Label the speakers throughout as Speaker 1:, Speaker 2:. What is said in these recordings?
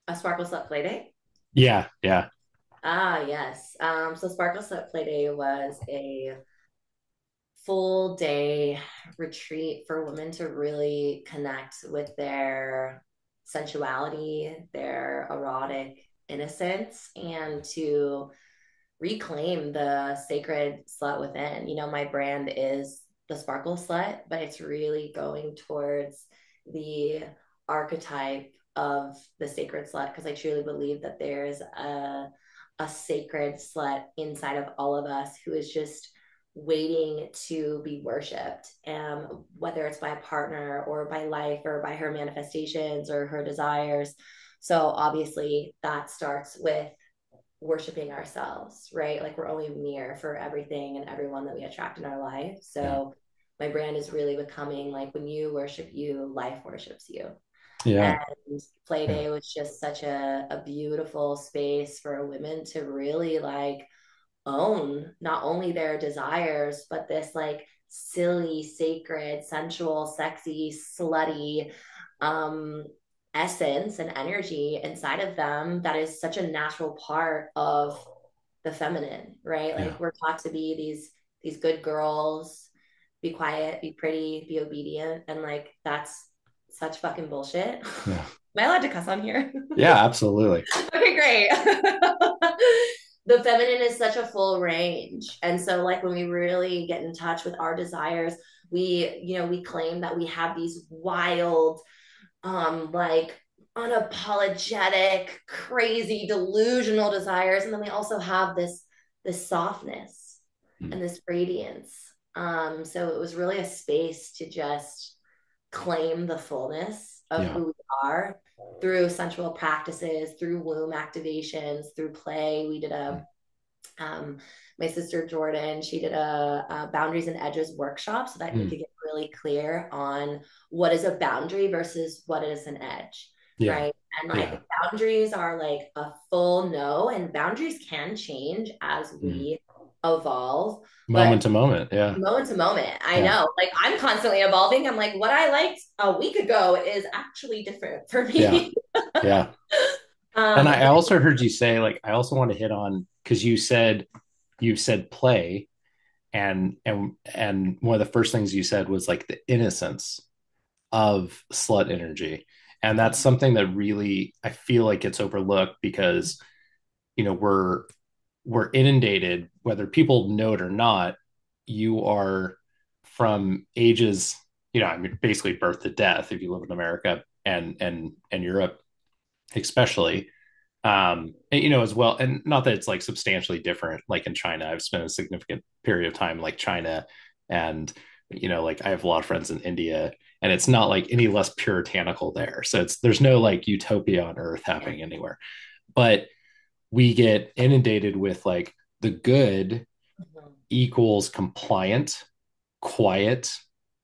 Speaker 1: A Sparkle Slut Play Day?
Speaker 2: Yeah, yeah.
Speaker 1: Ah, yes. So Sparkle Slut Play Day was a full day retreat for women to really connect with their sensuality, their erotic innocence, and to reclaim the sacred slut within. My brand is the Sparkle Slut, but it's really going towards the archetype of the sacred slut because I truly believe that there's a sacred slut inside of all of us who is just waiting to be worshipped, whether it's by a partner or by life or by her manifestations or her desires. So obviously that starts with worshiping ourselves, right? Like we're only a mirror for everything and everyone that we attract in our life.
Speaker 2: Yeah.
Speaker 1: So my brand is really becoming like when you worship you, life worships you.
Speaker 2: Yeah.
Speaker 1: And
Speaker 2: Yeah.
Speaker 1: Playday was just such a beautiful space for women to really like own not only their desires, but this like silly, sacred, sensual, sexy, slutty um, essence and energy inside of them that is such a natural part of the feminine, right?
Speaker 2: Yeah.
Speaker 1: Like we're taught to be these good girls, be quiet, be pretty, be obedient, and like that's such fucking bullshit.
Speaker 2: Yeah.
Speaker 1: Am I allowed to cuss on here?
Speaker 2: Yeah, absolutely.
Speaker 1: Okay, great. The feminine is such a full range. And so like when we really get in touch with our desires, we claim that we have these wild, like unapologetic, crazy, delusional desires. And then we also have this softness
Speaker 2: Mm.
Speaker 1: and this radiance. So it was really a space to just claim the fullness of
Speaker 2: Yeah.
Speaker 1: who we are through sensual practices, through womb activations, through play. We did
Speaker 2: Mm.
Speaker 1: um, my sister Jordan, she did a boundaries and edges workshop so that we
Speaker 2: Mm.
Speaker 1: could get really clear on what is a boundary versus what is an edge,
Speaker 2: Yeah.
Speaker 1: right? And
Speaker 2: Yeah.
Speaker 1: like boundaries are like a full no, and boundaries can change as
Speaker 2: Mm.
Speaker 1: we evolve, but
Speaker 2: Moment to moment. Yeah.
Speaker 1: moment to moment. I
Speaker 2: Yeah.
Speaker 1: know. Like I'm constantly evolving. I'm like, what I liked a week ago is actually different for
Speaker 2: Yeah.
Speaker 1: me.
Speaker 2: Yeah. And I
Speaker 1: But
Speaker 2: also heard you say, like, I also want to hit on because you said play, and one of the first things you said was like the innocence of slut energy. And that's something that really I feel like gets overlooked because we're inundated, whether people know it or not. You are from ages, I mean, basically birth to death if you live in America and Europe, especially. And, as well, and not that it's like substantially different, like in China. I've spent a significant period of time like China, and like I have a lot of friends in India, and it's not like any less puritanical there. So there's no like utopia on earth happening anywhere. But we get inundated with like the good equals compliant, quiet,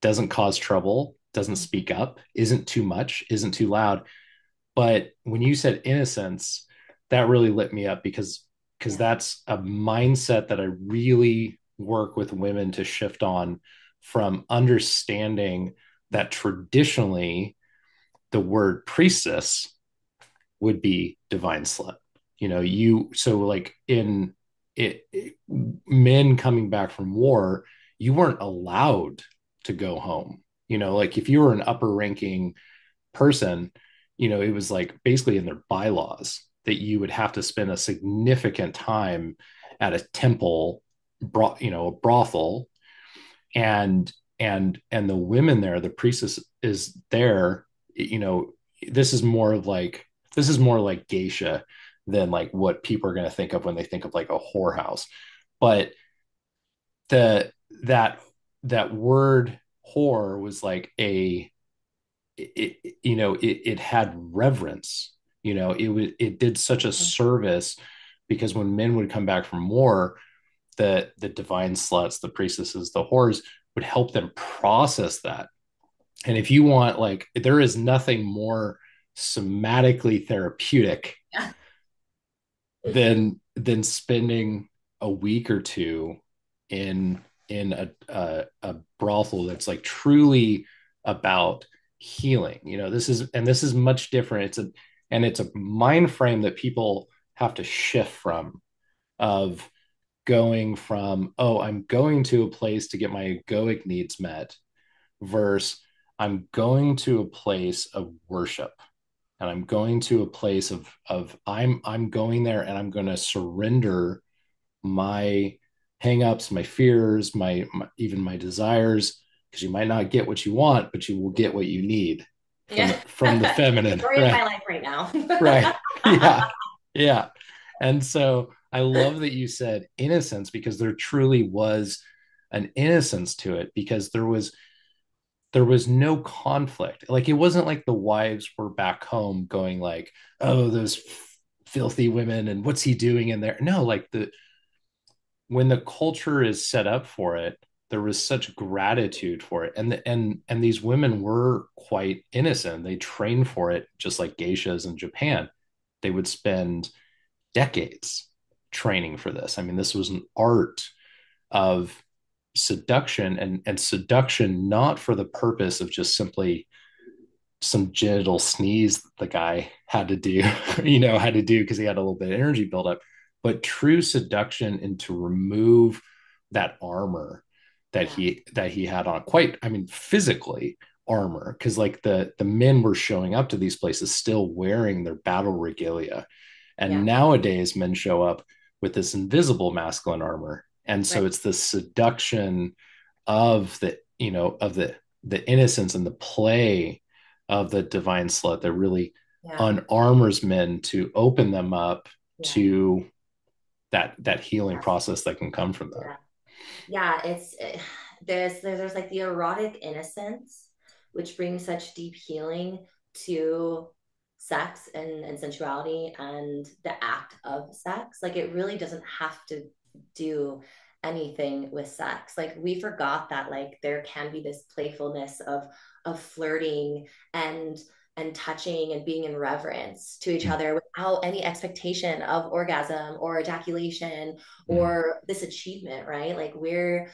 Speaker 2: doesn't cause trouble, doesn't speak up, isn't too much, isn't too loud. But when you said innocence, that really lit me up because
Speaker 1: yeah,
Speaker 2: that's a mindset that I really work with women to shift on, from understanding that traditionally the word priestess would be divine slut. You so like in men coming back from war, you weren't allowed to go home. Like if you were an upper ranking person, it was like basically in their bylaws that you would have to spend a significant time at a temple, a brothel, and the women there, the priestess is there. You know, this is more like geisha than like what people are going to think of when they think of like a whorehouse. But the that word whore was like it had reverence. It did such a service because when men would come back from war, the divine sluts, the priestesses, the whores would help them process that. And if you want, like, there is nothing more somatically therapeutic
Speaker 1: yeah.
Speaker 2: than spending a week or two in a brothel that's like truly about healing. This is much different. And it's a mind frame that people have to shift from, of going from, oh, I'm going to a place to get my egoic needs met, versus I'm going to a place of worship, and I'm going to a place of I'm going there and I'm going to surrender my hangups, my fears, my even my desires, because you might not get what you want, but you will get what you need from
Speaker 1: Yeah.
Speaker 2: the feminine,
Speaker 1: Story of my
Speaker 2: right?
Speaker 1: life right now.
Speaker 2: Right. Yeah. Yeah. And so I love that you said innocence, because there truly was an innocence to it, because there was no conflict. Like, it wasn't like the wives were back home going like, oh, those filthy women, and what's he doing in there? No, like, the when the culture is set up for it, there was such gratitude for it, and these women were quite innocent. They trained for it, just like geishas in Japan. They would spend decades training for this. I mean, this was an art of seduction, and seduction not for the purpose of just simply some genital sneeze that the guy had to do, had to do because he had a little bit of energy buildup, but true seduction, and to remove that armor
Speaker 1: Yeah.
Speaker 2: that he had on, quite, I mean, physically armor, because like the men were showing up to these places still wearing their battle regalia. And
Speaker 1: Yeah.
Speaker 2: nowadays men show up with this invisible masculine armor. And
Speaker 1: Right.
Speaker 2: so it's the seduction of the innocence and the play of the divine slut that really
Speaker 1: Yeah.
Speaker 2: unarmors men to open them up
Speaker 1: Yeah.
Speaker 2: to that healing
Speaker 1: Yes.
Speaker 2: process that can come from that.
Speaker 1: Yeah. Yeah, there's like the erotic innocence, which brings such deep healing to sex and sensuality and the act of sex. Like, it really doesn't have to do anything with sex. Like, we forgot that, like, there can be this playfulness of flirting and touching and being in reverence to each other without any expectation of orgasm or ejaculation
Speaker 2: Mm-hmm.
Speaker 1: or this achievement, right? Like, we're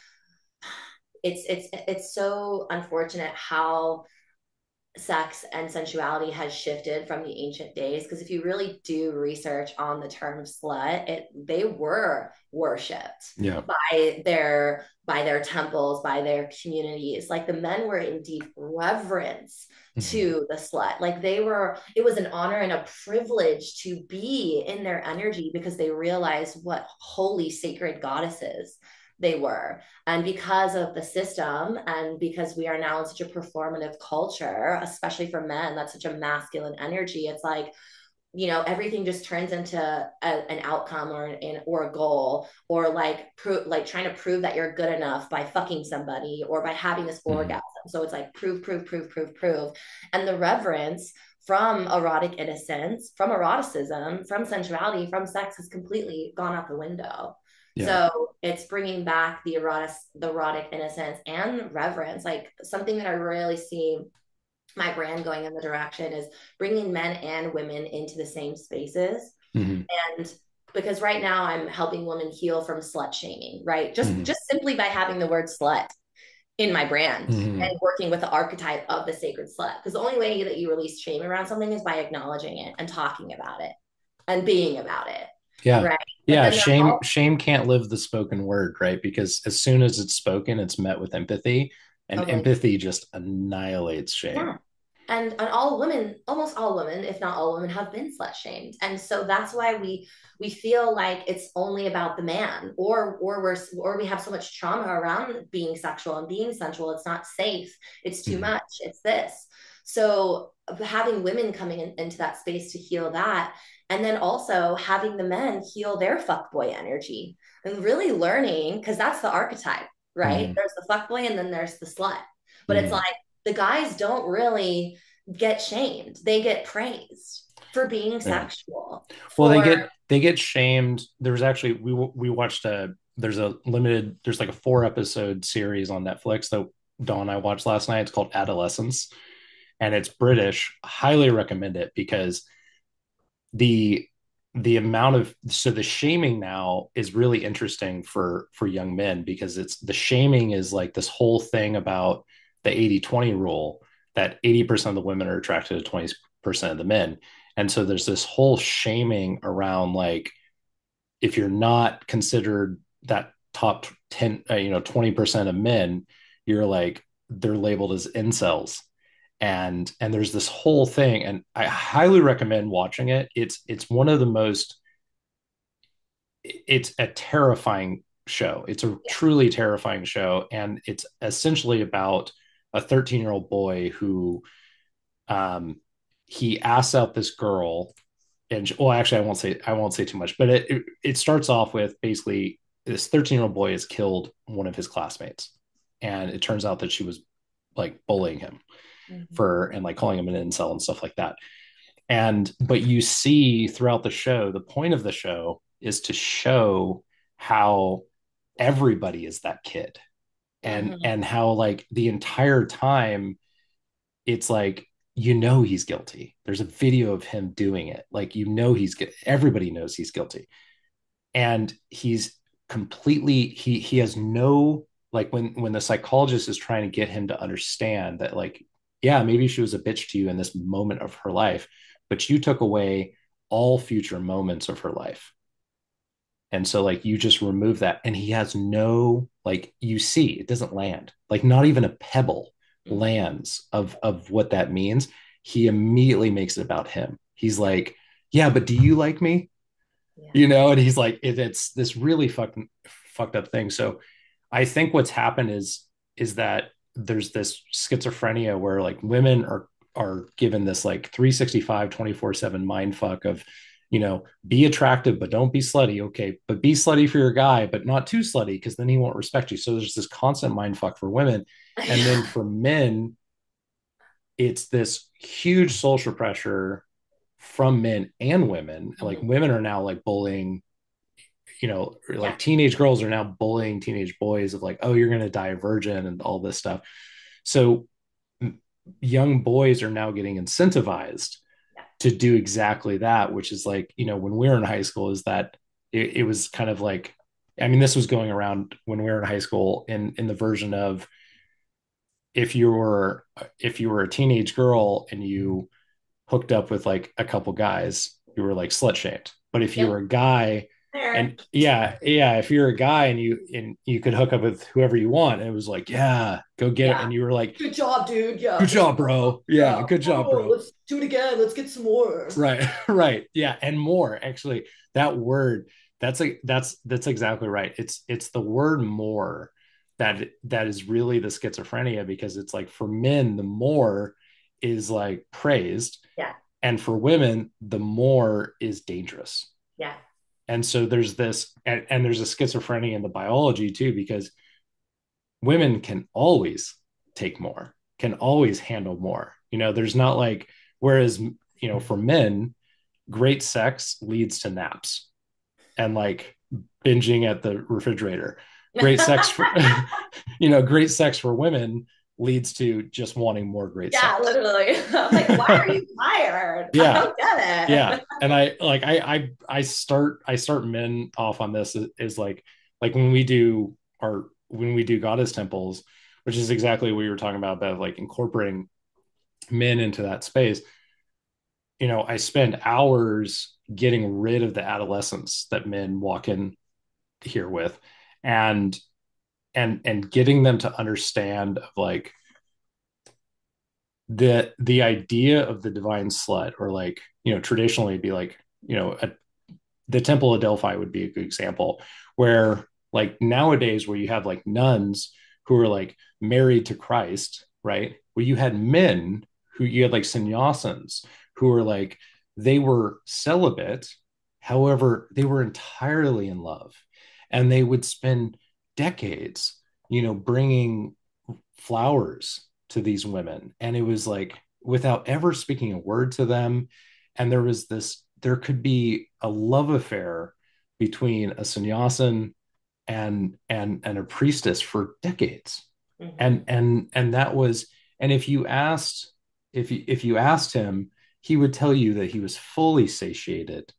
Speaker 1: it's so unfortunate how sex and sensuality has shifted from the ancient days, because if you really do research on the term slut, they were worshipped
Speaker 2: Yeah.
Speaker 1: by their temples, by their communities. Like, the men were in deep reverence
Speaker 2: Mm-hmm.
Speaker 1: to the slut. Like, it was an honor and a privilege to be in their energy, because they realized what holy sacred goddesses they were. And because of the system, and because we are now in such a performative culture, especially for men, that's such a masculine energy. It's like, everything just turns into an outcome or a goal, or like trying to prove that you're good enough by fucking somebody or by having this
Speaker 2: Mm-hmm.
Speaker 1: orgasm. So it's like prove, prove, prove, prove, prove. And the reverence from erotic innocence, from eroticism, from sensuality, from sex has completely gone out the window.
Speaker 2: Yeah.
Speaker 1: So it's bringing back the erotic innocence and reverence. Like, something that I really see my brand going in the direction is bringing men and women into the same spaces.
Speaker 2: Mm-hmm.
Speaker 1: And because right now I'm helping women heal from slut shaming, right? Just
Speaker 2: Mm-hmm.
Speaker 1: just simply by having the word slut in my brand
Speaker 2: Mm-hmm.
Speaker 1: and working with the archetype of the sacred slut. Because the only way that you release shame around something is by acknowledging it and talking about it and being about it,
Speaker 2: Yeah.
Speaker 1: right? But
Speaker 2: Yeah.
Speaker 1: then there's all
Speaker 2: Shame can't live the spoken word, right? Because as soon as it's spoken, it's met with empathy, and
Speaker 1: totally.
Speaker 2: empathy just annihilates shame.
Speaker 1: Yeah. And all women, almost all women, if not all women, have been slut shamed. And so that's why we feel like it's only about the man, or we have so much trauma around being sexual and being sensual. It's not safe. It's too
Speaker 2: Mm-hmm.
Speaker 1: much. It's this. So having women coming into that space to heal that, and then also having the men heal their fuckboy energy, and really learning, because that's the archetype, right?
Speaker 2: Mm-hmm.
Speaker 1: There's the fuckboy and then there's the slut. But it's
Speaker 2: Mm-hmm.
Speaker 1: like, the guys don't really get shamed. They get praised for being
Speaker 2: Yeah.
Speaker 1: sexual.
Speaker 2: Well,
Speaker 1: For
Speaker 2: they get shamed. There was actually, we watched a there's like a 4 episode series on Netflix that Dawn and I watched last night. It's called Adolescence, and it's British. Highly recommend it, because the amount of, so the shaming now is really interesting for young men, because it's, the shaming is like this whole thing about the 80-20 rule, that 80% of the women are attracted to 20% of the men. And so there's this whole shaming around like, if you're not considered that top 10, 20% of men, you're like, they're labeled as incels. And there's this whole thing, and I highly recommend watching it. It's one of the most, it's a terrifying show. It's a
Speaker 1: Yeah.
Speaker 2: truly terrifying show. And it's essentially about a 13-year-old boy who, um, he asks out this girl. And well, actually, I won't say too much, but it starts off with basically this 13-year-old boy has killed one of his classmates, and it turns out that she was like bullying him
Speaker 1: Mhm.
Speaker 2: for, and like calling him an incel and stuff like that. And but you see throughout the show, the point of the show is to show how everybody is that kid,
Speaker 1: Mhm.
Speaker 2: and how like the entire time it's like, he's guilty. There's a video of him doing it. Like, everybody knows he's guilty. And he's completely, he has no, like, when the psychologist is trying to get him to understand that, like, yeah, maybe she was a bitch to you in this moment of her life, but you took away all future moments of her life. And so like you just remove that, and he has no, like, you see it doesn't land, like not even a pebble
Speaker 1: Mhm.
Speaker 2: lands of what that means. He immediately makes it about him. He's like, yeah, but do you like me?
Speaker 1: Yeah.
Speaker 2: And he's like, it's this really fucked up thing. So I think what's happened is that there's this schizophrenia where like women are given this like 365 24/7 mind fuck of, be attractive but don't be slutty. Okay, but be slutty for your guy but not too slutty, because then he won't respect you. So there's this constant mind fuck for women. And then for men, it's this huge social pressure from men and women. Like,
Speaker 1: Mhm.
Speaker 2: women are now like bullying,
Speaker 1: Yeah.
Speaker 2: like teenage girls are now bullying teenage boys of like, oh, you're going to die a virgin and all this stuff. So young boys are now getting incentivized
Speaker 1: Yeah.
Speaker 2: to do exactly that, which is like, when we were in high school, is that it was kind of like, I mean, this was going around when we were in high school in the version of, if you were a teenage girl and you hooked up with like a couple guys, you were like slut shamed. But if you were
Speaker 1: Yep.
Speaker 2: a guy,
Speaker 1: There.
Speaker 2: and yeah, if you're a guy and you could hook up with whoever you want, and it was like, yeah, go get it,
Speaker 1: Yeah.
Speaker 2: and you were like,
Speaker 1: Good job, dude. Yeah,
Speaker 2: good
Speaker 1: for
Speaker 2: job,
Speaker 1: sure.
Speaker 2: bro. Yeah,
Speaker 1: Yeah.
Speaker 2: good job,
Speaker 1: Oh,
Speaker 2: bro.
Speaker 1: let's do it again. Let's get some more.
Speaker 2: Right, right, yeah, and more. Actually, that word, that's exactly right. It's the word more that is really the schizophrenia, because it's like for men, the more is like praised,
Speaker 1: Yeah.
Speaker 2: and for women, the more is dangerous.
Speaker 1: Yeah.
Speaker 2: And so there's this, and there's a schizophrenia in the biology too, because women can always take more, can always handle more. There's not like, whereas, for men, great sex leads to naps and like binging at the refrigerator. Great sex for, great sex for women leads to just wanting more great
Speaker 1: Yeah,
Speaker 2: sex.
Speaker 1: literally. I'm like, why are you tired? I
Speaker 2: Yeah,
Speaker 1: don't get
Speaker 2: yeah.
Speaker 1: it.
Speaker 2: And I start men off on this is like when we do goddess temples, which is exactly what you were talking about like incorporating men into that space. I spend hours getting rid of the adolescence that men walk in here with, and getting them to understand of like the idea of the divine slut, or like, traditionally it'd be like, the Temple of Delphi would be a good example, where like nowadays, where you have like nuns who are like married to Christ, right? Where you had men who, you had like sannyasins who were like, they were celibate, however they were entirely in love, and they would spend decades, bringing flowers to these women, and it was like without ever speaking a word to them. And there could be a love affair between a sannyasin and a priestess for decades. and
Speaker 1: Mhm.
Speaker 2: and and that was, and if you asked him, he would tell you that he was fully satiated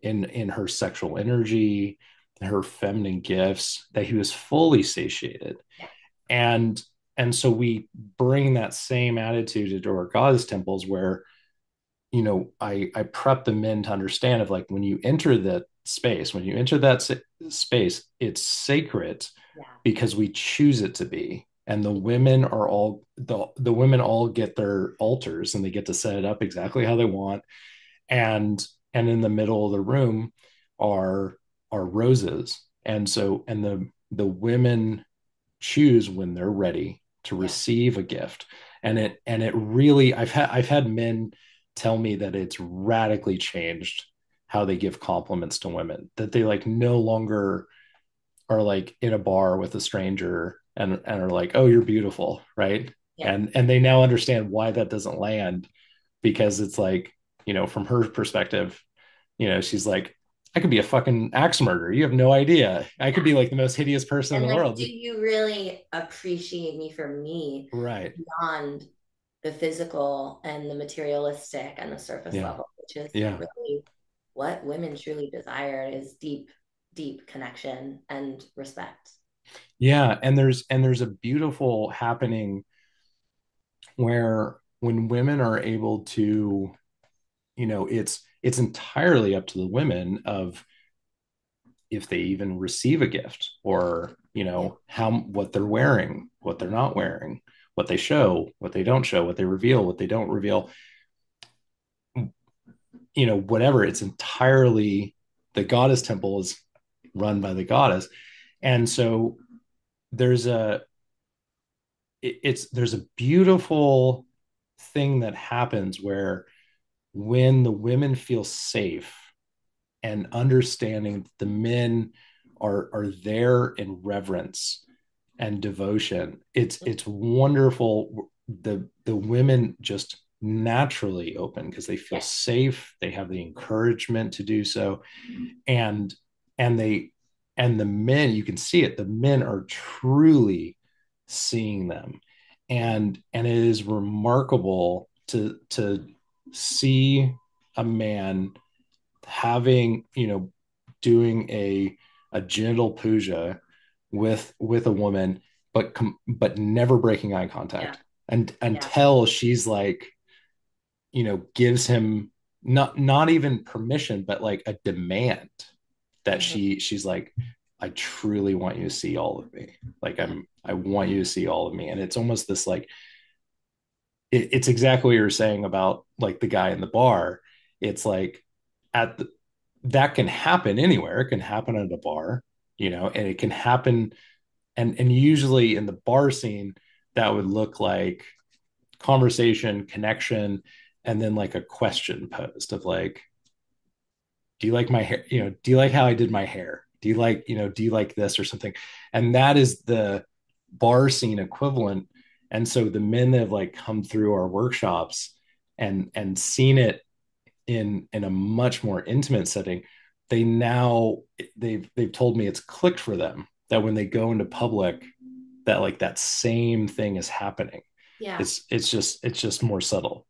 Speaker 2: in her sexual energy, her feminine gifts, that he was fully satiated.
Speaker 1: Yeah.
Speaker 2: And so we bring that same attitude into our goddess temples, where I prep the men to understand of like when you enter that space, when you enter that space, it's sacred
Speaker 1: Yeah.
Speaker 2: because we choose it to be. And the women are all the women all get their altars and they get to set it up exactly how they want. And in the middle of the room are roses. And so the women choose when they're ready to
Speaker 1: Yeah.
Speaker 2: receive a gift. And
Speaker 1: Yeah.
Speaker 2: it really I've had men tell me that it's radically changed how they give compliments to women, that they like no longer are like in a bar with a stranger and are like, oh, you're beautiful, right?
Speaker 1: Yeah.
Speaker 2: And they now understand why that doesn't land, because it's like, from her perspective, she's like, I could be a fucking axe murderer. You have no idea. I could
Speaker 1: Yeah.
Speaker 2: be like the most hideous person in
Speaker 1: And
Speaker 2: the
Speaker 1: like,
Speaker 2: world.
Speaker 1: do you really appreciate me for me
Speaker 2: Right.
Speaker 1: beyond the physical and the materialistic and the surface
Speaker 2: Yeah.
Speaker 1: level, which is
Speaker 2: Yeah.
Speaker 1: really what women truly desire is deep, deep connection and respect.
Speaker 2: Yeah. And there's a beautiful happening where when women are able to, it's entirely up to the women of if they even receive a gift, or
Speaker 1: Yeah.
Speaker 2: how what they're wearing, what they're not wearing, what they show, what they don't show, what they reveal, what they don't reveal, whatever. It's entirely, the goddess temple is run by the goddess. And so there's a there's a beautiful thing that happens where when the women feel safe and understanding the men are there in reverence and devotion, it's wonderful. The women just naturally open because they feel
Speaker 1: Yeah.
Speaker 2: safe, they have the encouragement to do so. And and they and the men, you can see it, the men are truly seeing them.
Speaker 1: Yeah.
Speaker 2: And it is remarkable to see a man having, doing a genital puja with a woman, but never breaking eye
Speaker 1: Yeah.
Speaker 2: contact, and
Speaker 1: Yeah.
Speaker 2: until she's like, gives him not even permission, but like a demand that
Speaker 1: Mhm.
Speaker 2: she's like, I truly want you to see all of me. Like,
Speaker 1: Yeah.
Speaker 2: I want you to see all of me. And it's almost this like, it's exactly what you were saying about like the guy in the bar. It's like, at the, that can happen anywhere. It can happen at a bar, and it can happen. And usually in the bar scene, that would look like conversation, connection, and then like a question posed of like, do you like my hair? Do you like how I did my hair? Do you like this or something? And that is the bar scene equivalent. And so the men that have like come through our workshops and seen it in a much more intimate setting, they now they've told me it's clicked for them that when they go into public, that like that same thing is happening.
Speaker 1: Yeah.
Speaker 2: It's just more subtle.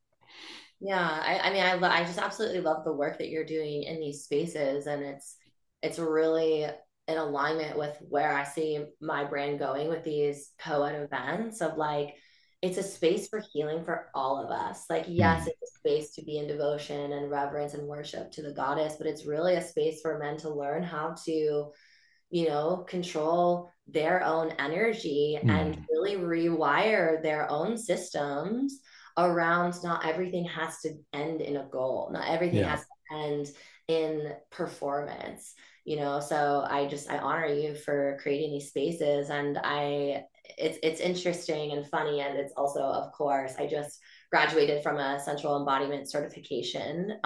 Speaker 1: Yeah, I mean, I just absolutely love the work that you're doing in these spaces, and it's really in alignment with where I see my brand going with these co-ed events of like it's a space for healing for all of us. Like, yes,
Speaker 2: Hmm.
Speaker 1: it's a space to be in devotion and reverence and worship to the goddess, but it's really a space for men to learn how to control their own energy and
Speaker 2: Hmm.
Speaker 1: really rewire their own systems around not everything has to end in a goal, not everything
Speaker 2: Yeah.
Speaker 1: has to end in performance. So I honor you for creating these spaces, and it's interesting and funny, and it's also, of course, I just graduated from a sensual embodiment certification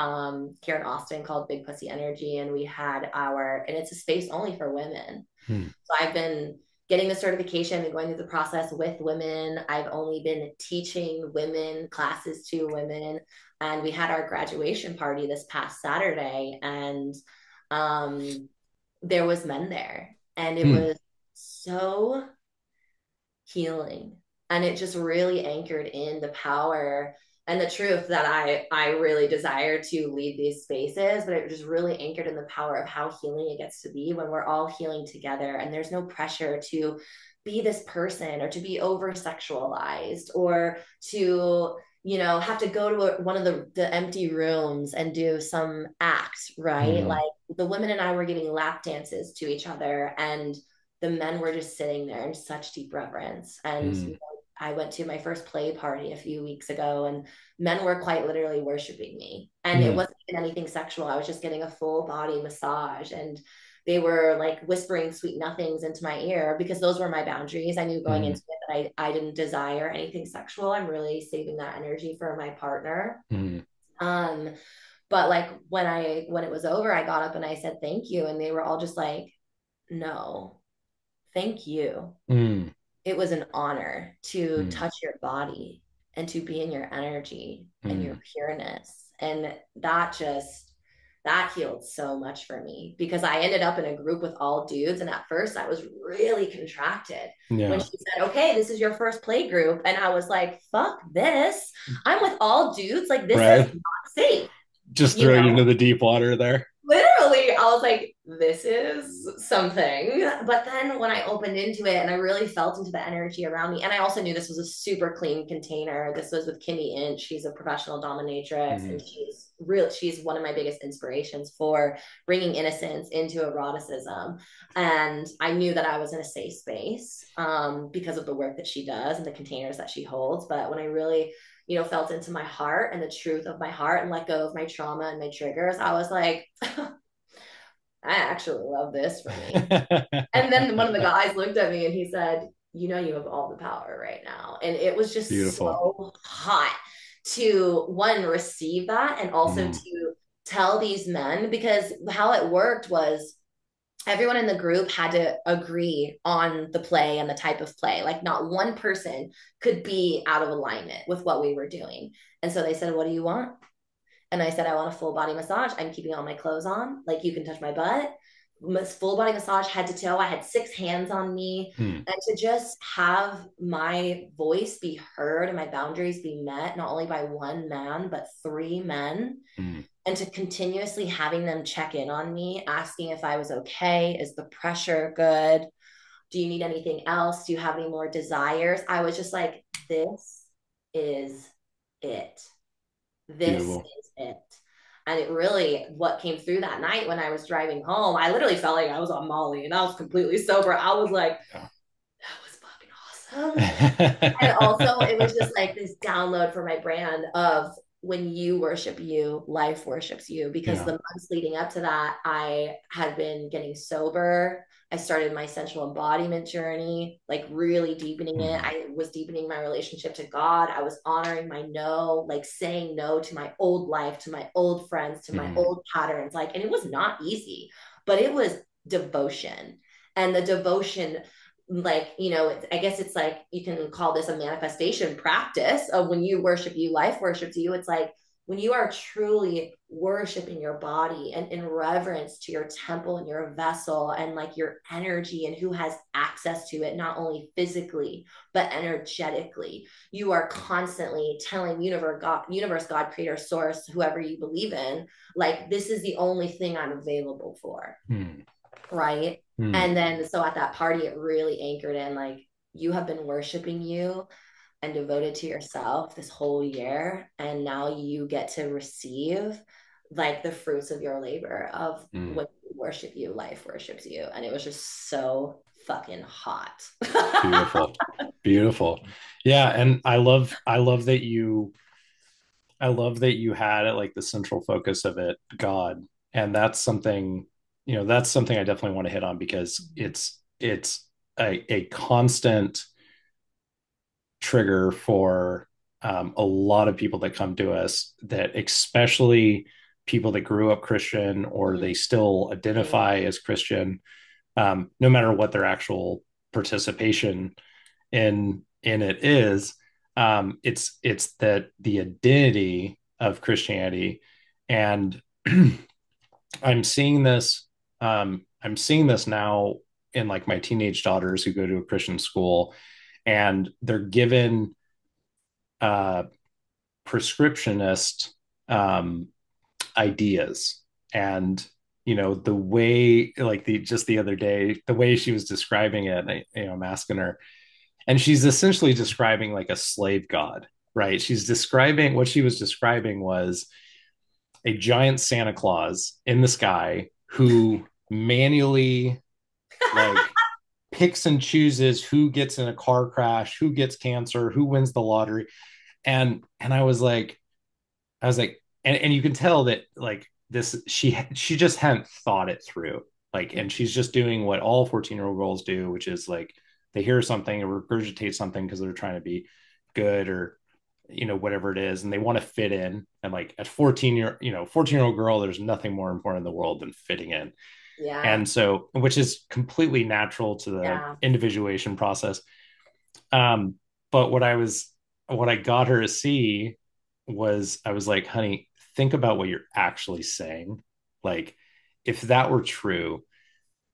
Speaker 1: here in Austin called Big Pussy Energy. And we had and it's a space only for women.
Speaker 2: Hmm.
Speaker 1: So I've been getting the certification and going through the process with women. I've only been teaching women classes to women. And we had our graduation party this past Saturday, and um, there was men there. And it
Speaker 2: Hmm.
Speaker 1: was so healing, and it just really anchored in the power and the truth that I really desire to lead these spaces, but it just really anchored in the power of how healing it gets to be when we're all healing together, and there's no pressure to be this person or to be over sexualized or to have to go to one of the empty rooms and do some act, right? Like
Speaker 2: Mm,
Speaker 1: the women and I were giving lap dances to each other, and the men were just sitting there in such deep reverence. And
Speaker 2: mm,
Speaker 1: I went to my first play party a few weeks ago, and men were quite literally worshiping me. And it
Speaker 2: mm,
Speaker 1: wasn't even anything sexual. I was just getting a full body massage, and they were like whispering sweet nothings into my ear because those were my boundaries. I knew going
Speaker 2: mm,
Speaker 1: into it that I didn't desire anything sexual. I'm really saving that energy for my partner.
Speaker 2: mm,
Speaker 1: Um, but like when it was over, I got up and I said thank you, and they were all just like, no, thank you.
Speaker 2: mm,
Speaker 1: It was an honor to
Speaker 2: mm,
Speaker 1: touch your body and to be in your energy and your
Speaker 2: mm.
Speaker 1: pureness. And that healed so much for me because I ended up in a group with all dudes. And at first I was really contracted when
Speaker 2: Yeah.
Speaker 1: she said, okay, this is your first play group. And I was like, fuck this. I'm with all dudes. Like, this is
Speaker 2: Right.
Speaker 1: not safe,
Speaker 2: Just
Speaker 1: you
Speaker 2: throw you into
Speaker 1: know?
Speaker 2: the deep water there.
Speaker 1: Literally, I was like, this is something. But then when I opened into it and I really felt into the energy around me, and I also knew this was a super clean container. This was with Kimmy Inch. She's a professional dominatrix, and
Speaker 2: Mm,
Speaker 1: she's one of my biggest inspirations for bringing innocence into eroticism. And I knew that I was in a safe space because of the work that she does and the containers that she holds. But when I really felt into my heart and the truth of my heart and let go of my trauma and my triggers, I was like, I actually love this for me. And then one of the guys looked at me and he said, you have all the power right now. And it was just
Speaker 2: Beautiful.
Speaker 1: so hot to one, receive that and also
Speaker 2: Mm,
Speaker 1: to tell these men because how it worked was everyone in the group had to agree on the play and the type of play. Like not one person could be out of alignment with what we were doing. And so they said, what do you want? And I said, I want a full body massage. I'm keeping all my clothes on. Like you can touch my butt. Full body massage, head to toe. I had 6 hands on me.
Speaker 2: mm,
Speaker 1: And to just have my voice be heard and my boundaries be met, not only by one man, but 3 men.
Speaker 2: mm.
Speaker 1: And to continuously having them check in on me, asking if I was okay. Is the pressure good? Do you need anything else? Do you have any more desires? I was just like, this is it. This
Speaker 2: Beautiful.
Speaker 1: is it. And it really, what came through that night when I was driving home, I literally felt like I was on Molly and I was completely sober. I was like,
Speaker 2: Yeah.
Speaker 1: that was fucking awesome. And also, it was just like this download for my brand of when you worship you, life worships you. Because
Speaker 2: Yeah.
Speaker 1: the months leading up to that, I had been getting sober. I started my sensual embodiment journey, like really deepening it.
Speaker 2: Mm,
Speaker 1: I was deepening my relationship to God. I was honoring my no, like saying no to my old life, to my old friends, to my
Speaker 2: mm,
Speaker 1: old patterns. Like, and it was not easy, but it was devotion. And the devotion like I guess it's like you can call this a manifestation practice of when you worship you, life worships you. It's like when you are truly worshiping your body and in reverence to your temple and your vessel and like your energy and who has access to it, not only physically but energetically, you are constantly telling universe, God, creator, source, whoever you believe in, like this is the only thing I'm available for,
Speaker 2: mm,
Speaker 1: right?
Speaker 2: mm,
Speaker 1: And then so at that party, it really anchored in like you have been worshiping you and devoted to yourself this whole year, and now you get to receive like the fruits of your labor of
Speaker 2: mm.
Speaker 1: when you worship you, life worships you, and it was just so fucking hot.
Speaker 2: Beautiful. Beautiful. Yeah. And I love that you had it like the central focus of it, God. And that's something I definitely want to hit on because it's a constant trigger for a lot of people that come to us, that especially people that grew up Christian or they still identify as Christian, no matter what their actual participation in it is. It's that the identity of Christianity, and I'm seeing this. I'm seeing this now in like my teenage daughters who go to a Christian school, and they're given uh, prescriptionist ideas. And the way, like the other day, the way she was describing it, I'm asking her, and she's essentially describing like a slave god. right? She's describing what she was describing was a giant Santa Claus in the sky who manually like picks and chooses who gets in a car crash, who gets cancer, who wins the lottery. And I was like, and you can tell that like this, she just hadn't thought it through. Like, and she's just doing what all 14-year-old girls do, which is like they hear something or regurgitate something because they're trying to be good or whatever it is, and they want to fit in. And like at 14-year-old girl, there's nothing more important in the world than fitting in.
Speaker 1: Yeah.
Speaker 2: And so, which is completely natural to the
Speaker 1: Yeah.
Speaker 2: individuation process. Um, but what I got her to see was I was like, honey, think about what you're actually saying. Like, if that were true,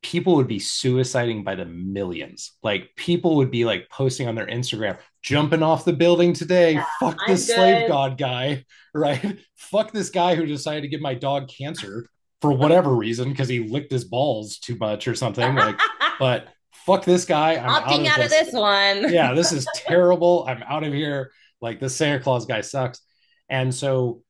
Speaker 2: people would be suiciding by the millions. Like, people would be like posting on their Instagram, jumping off the building today.
Speaker 1: Yeah.
Speaker 2: Fuck
Speaker 1: I'm
Speaker 2: this slave
Speaker 1: good.
Speaker 2: god guy, right? Fuck this guy who decided to give my dog cancer for whatever reason because he licked his balls too much or something. Like, but fuck this guy. I'm out
Speaker 1: Opting
Speaker 2: of
Speaker 1: out of
Speaker 2: this.
Speaker 1: this one.
Speaker 2: Yeah, this is terrible. I'm out of here. Like this Santa Claus guy sucks. And so,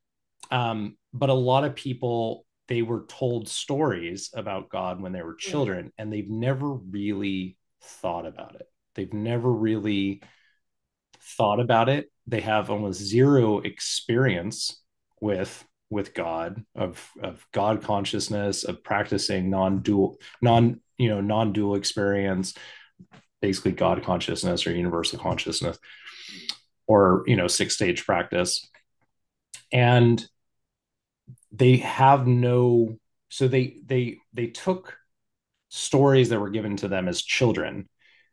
Speaker 2: but a lot of people, they were told stories about God when they were children, and they've never really thought about it. They've never really thought about it. They have almost zero experience with God, of God consciousness, of practicing non-dual experience, basically God consciousness or universal consciousness, or six stage practice. And they have no, so they took stories that were given to them as children,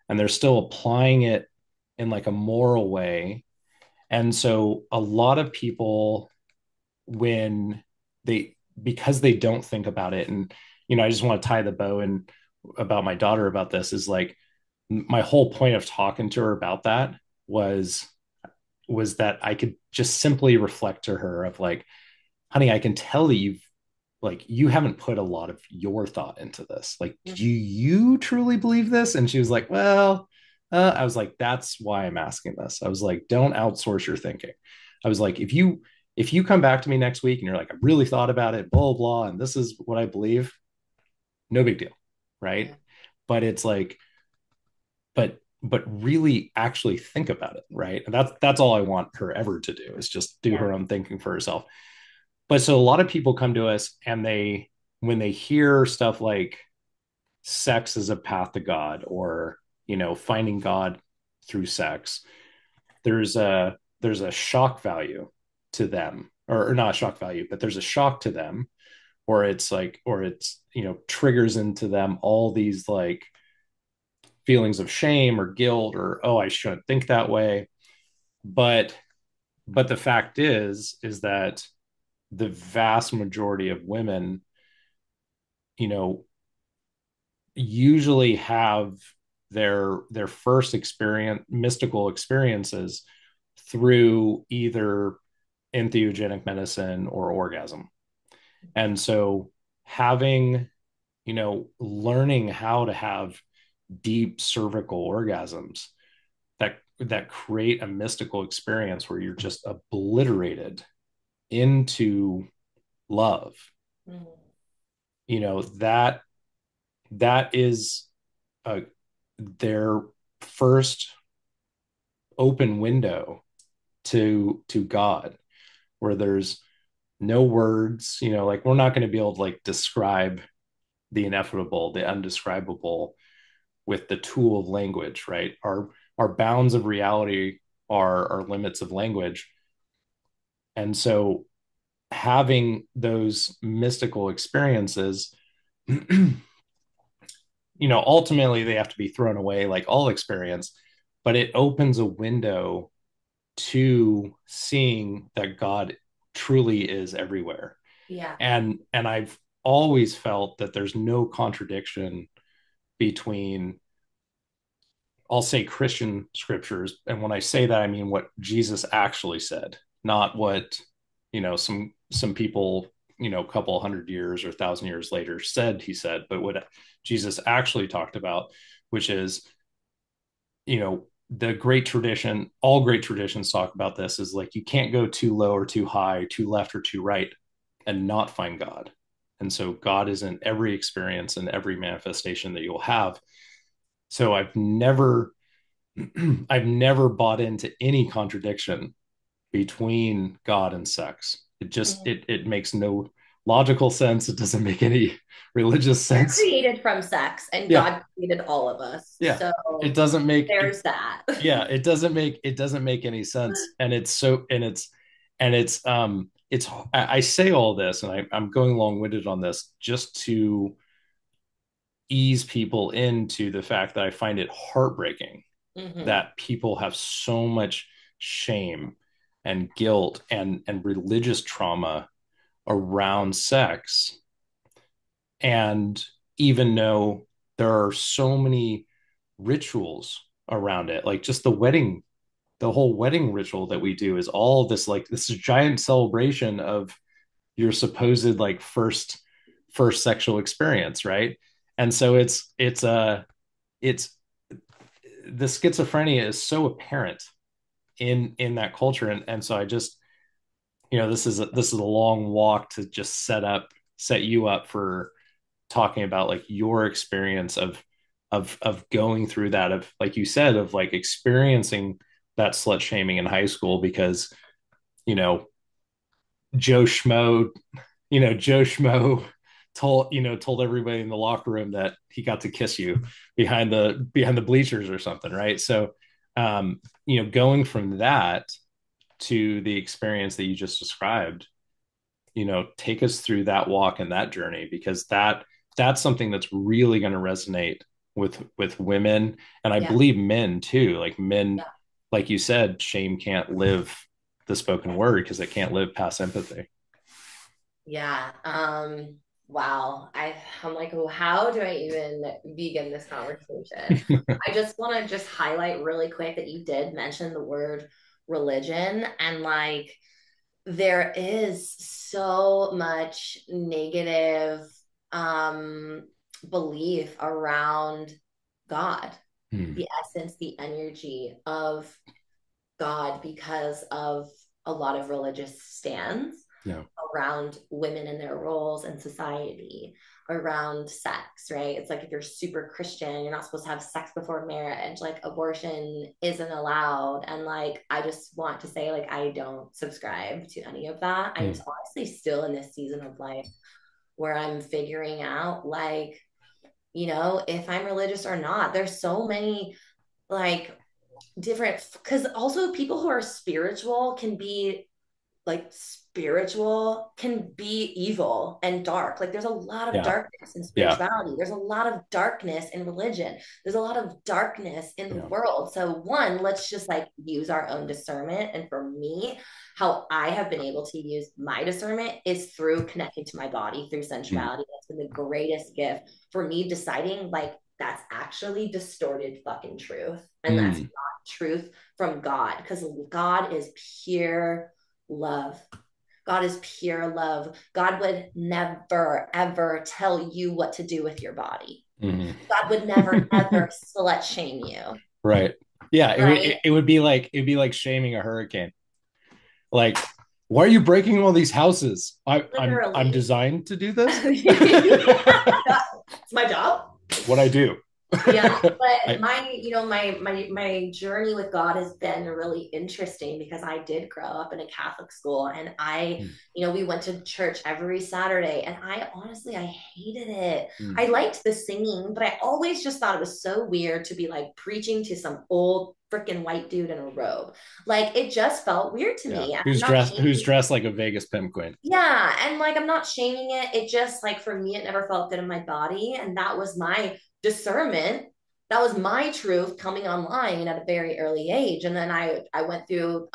Speaker 2: and they're still applying it in like a moral way. And so a lot of people, when they, because they don't think about it, and I just want to tie the bow in about my daughter about this, is like my whole point of talking to her about that was that I could just simply reflect to her of like, honey, I can tell that you haven't put a lot of your thought into this. Like, do you truly believe this? And she was like, well, I was like, that's why I'm asking this. I was like, don't outsource your thinking. I was like, if you come back to me next week and you're like, I really thought about it, blah, blah, and this is what I believe, no big deal. Right.
Speaker 1: Yeah.
Speaker 2: But it's like, but really actually think about it. Right. And that's all I want her ever to do, is just do
Speaker 1: Yeah.
Speaker 2: her own thinking for herself. But so a lot of people come to us, and when they hear stuff like sex is a path to God, or finding God through sex, there's a shock value to them, or not a shock value, but there's a shock to them, or it's triggers into them all these like feelings of shame or guilt, or oh, I shouldn't think that way. but but the fact is that the vast majority of women, you know, usually have their first mystical experiences through either entheogenic medicine or orgasm. And so having, learning how to have deep cervical orgasms that create a mystical experience where you're just obliterated into love,
Speaker 1: Mhm.
Speaker 2: that is a, their first open window to God, where there's no words, like we're not going to be able to like describe the ineffable, the undescribable with the tool of language, right? Our bounds of reality are our limits of language. And so having those mystical experiences, ultimately they have to be thrown away like all experience, but it opens a window to seeing that God truly is everywhere.
Speaker 1: Yeah.
Speaker 2: And I've always felt that there's no contradiction between, I'll say, Christian scriptures, and when I say that I mean what Jesus actually said, not what some people a couple hundred years or 1,000 years later said he said, but what Jesus actually talked about, which is the great tradition, all great traditions talk about this, is like you can't go too low or too high, too left or too right, and not find God. And so God is in every experience and every manifestation that you'll have. So I've never bought into any contradiction between God and sex. It makes no logical sense. It doesn't make any religious
Speaker 1: We're
Speaker 2: sense.
Speaker 1: created from sex, and
Speaker 2: Yeah,
Speaker 1: God created all of us.
Speaker 2: yeah. It
Speaker 1: So
Speaker 2: doesn't make it.
Speaker 1: there's that.
Speaker 2: Yeah, it doesn't make any sense. And it's I say all this, and I'm going long winded on this just to ease people into the fact that I find it heartbreaking
Speaker 1: Hmm.
Speaker 2: that people have so much shame and guilt and religious trauma around sex, and even though there are so many rituals around it, like just the whole wedding ritual that we do is all this, like this giant celebration of your supposed like first sexual experience, right? And so it's the schizophrenia is so apparent in that culture. And so I just, this is a long walk to just set you up for talking about like your experience of going through that, of like you said, of like experiencing that slut shaming in high school because you know Joe Schmo, Joe Schmo told everybody in the locker room that he got to kiss you behind the bleachers or something, right? So going from that to the experience that you just described, take us through that walk and that journey, because that's something that's really going to resonate with women, and I
Speaker 1: Yeah.
Speaker 2: believe men too. Like men,
Speaker 1: Yeah.
Speaker 2: like you said, shame can't live the spoken word because it can't live past empathy.
Speaker 1: Yeah. Wow. I'm like, well, how do I even begin this conversation? I just want to just highlight really quick that you did mention the word religion, and like there is so much negative um belief around God,
Speaker 2: Hmm.
Speaker 1: the essence, the energy of God, because of a lot of religious stands
Speaker 2: Yeah.
Speaker 1: around women and their roles in society, around sex, right? It's like if you're super Christian, you're not supposed to have sex before marriage, like abortion isn't allowed. And like, I just want to say, like, I don't subscribe to any of that. I'm
Speaker 2: Hmm.
Speaker 1: honestly still in this season of life where I'm figuring out, like, if I'm religious or not. There's so many like different, because also people who are spiritual can be like spiritual can be evil and dark. Like there's a lot of
Speaker 2: Yeah.
Speaker 1: darkness in
Speaker 2: Yeah.
Speaker 1: spirituality. There's a lot of darkness in religion. There's a lot of darkness in the
Speaker 2: Yeah.
Speaker 1: world. So one, let's just like use our own discernment. And for me, how I have been able to use my discernment is through connecting to my body through
Speaker 2: Hmm.
Speaker 1: sensuality. That's been the greatest gift for me, deciding like that's actually distorted fucking truth. And that's
Speaker 2: Hmm.
Speaker 1: not truth from God, because God is pure love. God is pure love. God would never, ever tell you what to do with your body.
Speaker 2: Hmm.
Speaker 1: God would never, ever slut shame you,
Speaker 2: Right. Yeah.
Speaker 1: right?
Speaker 2: It would be like shaming a hurricane. Like, why are you breaking all these houses? I'm
Speaker 1: Literally.
Speaker 2: designed to do this.
Speaker 1: It's my job.
Speaker 2: What I do.
Speaker 1: Yeah, but
Speaker 2: I,
Speaker 1: my journey with God has been really interesting because I did grow up in a Catholic school, and
Speaker 2: mm,
Speaker 1: we went to church every Saturday, and I honestly I hated it. I
Speaker 2: mm,
Speaker 1: liked the singing, but I always just thought it was so weird to be like preaching to some old freaking white dude in a robe. Like it just felt weird to
Speaker 2: yeah.
Speaker 1: me. And I'm not
Speaker 2: Who's
Speaker 1: shaming.
Speaker 2: dressed like a Vegas pimp queen?
Speaker 1: Yeah, and like I'm not shaming it. It just like for me, it never felt good in my body, and that was my discernment. That was my truth coming online at a very early age. And then I went through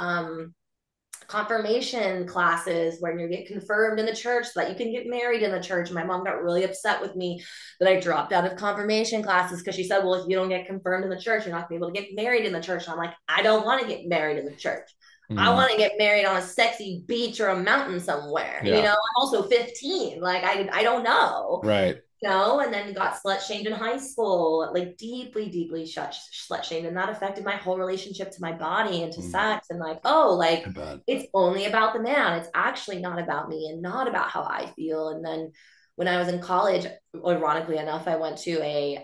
Speaker 1: confirmation classes where you get confirmed in the church so that you can get married in the church. My mom got really upset with me that I dropped out of confirmation classes because she said, well, if you don't get confirmed in the church, you're not going to be able to get married in the church. And I'm like, I don't want to get married in the church. I
Speaker 2: Mm,
Speaker 1: want to get married on a sexy beach or a mountain somewhere.
Speaker 2: yeah.
Speaker 1: I'm also 15. Like I don't know.
Speaker 2: Right.
Speaker 1: And then got slut shamed in high school, like deeply, deeply slut shamed. And that affected my whole relationship to my body and to
Speaker 2: Mm,
Speaker 1: sex. And like, oh, like
Speaker 2: I bet.
Speaker 1: it's only about the man. It's actually not about me and not about how I feel. And then when I was in college, ironically enough, I went to a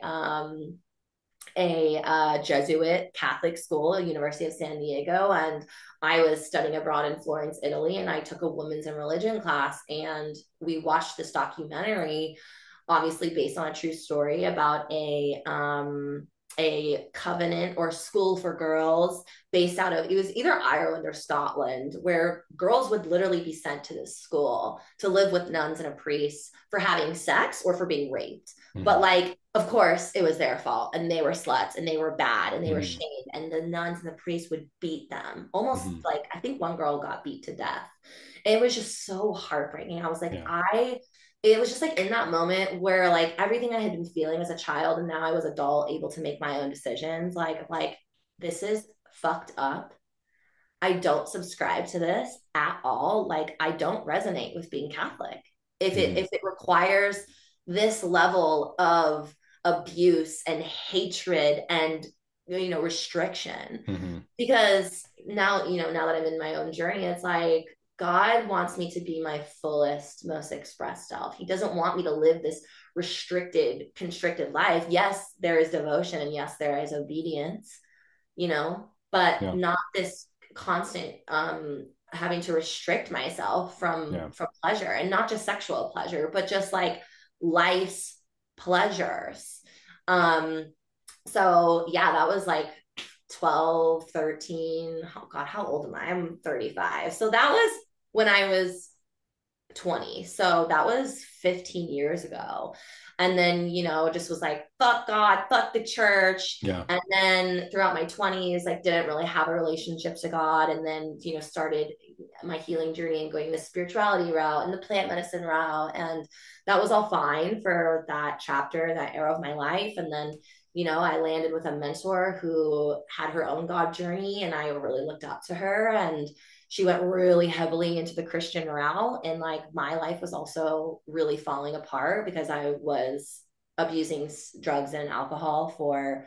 Speaker 1: Jesuit Catholic school, University of San Diego, and I was studying abroad in Florence, Italy, and I took a women's and religion class, and we watched this documentary, obviously based on a true story about a covenant or school for girls based out of, it was either Ireland or Scotland, where girls would literally be sent to this school to live with nuns and a priest for having sex or for being raped. But
Speaker 2: Mm,
Speaker 1: like, of course, it was their fault, and they were sluts, and they were bad, and they were
Speaker 2: mm,
Speaker 1: shamed, and the nuns and the priests would beat them. Almost
Speaker 2: mm,
Speaker 1: like I think one girl got beat to death. It was just so heartbreaking. I was like,
Speaker 2: yeah.
Speaker 1: it was just like in that moment where like everything I had been feeling as a child, and now I was adult, able to make my own decisions. Like this is fucked up. I don't subscribe to this at all. Like I don't resonate with being Catholic.
Speaker 2: Mm,
Speaker 1: If it requires this level of abuse and hatred and restriction,
Speaker 2: mm,
Speaker 1: because now now that I'm in my own journey, it's like God wants me to be my fullest, most expressed self. He doesn't want me to live this restricted, constricted life. Yes, there is devotion, and yes, there is obedience, but
Speaker 2: yeah.
Speaker 1: not this constant having to restrict myself
Speaker 2: Yeah.
Speaker 1: from pleasure, and not just sexual pleasure, but just like life's pleasures. um so yeah, that was like 12, 13. Oh God, how old am I? I'm 35. So that was when I was 20. So that was 15 years ago. And then, just was like, fuck God, fuck the church.
Speaker 2: Yeah.
Speaker 1: And then throughout my 20s, like didn't really have a relationship to God. And then, started my healing journey and going the spirituality route and the plant medicine route. And that was all fine for that chapter, that era of my life. And then, I landed with a mentor who had her own God journey, and I really looked up to her. And she went really heavily into the Christian route. And like my life was also really falling apart because I was abusing drugs and alcohol for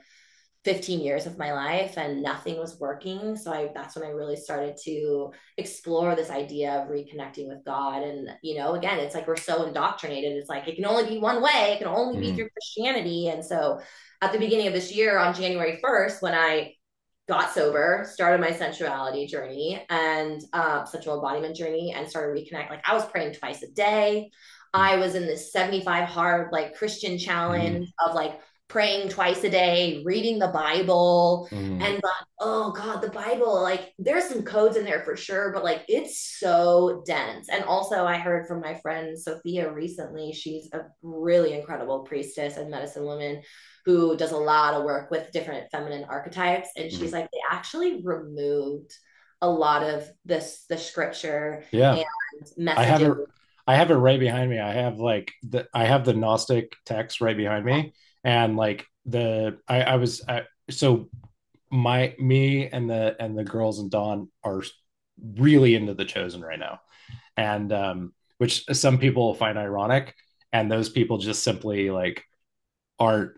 Speaker 1: 15 years of my life, and nothing was working. So that's when I really started to explore this idea of reconnecting with God. And, again, it's like we're so indoctrinated. It's like it can only be one way, it can only be
Speaker 2: Mm,
Speaker 1: through Christianity. And so at the beginning of this year, on January 1st, when I got sober, started my sensuality journey and sensual embodiment journey, and started reconnect. Like I was praying twice a day.
Speaker 2: mm,
Speaker 1: I was in this 75 hard like Christian
Speaker 2: mm,
Speaker 1: challenge of like praying twice a day, reading the Bible,
Speaker 2: mm,
Speaker 1: and like, oh God, the Bible, like there's some codes in there for sure, but like it's so dense. And also I heard from my friend Sophia recently, she's a really incredible priestess and medicine woman who does a lot of work with different feminine archetypes. And she's
Speaker 2: mm.
Speaker 1: like, they actually removed a lot of the scripture
Speaker 2: Yeah.
Speaker 1: and
Speaker 2: I have
Speaker 1: messages.
Speaker 2: it. I have it right behind me. I have like I have the Gnostic text right behind me, and like I was so my me and the girls and Dawn are really into the Chosen right now, and which some people find ironic, and those people just simply like are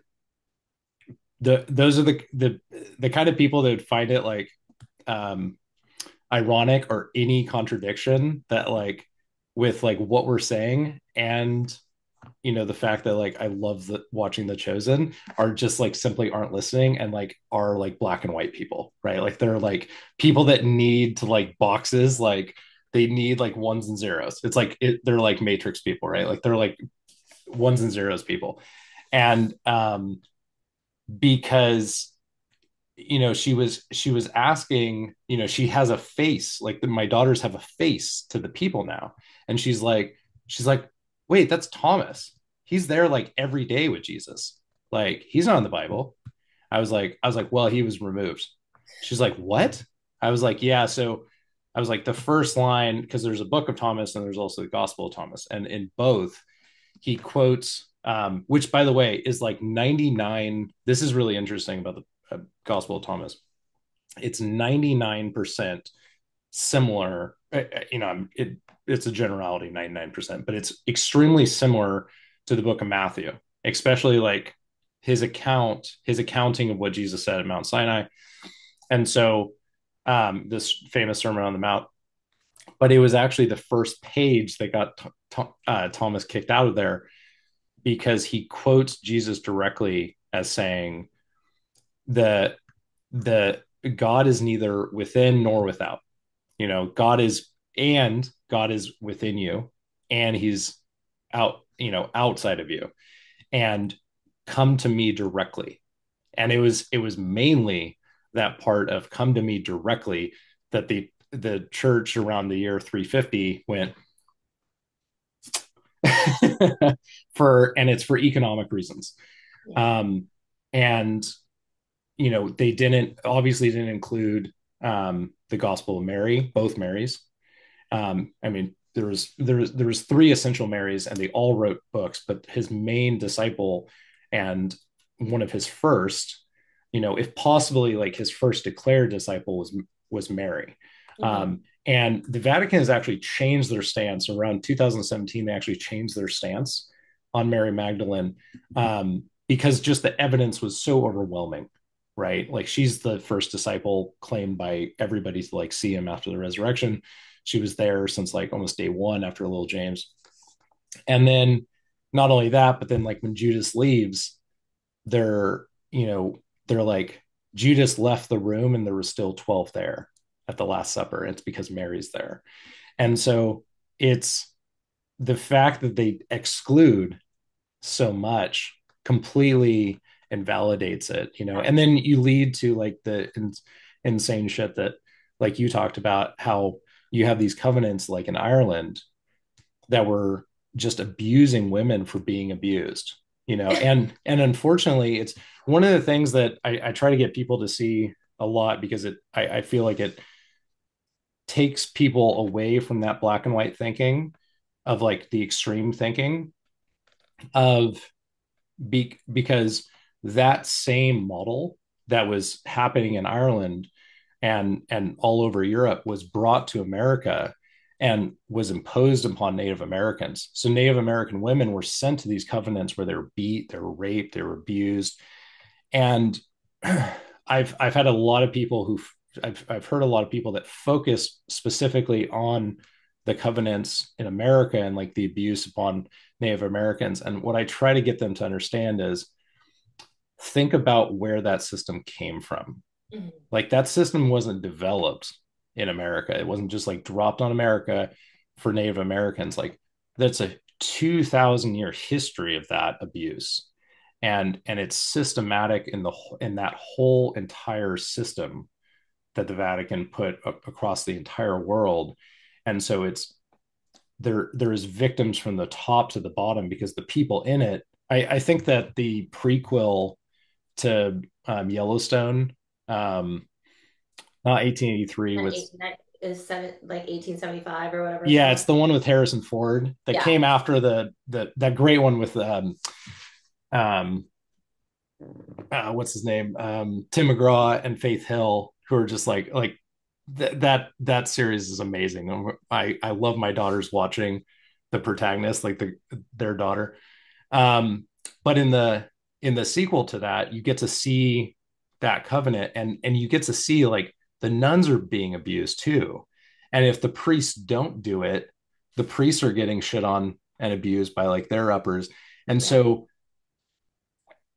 Speaker 2: those are the kind of people that would find it like um ironic or any contradiction that like with like what we're saying and the fact that like I love watching the Chosen are just like simply aren't listening and like are like black and white people, right? Like they're like people that need to like boxes, like they need like ones and zeros. It's like they're like matrix people, right? Like they're like ones and zeros people. And because she was asking, she has a face, like my daughters have a face to the people now, and she's like wait, that's Thomas, he's there like every day with Jesus, like he's not in the Bible. I was like well, he was removed. She's like what? I was like yeah, so I was like the first line, because there's a book of Thomas and there's also the Gospel of Thomas, and in both he quotes, which by the way is like 99. This is really interesting about the Gospel of Thomas. It's 99% similar. It's a generality, 99%, but it's extremely similar to the book of Matthew, especially like his accounting of what Jesus said at Mount Sinai. And so this famous Sermon on the Mount, but it was actually the first page that got Thomas kicked out of there because he quotes Jesus directly as saying the the God is neither within nor without. God is within you, and he's outside of you, and come to me directly. And it was mainly that part of come to me directly that the church around the year 350 went and it's for economic reasons.
Speaker 1: Yeah.
Speaker 2: And they didn't include the Gospel of Mary, both Marys. I mean, there was three essential Marys, and they all wrote books, but his main disciple and one of his first, if possibly like his first declared disciple was Mary.
Speaker 1: Mm-hmm.
Speaker 2: And the Vatican has actually changed their stance around 2017. They actually changed their stance on Mary Magdalene because just the evidence was so overwhelming, right? Like she's the first disciple claimed by everybody to like see him after the resurrection. She was there since like almost day one after little James. And then not only that, but then like when Judas leaves, they're, they're like, Judas left the room and there was still 12 there at the Last Supper. It's because Mary's there. And so it's the fact that they exclude so much completely invalidates it, and then you lead to like insane shit that like you talked about how you have these covenants like in Ireland that were just abusing women for being abused, and unfortunately it's one of the things that I try to get people to see a lot because I feel like it takes people away from that black and white thinking of like the extreme thinking of because that same model that was happening in Ireland and all over Europe was brought to America and was imposed upon Native Americans. So Native American women were sent to these covenants where they were beat, they were raped, they were abused. And I've had a lot of people I've heard a lot of people that focus specifically on the covenants in America and like the abuse upon Native Americans. And what I try to get them to understand is think about where that system came from.
Speaker 1: Mm-hmm.
Speaker 2: Like that system wasn't developed in America. It wasn't just like dropped on America for Native Americans. Like that's a 2,000-year history of that abuse. And it's systematic in that whole entire system that the Vatican put across the entire world. And so it's there is victims from the top to the bottom because the people in it. I think that the prequel to Yellowstone, not 1883,
Speaker 1: And
Speaker 2: was
Speaker 1: 18, is like 1875 or whatever it's
Speaker 2: yeah,
Speaker 1: called.
Speaker 2: it's the one with Harrison Ford that
Speaker 1: Yeah.
Speaker 2: came after the that great one with um what's his name, Tim McGraw and Faith Hill, who are just like that series is amazing. I love my daughters watching the protagonist, like their daughter. Um, but in the sequel to that, you get to see that covenant, and you get to see like the nuns are being abused too. And if the priests don't do it, the priests are getting shit on and abused by like their uppers. And
Speaker 1: Yeah.
Speaker 2: so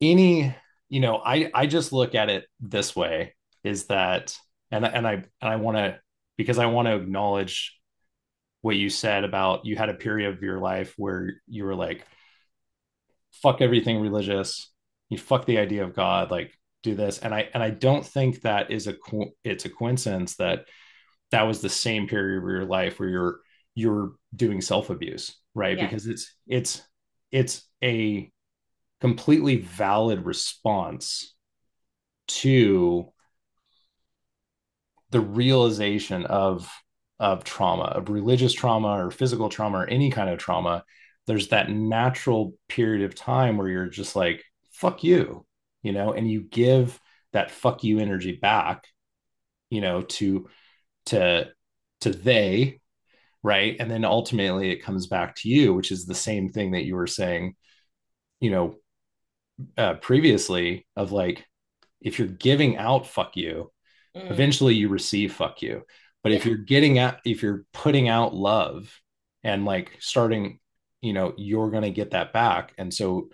Speaker 2: any, I just look at it this way is that, and I want to, because I want to acknowledge what you said about you had a period of your life where you were like, fuck everything religious, you fuck the idea of God, like do this. And I don't think that it's a coincidence that that was the same period of your life where you're doing self-abuse, right?
Speaker 1: Yeah.
Speaker 2: Because it's a completely valid response to the realization of trauma, of religious trauma or physical trauma or any kind of trauma. There's that natural period of time where you're just like, fuck you, and you give that fuck you energy back, to to they, right? And then ultimately it comes back to you, which is the same thing that you were saying you know, previously of like, if you're giving out fuck you,
Speaker 1: Mm,
Speaker 2: eventually you receive fuck you. But
Speaker 1: yeah.
Speaker 2: if you're putting out love and like starting, you're going to get that back. And so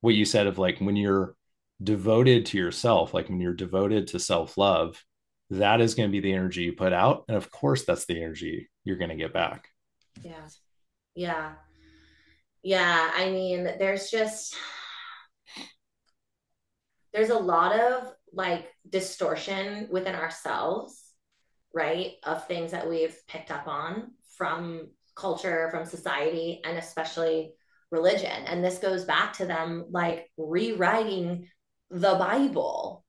Speaker 2: what you said of like, when you're devoted to yourself, like when you're devoted to self-love, that is going to be the energy you put out. And of course, that's the energy you're going to get back.
Speaker 1: Yeah. Yeah. Yeah. I mean, there's a lot of like distortion within ourselves, right? Of things that we've picked up on from culture, from society, and especially religion. And this goes back to them like rewriting the Bible.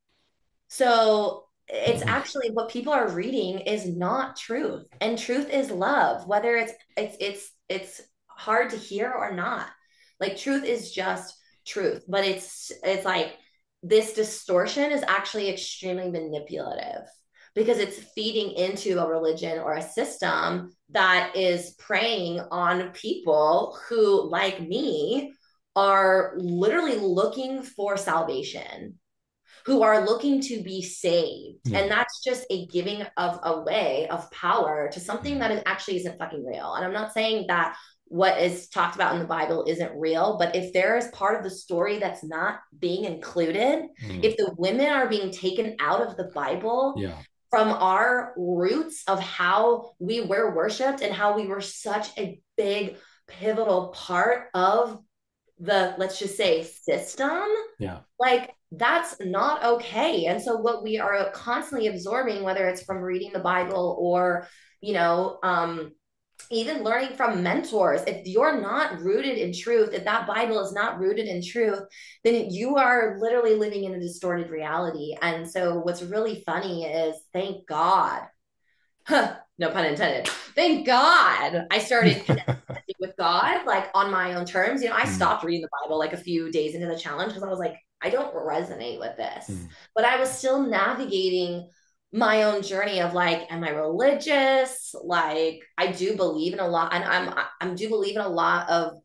Speaker 1: So it's actually what people are reading is not truth, and truth is love, whether it's hard to hear or not. Like truth is just truth, but it's like this distortion is actually extremely manipulative because it's feeding into a religion or a system that is preying on people who, like me, are literally looking for salvation, who are looking to be saved.
Speaker 2: Yeah.
Speaker 1: And that's just a giving of away of power to something that is actually isn't fucking real. And I'm not saying that what is talked about in the Bible isn't real, but if there is part of the story that's not being included,
Speaker 2: Mm.
Speaker 1: if the women are being taken out of the Bible
Speaker 2: Yeah.
Speaker 1: from our roots of how we were worshiped and how we were such a big pivotal part of the, let's just say, system,
Speaker 2: Yeah.
Speaker 1: like that's not okay. And so what we are constantly absorbing, whether it's from reading the Bible or, you know, even learning from mentors, if you're not rooted in truth, if that Bible is not rooted in truth, then you are literally living in a distorted reality. And so what's really funny is, thank God, huh, no pun intended, thank God I started connecting with God like on my own terms. I
Speaker 2: Mm.
Speaker 1: stopped reading the Bible like a few days into the challenge because I was like, I don't resonate with this.
Speaker 2: Mm.
Speaker 1: But I was still navigating my own journey of like, am I religious? Like, I do believe in a lot, and I'm do believe in a lot of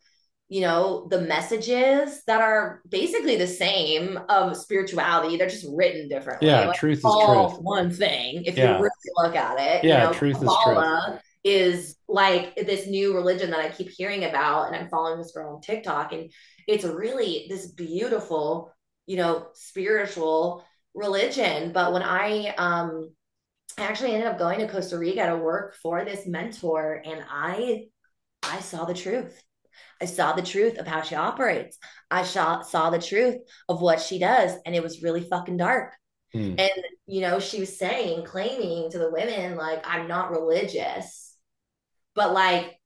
Speaker 1: the messages that are basically the same of spirituality. They're just written differently.
Speaker 2: Yeah.
Speaker 1: Like
Speaker 2: Truth is truth.
Speaker 1: all one thing, if you
Speaker 2: Yeah.
Speaker 1: really look at it.
Speaker 2: Yeah. Truth is truth.
Speaker 1: Kabbalah is like this new religion that I keep hearing about, and I'm following this girl on TikTok, and it's really this beautiful, spiritual religion. But when I actually ended up going to Costa Rica to work for this mentor, and I saw the truth. I saw the truth of how she operates. I saw the truth of what she does, and it was really fucking dark.
Speaker 2: Mm.
Speaker 1: And she was claiming to the women like, I'm not religious, but like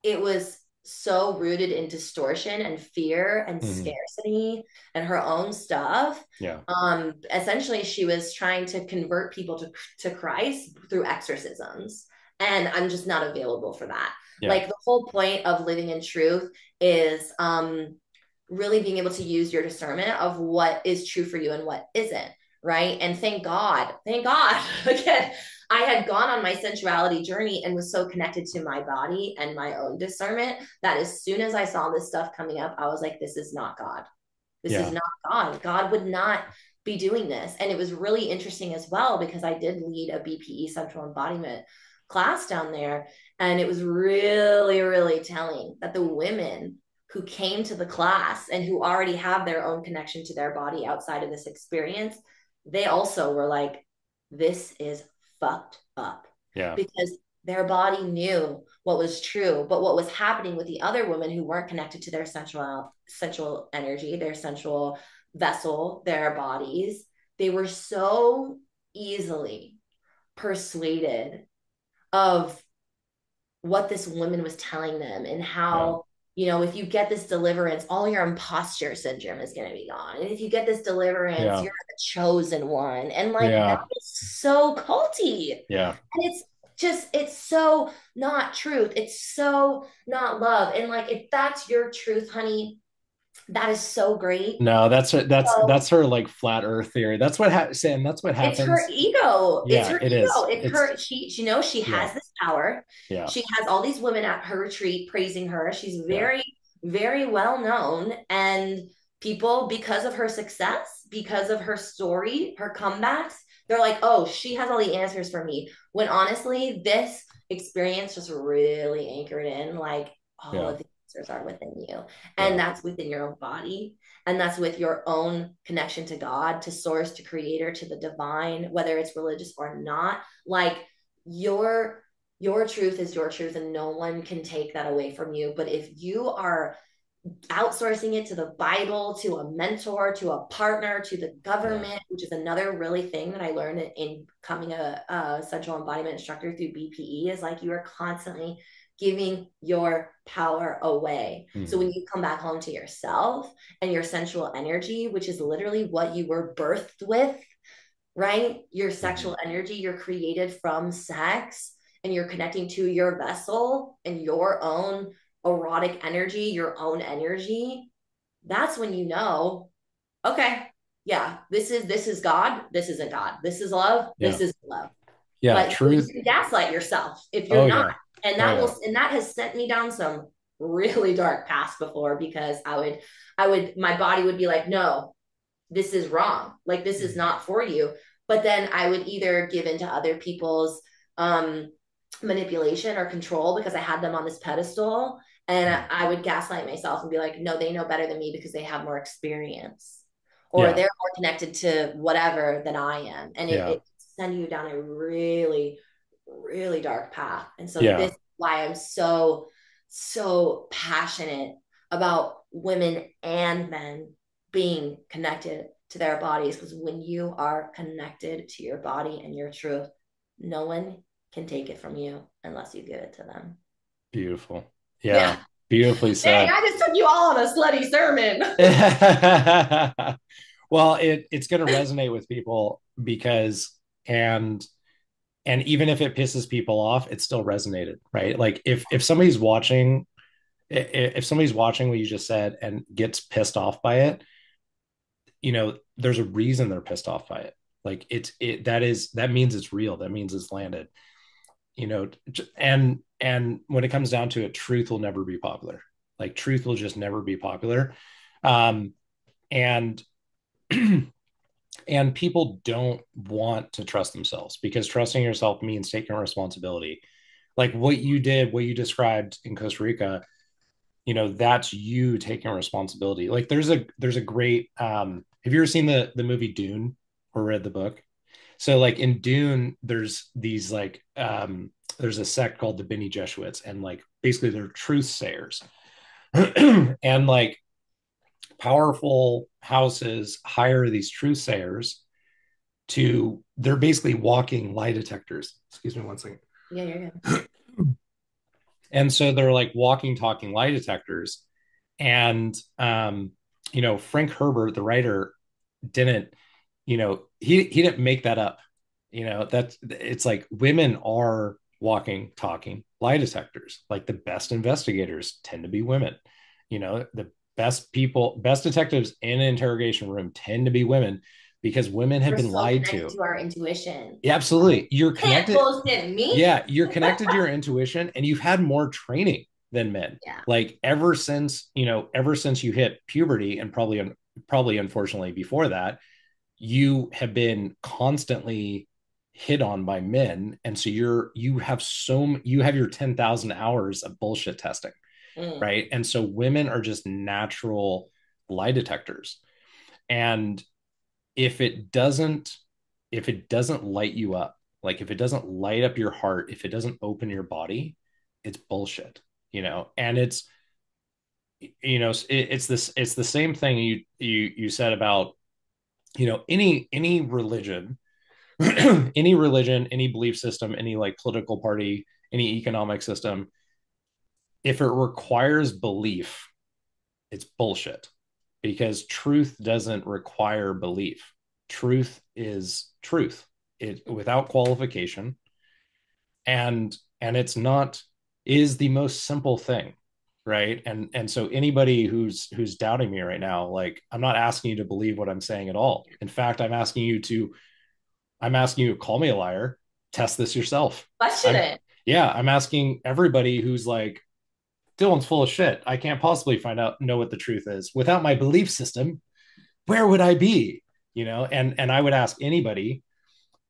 Speaker 1: it was so rooted in distortion and fear and
Speaker 2: Mm.
Speaker 1: scarcity and her own stuff.
Speaker 2: Yeah.
Speaker 1: Essentially she was trying to convert people to Christ through exorcisms, and I'm just not available for that.
Speaker 2: Yeah.
Speaker 1: Like the whole point of living in truth is really being able to use your discernment of what is true for you and what isn't, right? And thank God again, I had gone on my sensuality journey and was so connected to my body and my own discernment that as soon as I saw this stuff coming up, I was like, this is not God. This is
Speaker 2: Yeah.
Speaker 1: not God. God would not be doing this. And it was really interesting as well because I did lead a BPE sensual embodiment class down there. And it was really, really telling that the women who came to the class and who already have their own connection to their body outside of this experience, they also were like, this is fucked up,
Speaker 2: Yeah.
Speaker 1: because their body knew what was true, but what was happening with the other women who weren't connected to their sensual energy, their sensual vessel, their bodies, they were so easily persuaded of what this woman was telling them, and
Speaker 2: Yeah.
Speaker 1: how, if you get this deliverance, all your imposter syndrome is going to be gone. And if you get this deliverance,
Speaker 2: Yeah.
Speaker 1: you're the chosen one. And like that
Speaker 2: Yeah.
Speaker 1: is so culty.
Speaker 2: Yeah.
Speaker 1: And it's so not truth. It's so not love. And like, if that's your truth, honey, that is so great.
Speaker 2: No, that's
Speaker 1: So
Speaker 2: her like flat earth theory. Sam, that's what
Speaker 1: it's her
Speaker 2: happens.
Speaker 1: ego. It's
Speaker 2: Yeah,
Speaker 1: her
Speaker 2: it
Speaker 1: ego.
Speaker 2: is.
Speaker 1: It's
Speaker 2: It's
Speaker 1: her. She knows she
Speaker 2: yeah.
Speaker 1: has this power.
Speaker 2: Yeah.
Speaker 1: She has all these women at her retreat praising her. She's
Speaker 2: Yeah.
Speaker 1: very, very well known. And people, because of her success, because of her story, her comebacks, they're like, oh, she has all the answers for me. When honestly, this experience just really anchored in like all
Speaker 2: Yeah.
Speaker 1: of the answers are within you. And
Speaker 2: Yeah.
Speaker 1: that's within your own body. And that's with your own connection to God, to source, to creator, to the divine, whether it's religious or not. Like your truth is your truth and no one can take that away from you. But if you are outsourcing it to the Bible, to a mentor, to a partner, to the
Speaker 2: Yeah.
Speaker 1: government, which is another really thing that I learned in becoming a sensual embodiment instructor through BPE, is like you are constantly giving your power away. So
Speaker 2: Mm-hmm.
Speaker 1: when you come back home to yourself and your sensual energy, which is literally what you were birthed with, right? Your
Speaker 2: Mm-hmm.
Speaker 1: sexual energy, you're created from sex and you're connecting to your vessel and your own erotic energy, your own energy. That's when you know, okay, yeah, this is God, this isn't God. This is love,
Speaker 2: Yeah.
Speaker 1: this is love.
Speaker 2: Yeah.
Speaker 1: But you
Speaker 2: Truth.
Speaker 1: can gaslight yourself if you're
Speaker 2: Oh
Speaker 1: not.
Speaker 2: yeah.
Speaker 1: And
Speaker 2: Oh
Speaker 1: that
Speaker 2: yeah.
Speaker 1: will and that has sent me down some really dark paths before because I would my body would be like, no, this is wrong. Like this is
Speaker 2: Mm-hmm.
Speaker 1: not for you. But then I would either give into other people's um, manipulation or control because I had them on this pedestal. And
Speaker 2: Mm-hmm.
Speaker 1: I would gaslight myself and be like, no, they know better than me because they have more experience or
Speaker 2: Yeah.
Speaker 1: they're more connected to whatever than I am. And it,
Speaker 2: Yeah.
Speaker 1: it send you down a really, really dark path. And so
Speaker 2: Yeah.
Speaker 1: this is why I'm so passionate about women and men being connected to their bodies because when you are connected to your body and your truth, no one can take it from you unless you give it to them.
Speaker 2: Beautiful. Yeah.
Speaker 1: Yeah.
Speaker 2: Beautifully
Speaker 1: Dang,
Speaker 2: said.
Speaker 1: I just took you all on a slutty sermon.
Speaker 2: Well, it's going to resonate with people because and and even if it pisses people off, it still resonated, right? Like if somebody's watching, if somebody's watching what you just said and gets pissed off by it, there's a reason they're pissed off by it. Like that means it's real. That means it's landed. And when it comes down to it, truth will never be popular. Like truth will just never be popular. Um, and and people don't want to trust themselves because trusting yourself means taking responsibility. Like what you did, what you described in Costa Rica, that's you taking responsibility. Like there's a great have you ever seen the movie Dune or read the book? So like in Dune, there's these like there's a sect called the Bene Jesuits, and like basically they're truth sayers. And like powerful houses hire these truth sayers to they're basically walking lie detectors. Excuse me one second.
Speaker 1: Yeah, you're good.
Speaker 2: And so they're like walking, talking lie detectors. And Frank Herbert, the writer, didn't, he didn't make that up. That's it's like women are walking, talking lie detectors. Like the best investigators tend to be women. The best detectives in an interrogation room tend to be women because women have
Speaker 1: We're
Speaker 2: been
Speaker 1: so
Speaker 2: lied
Speaker 1: connected
Speaker 2: to.
Speaker 1: to our intuition.
Speaker 2: Yeah, absolutely. You're
Speaker 1: Can't
Speaker 2: connected.
Speaker 1: bullshit me.
Speaker 2: Yeah, you're connected to your intuition and you've had more training than men.
Speaker 1: Yeah.
Speaker 2: Like ever since you hit puberty and probably unfortunately before that, you have been constantly hit on by men and so you have your 10,000 hours of bullshit testing,
Speaker 1: Mm.
Speaker 2: right? And so women are just natural lie detectors. And if it doesn't if it doesn't light you up, like if it doesn't light up your heart, if it doesn't open your body, it's bullshit. And it's the same thing you said about any religion, any religion, any belief system, any like political party, any economic system. If it requires belief, it's bullshit because truth doesn't require belief. Truth is truth, it without qualification. And it's not is the most simple thing, right? And so anybody who's doubting me right now, like I'm not asking you to believe what I'm saying at all. In fact, I'm asking you to call me a liar. Test this yourself.
Speaker 1: I
Speaker 2: I'm
Speaker 1: shouldn't.
Speaker 2: Yeah, I'm asking everybody who's like Dylan's full of shit. I can't possibly know what the truth is. Without my belief system, where would I be? And I would ask anybody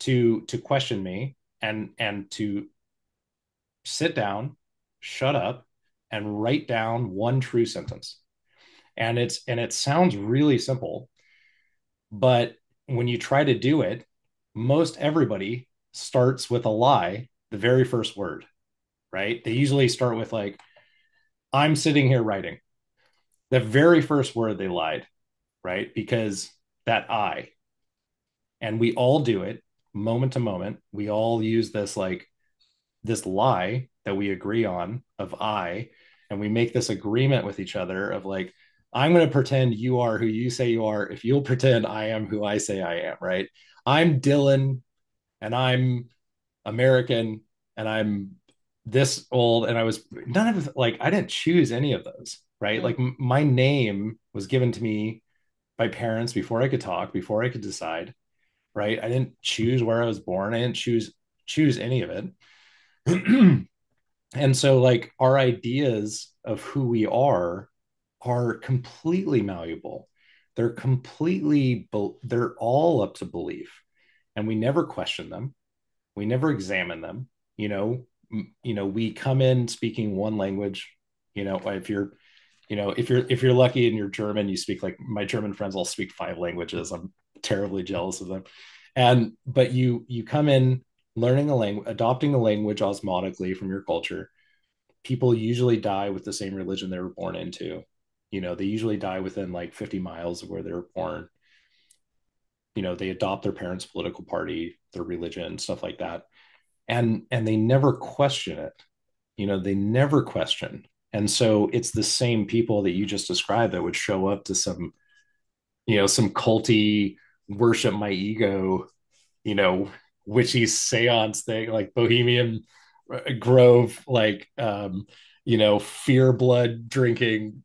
Speaker 2: to question me and to sit down, shut up, and write down one true sentence. And it sounds really simple, but when you try to do it, most everybody starts with a lie the very first word, right? They usually start with like, I'm sitting here writing. The very first word they lied, right? Because that I, and we all do it moment to moment. We all use this lie that we agree on of I, and we make this agreement with each other of like, I'm going to pretend you are who you say you are if you'll pretend I am who I say I am, right? I'm Dylan and I'm American and I'm this old, and I was none of like I didn't choose any of those, right?
Speaker 1: Mm,
Speaker 2: Like my name was given to me by parents before I could talk, before I could decide, right? I didn't choose where I was born. I didn't choose any of it. And so like our ideas of who we are completely malleable. They're all up to belief, and we never question them. We never examine them. We come in speaking one language. If you're if you're lucky and you're German, you speak, like my German friends all speak 5 languages. I'm terribly jealous of them. And but you come in learning a language, adopting a language osmotically from your culture. People usually die with the same religion they were born into. They usually die within like 50 miles of where they were born. They adopt their parents' political party, their religion, stuff like that. And they never question it. They never question. And so it's the same people that you just described that would show up to some culty worship my ego, you know, witchy seance thing, like Bohemian Grove, like fear blood drinking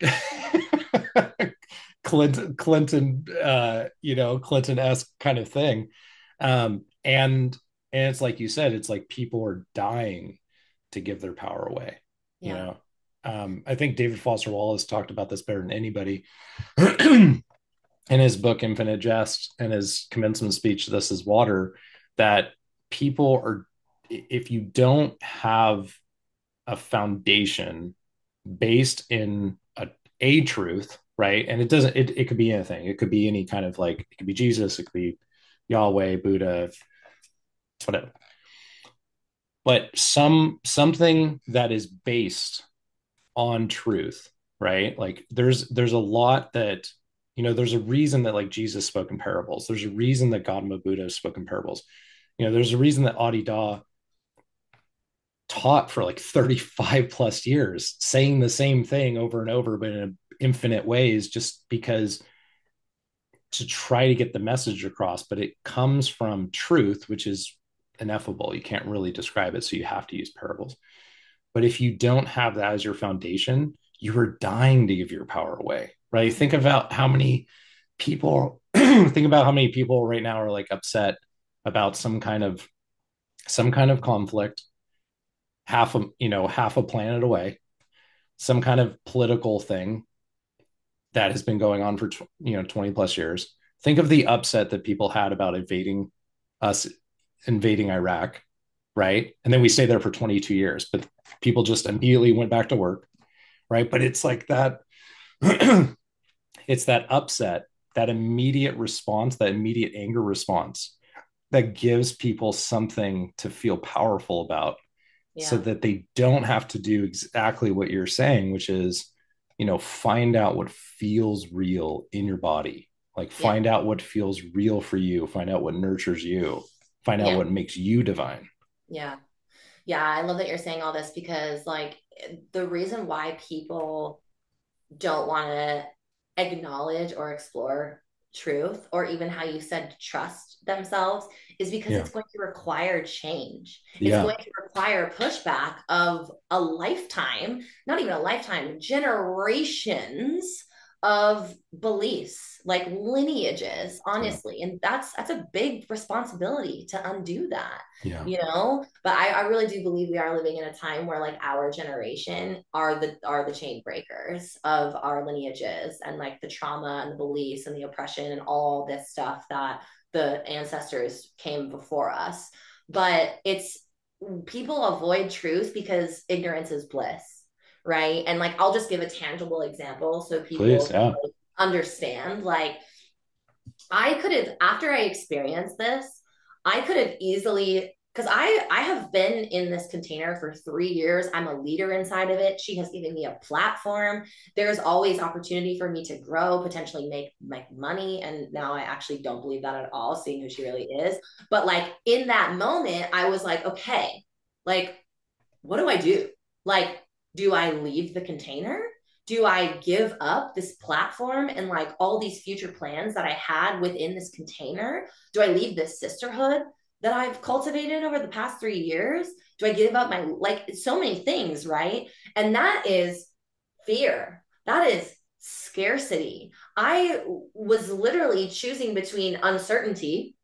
Speaker 2: Clinton-esque kind of thing. And it's like you said, it's like people are dying to give their power away, you
Speaker 1: yeah.
Speaker 2: know. I think David Foster Wallace talked about this better than anybody in his book Infinite Jest and his commencement speech This Is Water, that people are, if you don't have a foundation based in a truth, right? And it could be anything. It could be any kind of like, it could be Jesus, it could be Yahweh, Buddha, whatever. But something that is based on truth, right? Like there's a lot that, there's a reason that like Jesus spoke in parables. There's a reason that Gautama Buddha spoke in parables. There's a reason that Adi Da taught for like 35 plus years, saying the same thing over and over, but in infinite ways, just because to try to get the message across. But it comes from truth, which is ineffable. You can't really describe it. So you have to use parables. But if you don't have that as your foundation, you are dying to give your power away, right? Think about how many people think about how many people right now are like upset about some kind of conflict half a planet away, some kind of political thing that has been going on for 20 plus years. Think of the upset that people had about us invading Iraq, right? And then we stayed there for 22 years, but people just immediately went back to work, right? But it's like that it's that upset, that immediate response, that immediate anger response that gives people something to feel powerful about, so
Speaker 1: Yeah.
Speaker 2: that they don't have to do exactly what you're saying, which is, find out what feels real in your body. Like
Speaker 1: Yeah.
Speaker 2: find out what feels real for you, find out what nurtures you, find out
Speaker 1: Yeah.
Speaker 2: what makes you divine.
Speaker 1: Yeah. Yeah. I love that you're saying all this because, like, the reason why people don't want to acknowledge or explore truth, or even how you said trust themselves, is because
Speaker 2: Yeah.
Speaker 1: it's going to require change. It's
Speaker 2: Yeah.
Speaker 1: going to require pushback of a lifetime, not even a lifetime, generations of beliefs, like lineages,
Speaker 2: Yeah.
Speaker 1: honestly. And that's a big responsibility to undo that,
Speaker 2: Yeah.
Speaker 1: you know? But I really do believe we are living in a time where like our generation are the chain breakers of our lineages and like the trauma and the beliefs and the oppression and all this stuff that the ancestors came before us. But it's people avoid truth because ignorance is bliss, right? And like I'll just give a tangible example so
Speaker 2: Please.
Speaker 1: people
Speaker 2: Yeah.
Speaker 1: understand. Like I could have, after I experienced this, I could have easily, because I have been in this container for 3 years. I'm a leader inside of it. She has given me a platform. There's always opportunity for me to grow, potentially make money. And now I actually don't believe that at all, seeing who she really is. But like in that moment, I was like, okay, like what do I do? Like, do I leave the container? Do I give up this platform and like all these future plans that I had within this container? Do I leave this sisterhood that I've cultivated over the past 3 years? Do I give up my, like, so many things, right? And that is fear. That is scarcity. I was literally choosing between uncertainty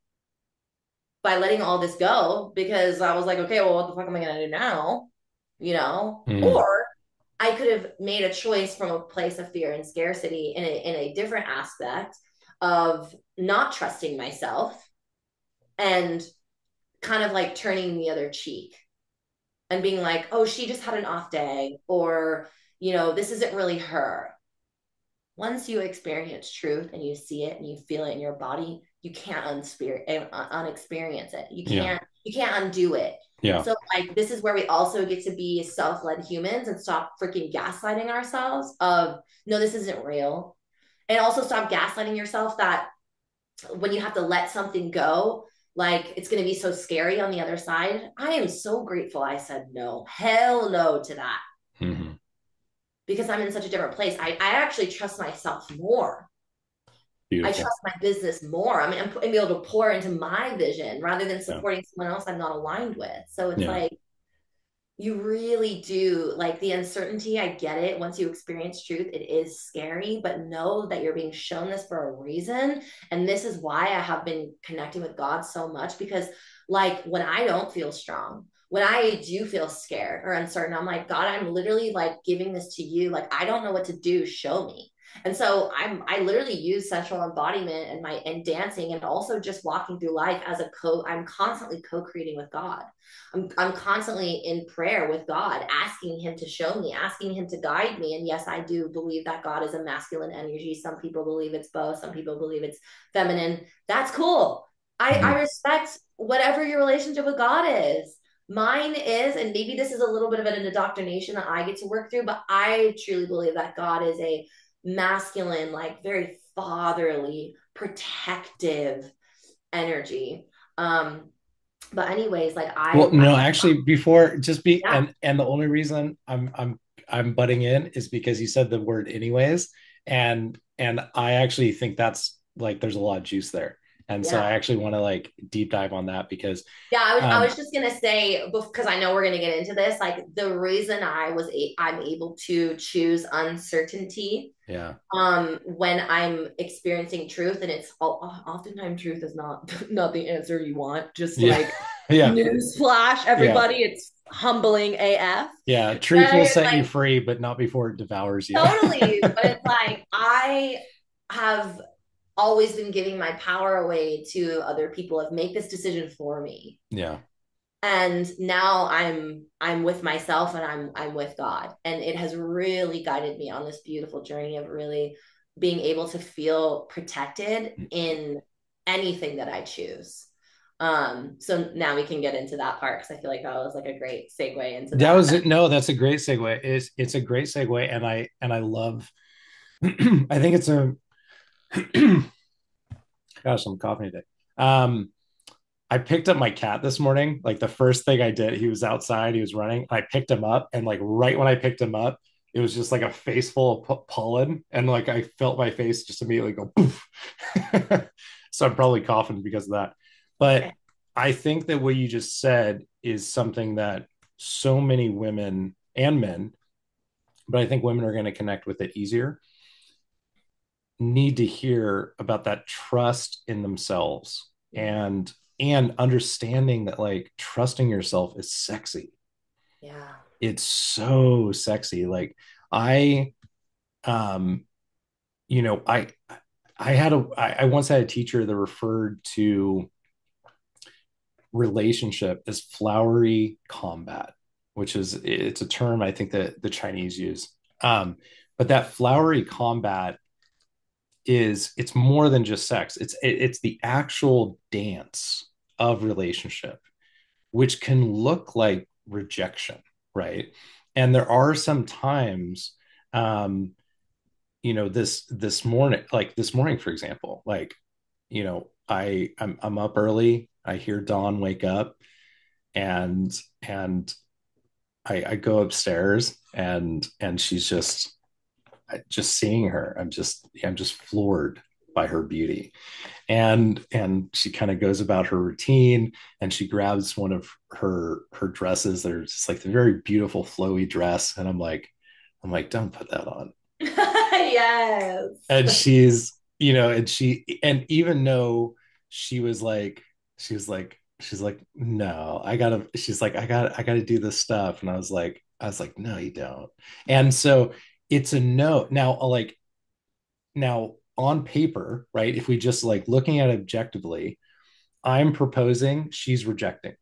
Speaker 1: by letting all this go because I was like, okay, well, what the fuck am I going to do now? You know?
Speaker 2: Mm.
Speaker 1: Or I could have made a choice from a place of fear and scarcity in a different aspect of not trusting myself and kind of like turning the other cheek and being like, oh, she just had an off day, or, this isn't really her. Once you experience truth and you see it and you feel it in your body, you can't unexperience it. You
Speaker 2: Yeah.
Speaker 1: can't undo it.
Speaker 2: Yeah.
Speaker 1: So like this is where we also get to be self-led humans and stop freaking gaslighting ourselves of no, this isn't real. And also stop gaslighting yourself that when you have to let something go, like it's going to be so scary on the other side. I am so grateful I said no. Hell no to that
Speaker 2: Mm-hmm.
Speaker 1: because I'm in such a different place. I actually trust myself more. I
Speaker 2: Beautiful.
Speaker 1: trust my business more. I mean, I'm able to pour into my vision rather than
Speaker 2: Yeah.
Speaker 1: supporting someone else I'm not aligned with. So it's
Speaker 2: Yeah.
Speaker 1: like, you really do like the uncertainty. I get it. Once you experience truth, it is scary, but know that you're being shown this for a reason. And this is why I have been connecting with God so much because, like, when I don't feel strong, when I do feel scared or uncertain, I'm like, God, I'm literally like giving this to you. Like, I don't know what to do. Show me. And so I literally use sensual embodiment and dancing and also just walking through life as I'm constantly co-creating with God. I'm constantly in prayer with God, asking Him to show me, asking Him to guide me. And yes, I do believe that God is a masculine energy. Some people believe it's both, some people believe it's feminine. That's cool. I
Speaker 2: Mm-hmm.
Speaker 1: respect whatever your relationship with God is. Mine is, and maybe this is a little bit of an indoctrination that I get to work through, but I truly believe that God is a masculine, like very fatherly, protective energy. Um, but anyways, like
Speaker 2: Well,
Speaker 1: I
Speaker 2: no, actually, before just be
Speaker 1: yeah,
Speaker 2: and the only reason I'm butting in is because you said the word anyways, and I actually think that's like there's a lot of juice there, and so
Speaker 1: yeah.
Speaker 2: I actually want to like deep dive on that because
Speaker 1: Yeah, I was
Speaker 2: um
Speaker 1: just gonna say because I know we're gonna get into this. Like the reason I'm able to choose uncertainty
Speaker 2: yeah.
Speaker 1: when I'm experiencing truth, and oftentimes truth is not not the answer you want. Just
Speaker 2: Yeah.
Speaker 1: like
Speaker 2: Yeah.
Speaker 1: newsflash,
Speaker 2: Yeah.
Speaker 1: everybody, it's humbling AF.
Speaker 2: Yeah. Truth will
Speaker 1: Right?
Speaker 2: set you
Speaker 1: Like
Speaker 2: free, but not before it devours you.
Speaker 1: totally. But it's like I have always been giving my power away to other people have make this decision for me,
Speaker 2: Yeah.
Speaker 1: and now I'm with myself and I'm with God, and it has really guided me on this beautiful journey of really being able to feel protected in anything that I choose. So now we can get into that part because I feel like that was like a great segue into
Speaker 2: That was
Speaker 1: that.
Speaker 2: it. No, that's a great segue. It's a great segue, and I love. I think it's a. Gosh, I'm coughing today. Um, I picked up my cat this morning. Like the first thing I did, he was outside, he was running. I picked him up, and like right when I picked him up, it was just like a face full of pollen, and like I felt my face just immediately go poof. So I'm probably coughing because of that. But I think that what you just said is something that so many women and men, but I think women are going to connect with it easier. need to hear about that trust in themselves,
Speaker 1: Yeah.
Speaker 2: and understanding that like trusting yourself is sexy.
Speaker 1: Yeah.
Speaker 2: It's so sexy. Like I um you know, I once had a teacher that referred to relationship as flowery combat, which is, it's a term I think that the Chinese use. But that flowery combat is, it's more than just sex. It's the actual dance of relationship, which can look like rejection, right? And there are some times, um, this morning, for example, like, I'm up early. I hear Dawn wake up, and I go upstairs, and she's just seeing her. I'm just floored by her beauty, and she kind of goes about her routine, and she grabs one of her dresses. They're just like the very beautiful flowy dress, and I'm like, don't put that on.
Speaker 1: Yes.
Speaker 2: And and even though she was like she's like no, I gotta do this stuff, and I was like no, you don't. And so it's a no now. Like, now on paper, right, if we just like looking at it objectively, I'm proposing, she's rejecting.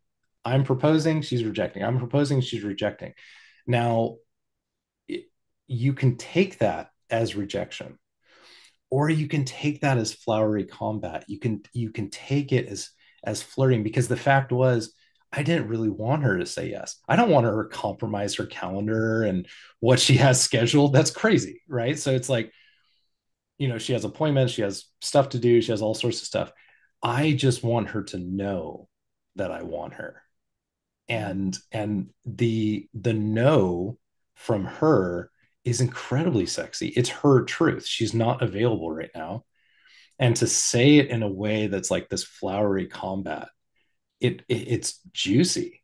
Speaker 2: I'm proposing, she's rejecting. I'm proposing, she's rejecting. Now, it, you can take that as rejection, or you can take that as flowery combat. You can take it as flirting, because the fact was, I didn't really want her to say yes. I don't want her to compromise her calendar and what she has scheduled. That's crazy, right? So it's like, she has appointments, she has stuff to do, she has all sorts of stuff. I just want her to know that I want her. And the no from her is incredibly sexy. It's her truth. She's not available right now. And to say it in a way that's like this flowery combat, it's juicy,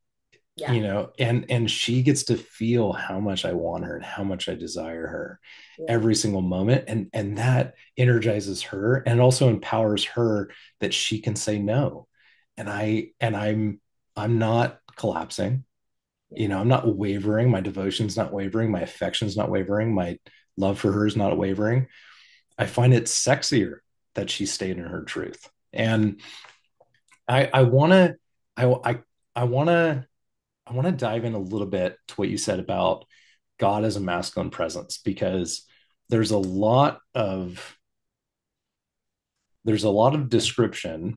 Speaker 1: Yeah.
Speaker 2: and she gets to feel how much I want her and how much I desire her
Speaker 1: Yeah.
Speaker 2: every single moment, and that energizes her, and also empowers her that she can say no. And I'm not collapsing.
Speaker 1: Yeah.
Speaker 2: I'm not wavering. My devotion's not wavering. My affection's not wavering. My love for her is not wavering. I find it sexier that she stayed in her truth. And I want to, I want to, I want to dive in a little bit to what you said about God as a masculine presence, because there's a lot of there's a lot of description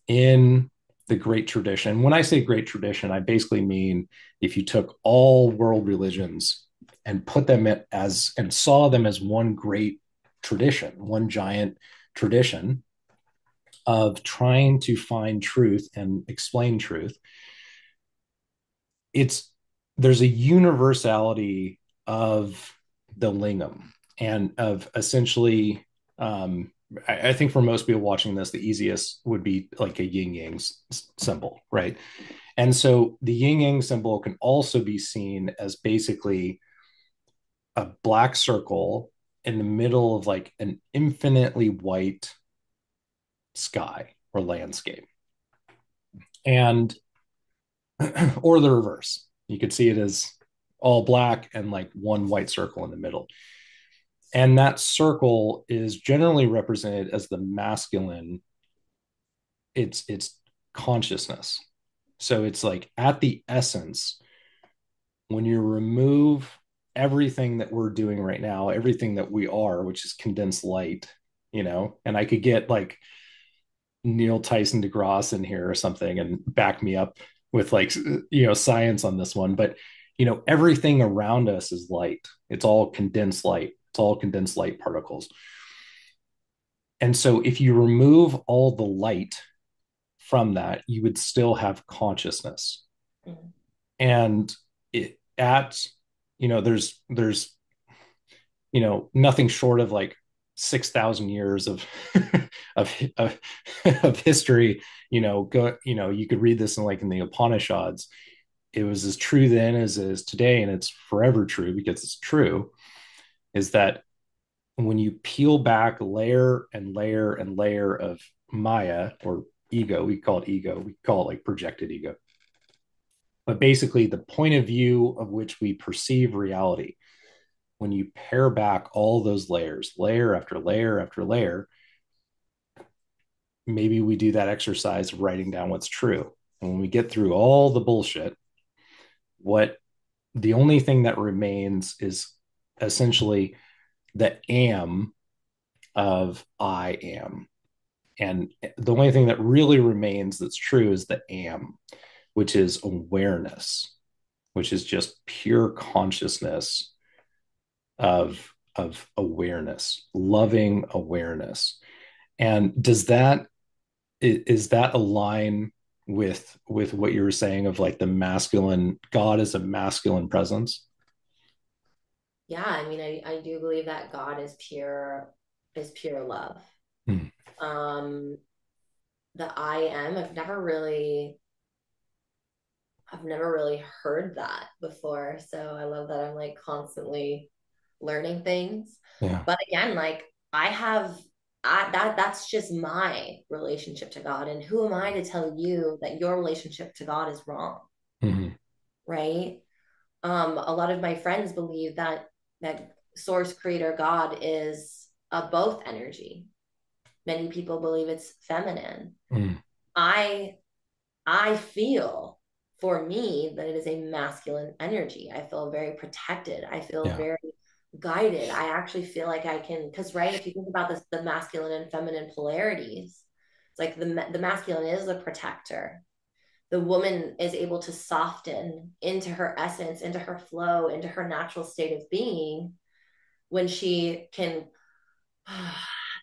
Speaker 2: in the great tradition. When I say great tradition, I basically mean if you took all world religions and put them as and saw them as one great tradition, one giant tradition of trying to find truth and explain truth, it's there's a universality of the lingam, and of essentially, I think for most people watching this, the easiest would be like a yin yang symbol, right? And so the yin yang symbol can also be seen as basically a black circle in the middle of like an infinitely white sky or landscape, and or the reverse. You could see it as all black and like one white circle in the middle. And that circle is generally represented as the masculine. It's consciousness. So it's like at the essence, when you remove everything that we're doing right now, everything that we are, which is condensed light, and I could get like Neil Tyson DeGrasse in here or something and back me up with like, science on this one. But everything around us is light. It's all condensed light. It's all condensed light particles. And so if you remove all the light from that, you would still have consciousness.
Speaker 1: Mhm.
Speaker 2: And it at there's nothing short of like 6,000 years of of of, of history. You could read this in like in the Upanishads. It was as true then as it is today, and it's forever true because it's true. Is that when you peel back layer and layer and layer of Maya or ego, we call it ego, we call it like projected ego, but basically the point of view of which we perceive reality. When you pare back all those layers, layer after layer after layer, maybe we do that exercise of writing down what's true. And when we get through all the bullshit, what the only thing that remains is essentially the am of I am. And the only thing that really remains that's true is the am, which is awareness, which is just pure consciousness of awareness, loving awareness. And does that is that align with what you were saying of like the masculine, God is a masculine presence?
Speaker 1: Yeah, I mean, I do believe that God is pure love.
Speaker 2: Mm,
Speaker 1: Um, the I am, I've never really heard that before. So I love that I'm like constantly learning things.
Speaker 2: yeah.
Speaker 1: But again, like I have that's just my relationship to God. And who am I to tell you that your relationship to God is wrong?
Speaker 2: Mm-hmm.
Speaker 1: Right? A lot of my friends believe that source creator God is a both energy. Many people believe it's feminine.
Speaker 2: Mm,
Speaker 1: I I feel for me that it is a masculine energy. I feel very protected. I feel
Speaker 2: yeah.
Speaker 1: very guided. I actually feel like I can, because right, if you think about this, the masculine and feminine polarities, it's like the masculine is the protector. The woman is able to soften into her essence, into her flow, into her natural state of being when she can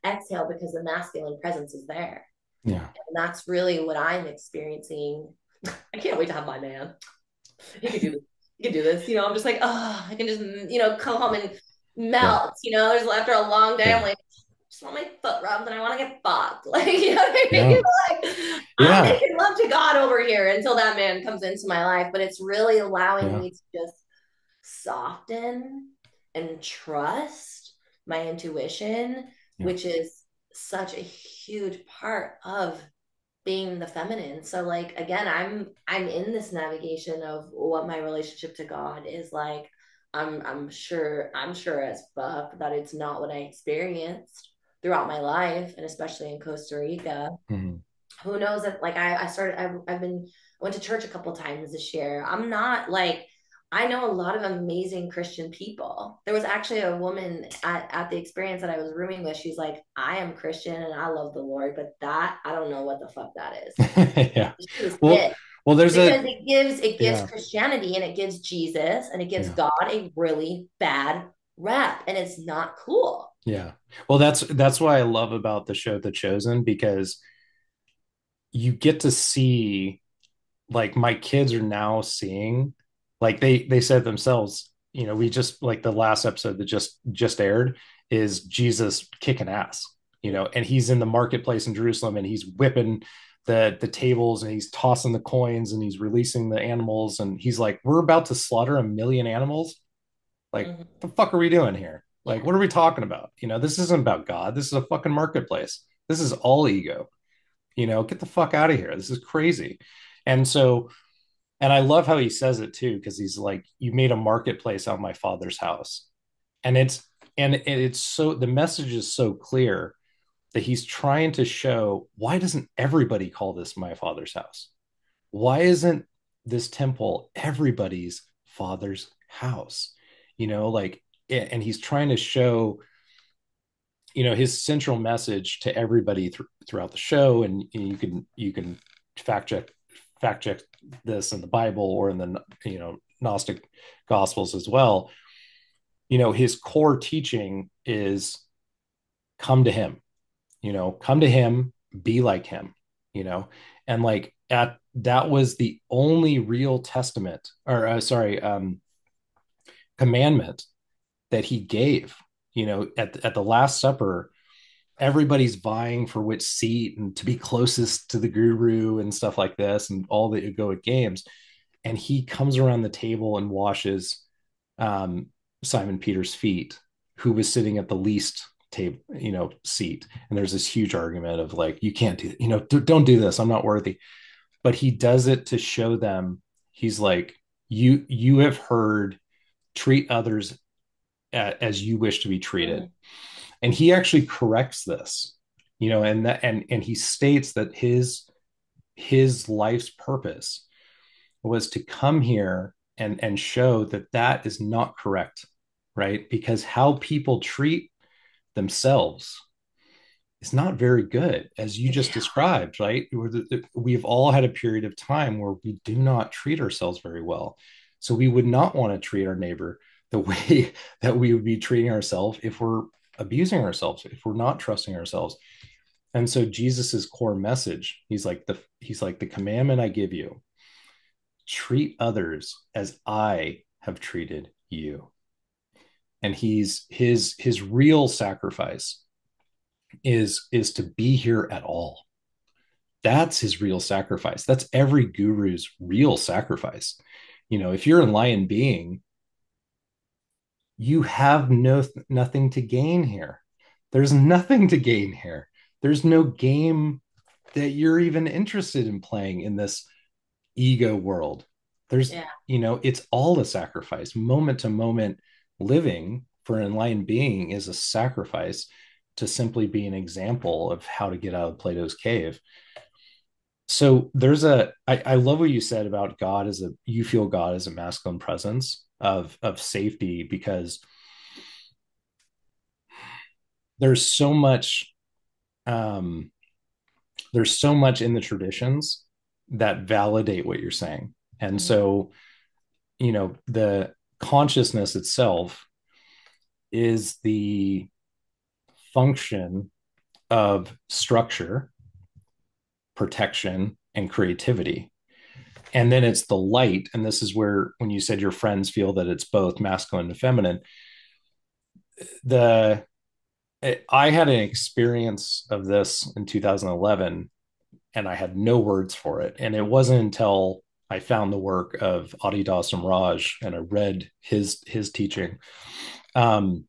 Speaker 1: exhale because the masculine presence is there.
Speaker 2: Yeah.
Speaker 1: And that's really what I'm experiencing. I can't wait to have my man. He could do this. He could do this. I'm just like, oh, I can just, come home and
Speaker 2: Yeah.
Speaker 1: melt. There's after a long day, I'm
Speaker 2: Yeah.
Speaker 1: like, I just want my foot rubbed and I want to get fucked. Like, you know what I mean?
Speaker 2: Yeah.
Speaker 1: Like, I'm
Speaker 2: Yeah.
Speaker 1: making love to God over here until that man comes into my life. But it's really allowing
Speaker 2: Yeah.
Speaker 1: me to just soften and trust my intuition,
Speaker 2: Yeah.
Speaker 1: which is such a huge part of being the feminine. So like again, I'm in this navigation of what my relationship to God is like. I'm sure as fuck that it's not what I experienced throughout my life, and especially in Costa Rica.
Speaker 2: Mm-hmm.
Speaker 1: Who knows if like I started I've been I went to church a couple times this year. I'm not like I know a lot of amazing Christian people. There was actually a woman at the experience that I was rooming with. She's like, I am Christian and I love the Lord, but that I don't know what the fuck that is.
Speaker 2: Yeah.
Speaker 1: She was
Speaker 2: Well,
Speaker 1: pissed
Speaker 2: well, there's a
Speaker 1: because it gives
Speaker 2: yeah.
Speaker 1: Christianity and it gives Jesus and it gives
Speaker 2: Yeah.
Speaker 1: God a really bad rap, and it's not cool.
Speaker 2: Yeah. Well, that's why I love about the show The Chosen, because you get to see, like, my kids are now seeing, like, they said themselves, we just, like, the last episode that just aired is Jesus kicking ass, and he's in the marketplace in Jerusalem and he's whipping the tables and he's tossing the coins and he's releasing the animals, and he's like, we're about to slaughter 1 million animals. Like,
Speaker 1: Mhm.
Speaker 2: the fuck are we doing here? Like,
Speaker 1: Yeah.
Speaker 2: what are we talking about? This isn't about God. This is a fucking marketplace. This is all ego. Get the fuck out of here. This is crazy. And so, and I love how he says it too, because he's like, you made a marketplace out of my father's house. And it's so, the message is so clear that he's trying to show, why doesn't everybody call this my father's house? Why isn't this temple everybody's father's house? Like, and he's trying to show, his central message to everybody throughout the show. And you can fact check this in the Bible or in the Gnostic Gospels as well. His core teaching is come to him. Come to him, be like him. you know and like, at that was the only real testament, or sorry, commandment that he gave. At the last supper, everybody's vying for which seat and to be closest to the guru and stuff like this, and all the egoic games. And he comes around the table and washes Simon Peter's feet, who was sitting at the least table, seat. And there's this huge argument of like, you can't do, don't do this. I'm not worthy. But he does it to show them, he's like, you have heard, treat others as you wish to be treated.
Speaker 1: Mhm.
Speaker 2: And he actually corrects this, and he states that his life's purpose was to come here and show that that is not correct, right? Because how people treat themselves is not very good, as you just
Speaker 1: Yeah.
Speaker 2: described, right? We've all had a period of time where we do not treat ourselves very well. So we would not want to treat our neighbor the way that we would be treating ourselves if we're abusing ourselves, if we're not trusting ourselves. And so Jesus's core message, he's like the commandment I give you, treat others as I have treated you. And his real sacrifice is to be here at all. That's his real sacrifice. That's every guru's real sacrifice. If you're enlightened being, you have nothing to gain here. There's nothing to gain here. There's no game that you're even interested in playing in this ego world. There's,
Speaker 1: Yeah.
Speaker 2: it's all a sacrifice. Moment to moment living for an enlightened being is a sacrifice to simply be an example of how to get out of Plato's cave. So I love what you said about God as you feel God as a masculine presence of safety, because there's so much, um, there's so much in the traditions that validate what you're saying. And
Speaker 1: Mhm.
Speaker 2: so, the consciousness itself is the function of structure, protection, and creativity. And then it's the light. And this is where, when you said your friends feel that it's both masculine and feminine, the I had an experience of this in 2011, and I had no words for it. And it wasn't until I found the work of Adidas and Raj and I read his teaching, um,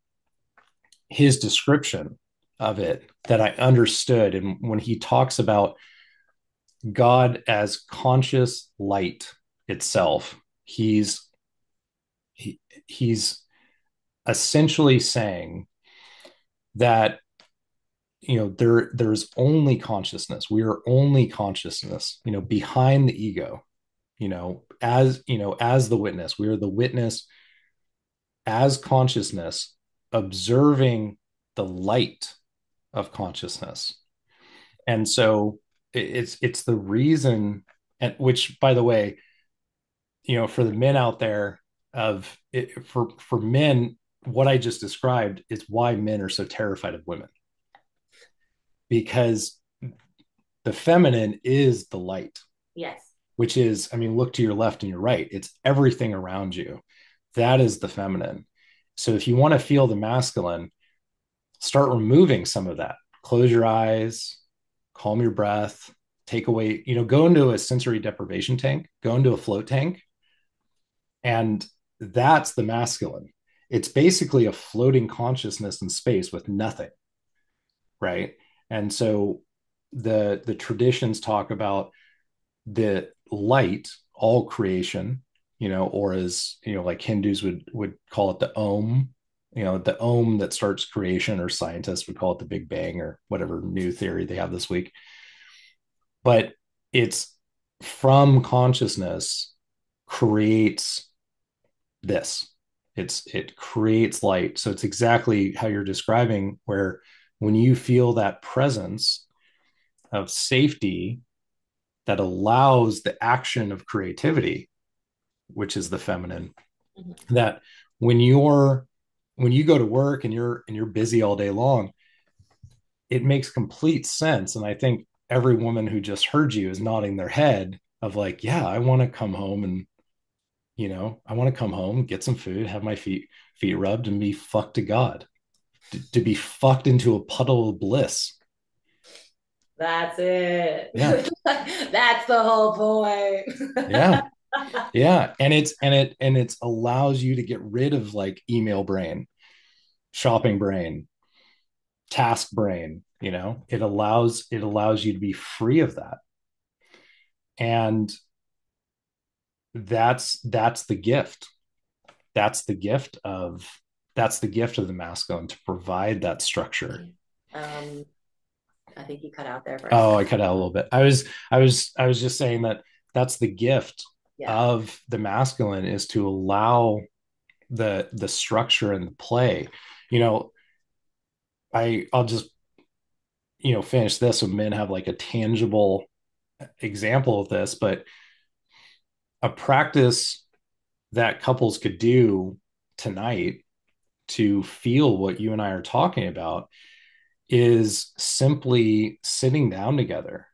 Speaker 2: his description of it, that I understood. And when he talks about God as conscious light itself, he, he's essentially saying that, there's only consciousness. We are only consciousness, behind the ego, as the witness. We are the witness as consciousness, observing the light of consciousness. And so it's the reason, and which, by the way, for the men out there, of it, for men, what I just described is why men are so terrified of women, because the feminine is the light,
Speaker 1: Yes.
Speaker 2: which is, I mean, look to your left and your right. It's everything around you. That is the feminine. So if you want to feel the masculine, start removing some of that. Close your eyes, calm your breath, take away, go into a sensory deprivation tank, go into a float tank. And that's the masculine. It's basically a floating consciousness in space with nothing, right? And so the traditions talk about the light, all creation, or as like Hindus would call it, the Om, the Om that starts creation, or scientists would call it the Big Bang, or whatever new theory they have this week. But it's from consciousness creates this. It creates light. So it's exactly how you're describing, where when you feel that presence of safety that allows the action of creativity, which is the feminine,
Speaker 1: Mhm.
Speaker 2: that when you go to work and you're busy all day long, it makes complete sense. And I think every woman who just heard you is nodding their head of like, yeah, I want to come home, and I want to come home, get some food, have my feet rubbed, and be fucked to God, to be fucked into a puddle of bliss.
Speaker 1: That's it.
Speaker 2: Yeah,
Speaker 1: That's the whole point.
Speaker 2: yeah, yeah. And it's allows you to get rid of like email brain, shopping brain, task brain. It allows you to be free of that. And that's the gift. That's the gift of that's the gift of the masculine, to provide that structure.
Speaker 1: Um, I think you cut out there for a
Speaker 2: Oh,
Speaker 1: second.
Speaker 2: I cut out a little bit. I was just saying that that's the gift
Speaker 1: Yeah.
Speaker 2: of the masculine, is to allow the structure and the play. You know, I'll just finish this, so men have like a tangible example of this, but a practice that couples could do tonight to feel what you and I are talking about is simply sitting down together,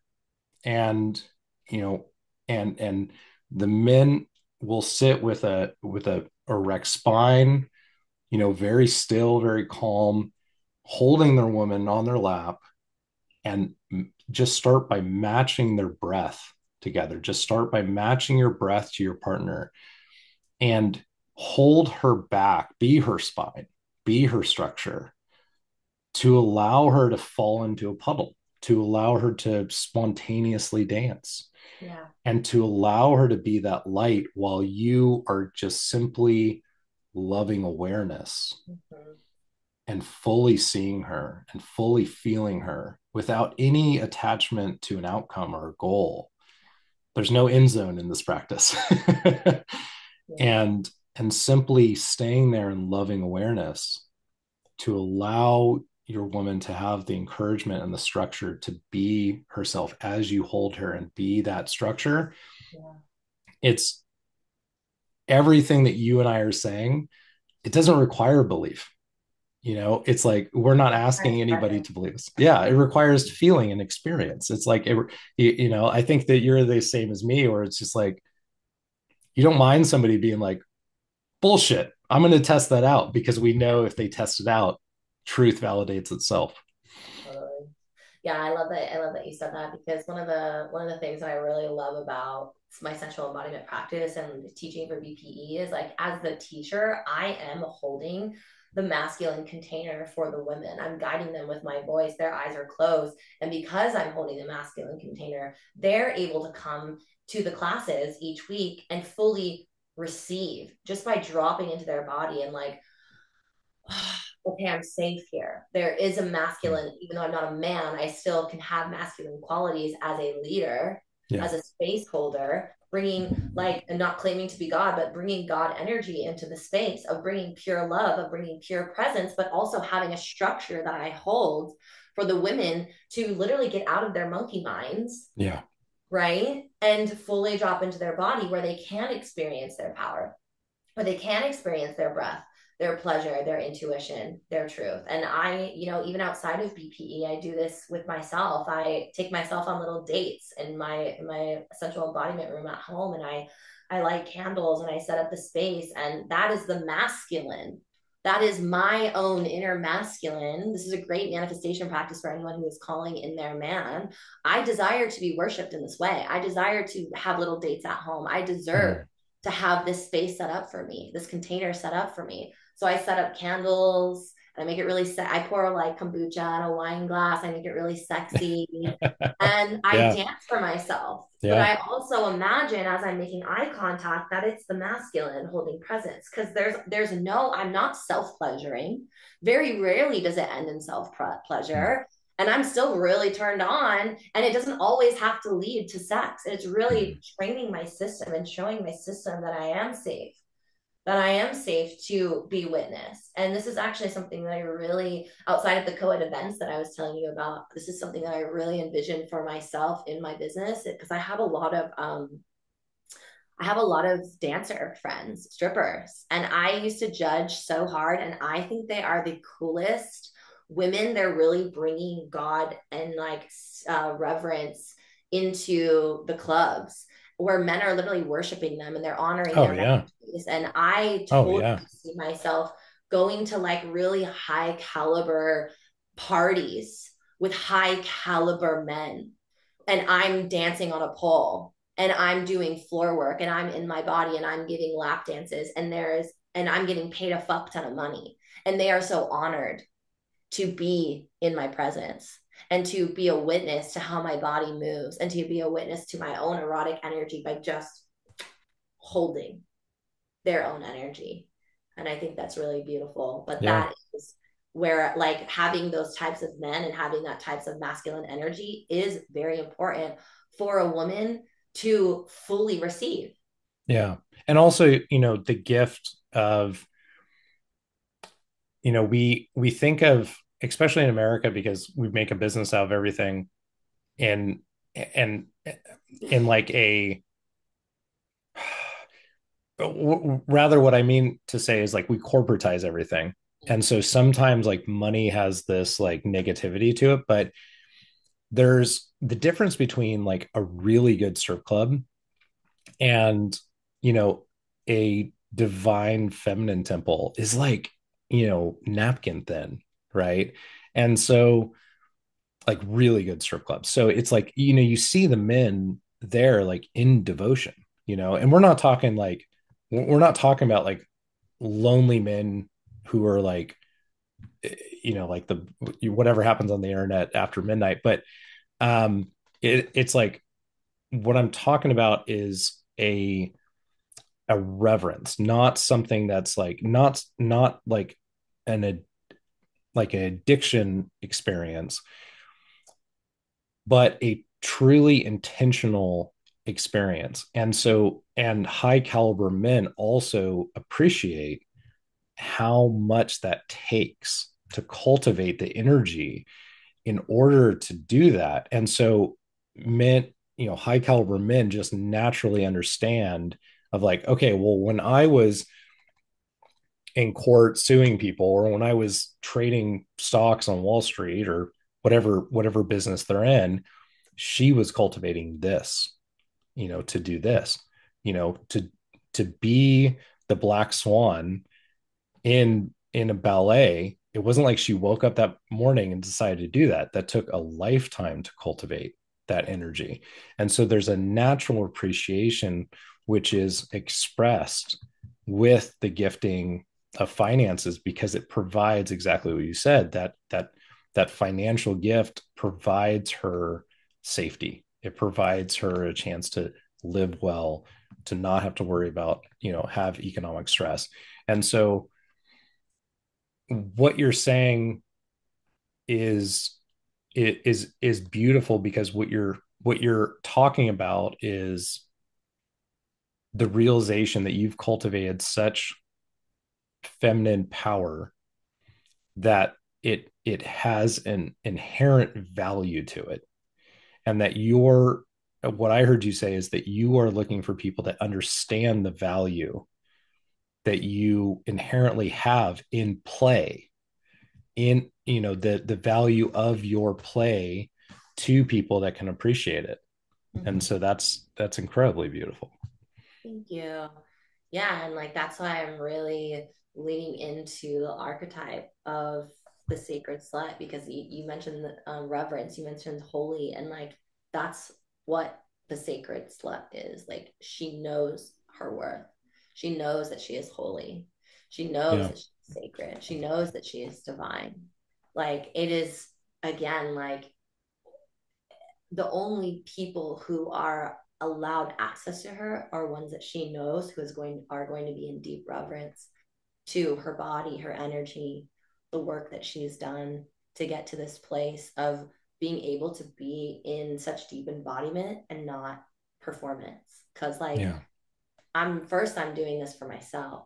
Speaker 2: and you know and the men will sit with a erect spine, very still, very calm, holding their woman on their lap, and just start by matching their breath together. Just start by matching your breath to your partner, and hold her back, be her spine, be her structure, to allow her to fall into a puddle, to allow her to spontaneously dance,
Speaker 1: Yeah.
Speaker 2: and to allow her to be that light while you are just simply loving awareness
Speaker 1: Mhm.
Speaker 2: and fully seeing her and fully feeling her without any attachment to an outcome or a goal. There's no end zone in this practice.
Speaker 1: Yeah.
Speaker 2: and simply staying there in loving awareness, to allow your woman to have the encouragement and the structure to be herself as you hold her and be that structure.
Speaker 1: Yeah.
Speaker 2: It's everything that you and I are saying. It doesn't require belief. It's like we're not asking
Speaker 1: That's
Speaker 2: anybody
Speaker 1: present.
Speaker 2: to believe us. Yeah, it requires feeling and experience. It's like I think that you're the same as me, where it's just like you don't mind somebody being like, bullshit, I'm going to test that out, because we know if they test it out, truth validates itself.
Speaker 1: Totally. Yeah, I love that. I love that you said that, because one of the things that I really love about my sensual embodiment practice and teaching for BPE is, like, as the teacher, I am holding the masculine container for the women. I'm guiding them with my voice. Their eyes are closed, and because I'm holding the masculine container, they're able to come to the classes each week and fully receive just by dropping into their body and, like, okay, I'm safe here. There is a
Speaker 2: Mm.
Speaker 1: masculine, even though I'm not a man, I still can have masculine qualities as a leader,
Speaker 2: Yeah.
Speaker 1: as a space holder, bringing, like, and not claiming to be God, but bringing God energy into the space of bringing pure love, of bringing pure presence, but also having a structure that I hold for the women to literally get out of their monkey minds,
Speaker 2: Yeah.
Speaker 1: right? And fully drop into their body where they can experience their power, where they can experience their breath, their pleasure, their intuition, their truth. And I, even outside of BPE, I do this with myself. I take myself on little dates in my sensual embodiment room at home, and I light candles and I set up the space, and that is the masculine. That is my own inner masculine. This is a great manifestation practice for anyone who is calling in their man. I desire to be worshiped in this way. I desire to have little dates at home. I deserve
Speaker 2: Mm.
Speaker 1: to have this space set up for me, this container set up for me. So I set up candles and I make it really I pour like kombucha in a wine glass. I make it really sexy. And I
Speaker 2: Yeah.
Speaker 1: dance for myself. But
Speaker 2: Yeah.
Speaker 1: I also imagine, as I'm making eye contact, that it's the masculine holding presence, because there's no, I'm not self-pleasuring. Very rarely does it end in
Speaker 2: Mm.
Speaker 1: self-pleasure. And I'm still really turned on, and it doesn't always have to lead to sex. It's really
Speaker 2: Mm.
Speaker 1: training my system and showing my system that I am safe to be witnessed. And this is actually something that I really, outside of the co-ed events that I was telling you about, this is something that I really envision for myself in my business, because I have a lot of dancer friends, strippers, and I used to judge so hard. And I think they are the coolest women. They're really bringing God and, like, reverence into the clubs, where men are literally worshiping them and they're honoring
Speaker 2: Oh
Speaker 1: their
Speaker 2: yeah.
Speaker 1: boundaries. And I
Speaker 2: Oh
Speaker 1: totally
Speaker 2: yeah.
Speaker 1: see myself going to, like, really high caliber parties with high caliber men, and I'm dancing on a pole and I'm doing floor work and I'm in my body and I'm giving lap dances, and there is and I'm getting paid a fuck ton of money. And they are so honored to be in my presence and to be a witness to how my body moves and to be a witness to my own erotic energy by just holding their own energy. And I think that's really beautiful. But
Speaker 2: Yeah.
Speaker 1: that is where like having those types of men and having that types of masculine energy is very important for a woman to fully receive.
Speaker 2: Yeah. And also, the gift of, we think of, especially in America, because we make a business out of everything, and and in like a rather, what I mean to say is like we corporatize everything. And so sometimes like money has this like negativity to it, but there's the difference between like a really good strip club and, you know, a divine feminine temple is like, napkin thin, right? And so like really good strip clubs. So it's like, you see the men there like in devotion, and we're not talking about like lonely men who are like, like the whatever happens on the internet after midnight. But it's like what I'm talking about is a reverence, not something that's like not like an like an addiction experience, but a truly intentional experience. And so, and high caliber men also appreciate how much that takes to cultivate the energy in order to do that. And so, men, high caliber men just naturally understand of like, okay, well, when I was in court suing people, or when I was trading stocks on Wall Street, or whatever business they're in, she was cultivating this, to do this, to be the black swan in a ballet. It wasn't like she woke up that morning and decided to do that. That took a lifetime to cultivate that energy. And so there's a natural appreciation which is expressed with the gifting of finances, because it provides exactly what you said, that financial gift provides her safety. It provides her a chance to live well, to not have to worry about, have economic stress. And so what you're saying is is beautiful, because what you're talking about is the realization that you've cultivated such feminine power that it has an inherent value to it, and that you're what I heard you say is that you are looking for people that understand the value that you inherently have in play, in the value of your play to people that can appreciate it. And
Speaker 1: Mm-hmm.
Speaker 2: so that's incredibly beautiful.
Speaker 1: Thank you. Yeah, and like that's why I'm really leaning into the archetype of the sacred slut because you mentioned the reverence, you mentioned holy, and like that's what the sacred slut is. Like she knows her worth. She knows that she is holy. She knows
Speaker 2: Yeah.
Speaker 1: that she's sacred. She knows that she is divine. Like it is again like the only people who are allowed access to her are ones that she knows who is going are going to be in deep reverence to her body, her energy, the work that she's done to get to this place of being able to be in such deep embodiment and not performance. Because like
Speaker 2: Yeah.
Speaker 1: I'm doing this for myself.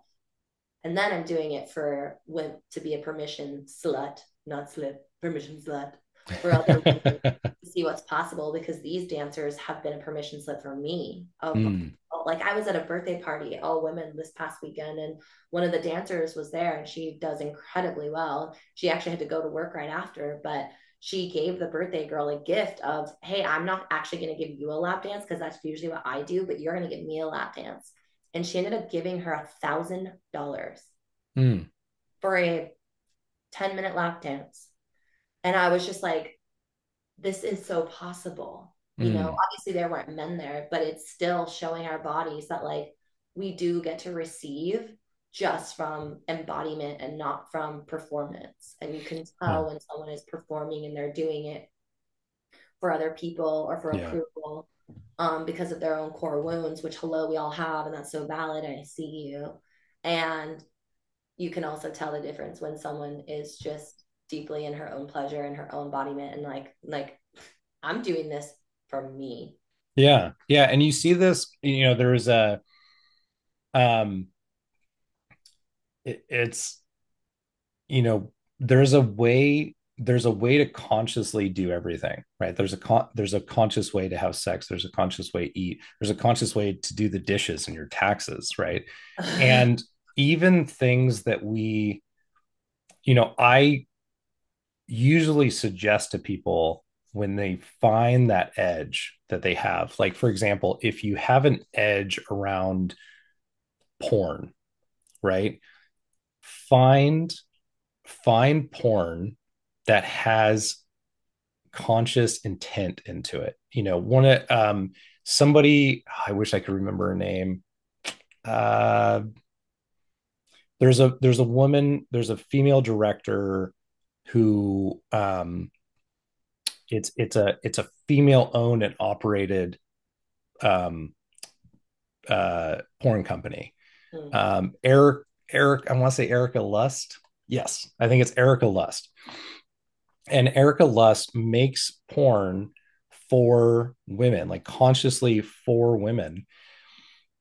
Speaker 1: And then I'm doing it for to be a permission slut, not slut, permission slut for other women to see what's possible because these dancers have been a permission slip for me of
Speaker 2: Mm.
Speaker 1: like I was at a birthday party all women this past weekend and one of the dancers was there and she does incredibly well. She actually had to go to work right after, but she gave the birthday girl a gift of, hey, I'm not actually going to give you a lap dance because that's usually what I do, but you're going to give me a lap dance. And she ended up giving her $1,000
Speaker 2: Mm.
Speaker 1: for a 10-minute lap dance. And I was just like, this is so possible. You know,
Speaker 2: Mm.
Speaker 1: obviously there weren't men there, but it's still showing our bodies that like we do get to receive just from embodiment and not from performance. And you can
Speaker 2: Huh.
Speaker 1: tell when someone is performing and they're doing it for other people or for
Speaker 2: Yeah.
Speaker 1: approval, because of their own core wounds, which, hello, we all have, and that's so valid. I see you. And you can also tell the difference when someone is just deeply in her own pleasure and her own embodiment and like I'm doing this for me.
Speaker 2: Yeah. Yeah. And you see this, there's um, it's, you know, there's a way to consciously do everything, right? There's a conscious way to have sex. There's a conscious way to eat. There's a conscious way to do the dishes and your taxes, right? And even things that I usually suggest to people when they find that edge that they have. Like, for example, if you have an edge around porn, right? Find find porn that has conscious intent into it. One somebody, I wish I could remember her name. Uh there's a woman, there's a female director who it's a female owned and operated um porn company.
Speaker 1: Hmm.
Speaker 2: Eric, I want to say Erica Lust. Yes, I think it's Erica Lust. And Erica Lust makes porn for women, like consciously for women.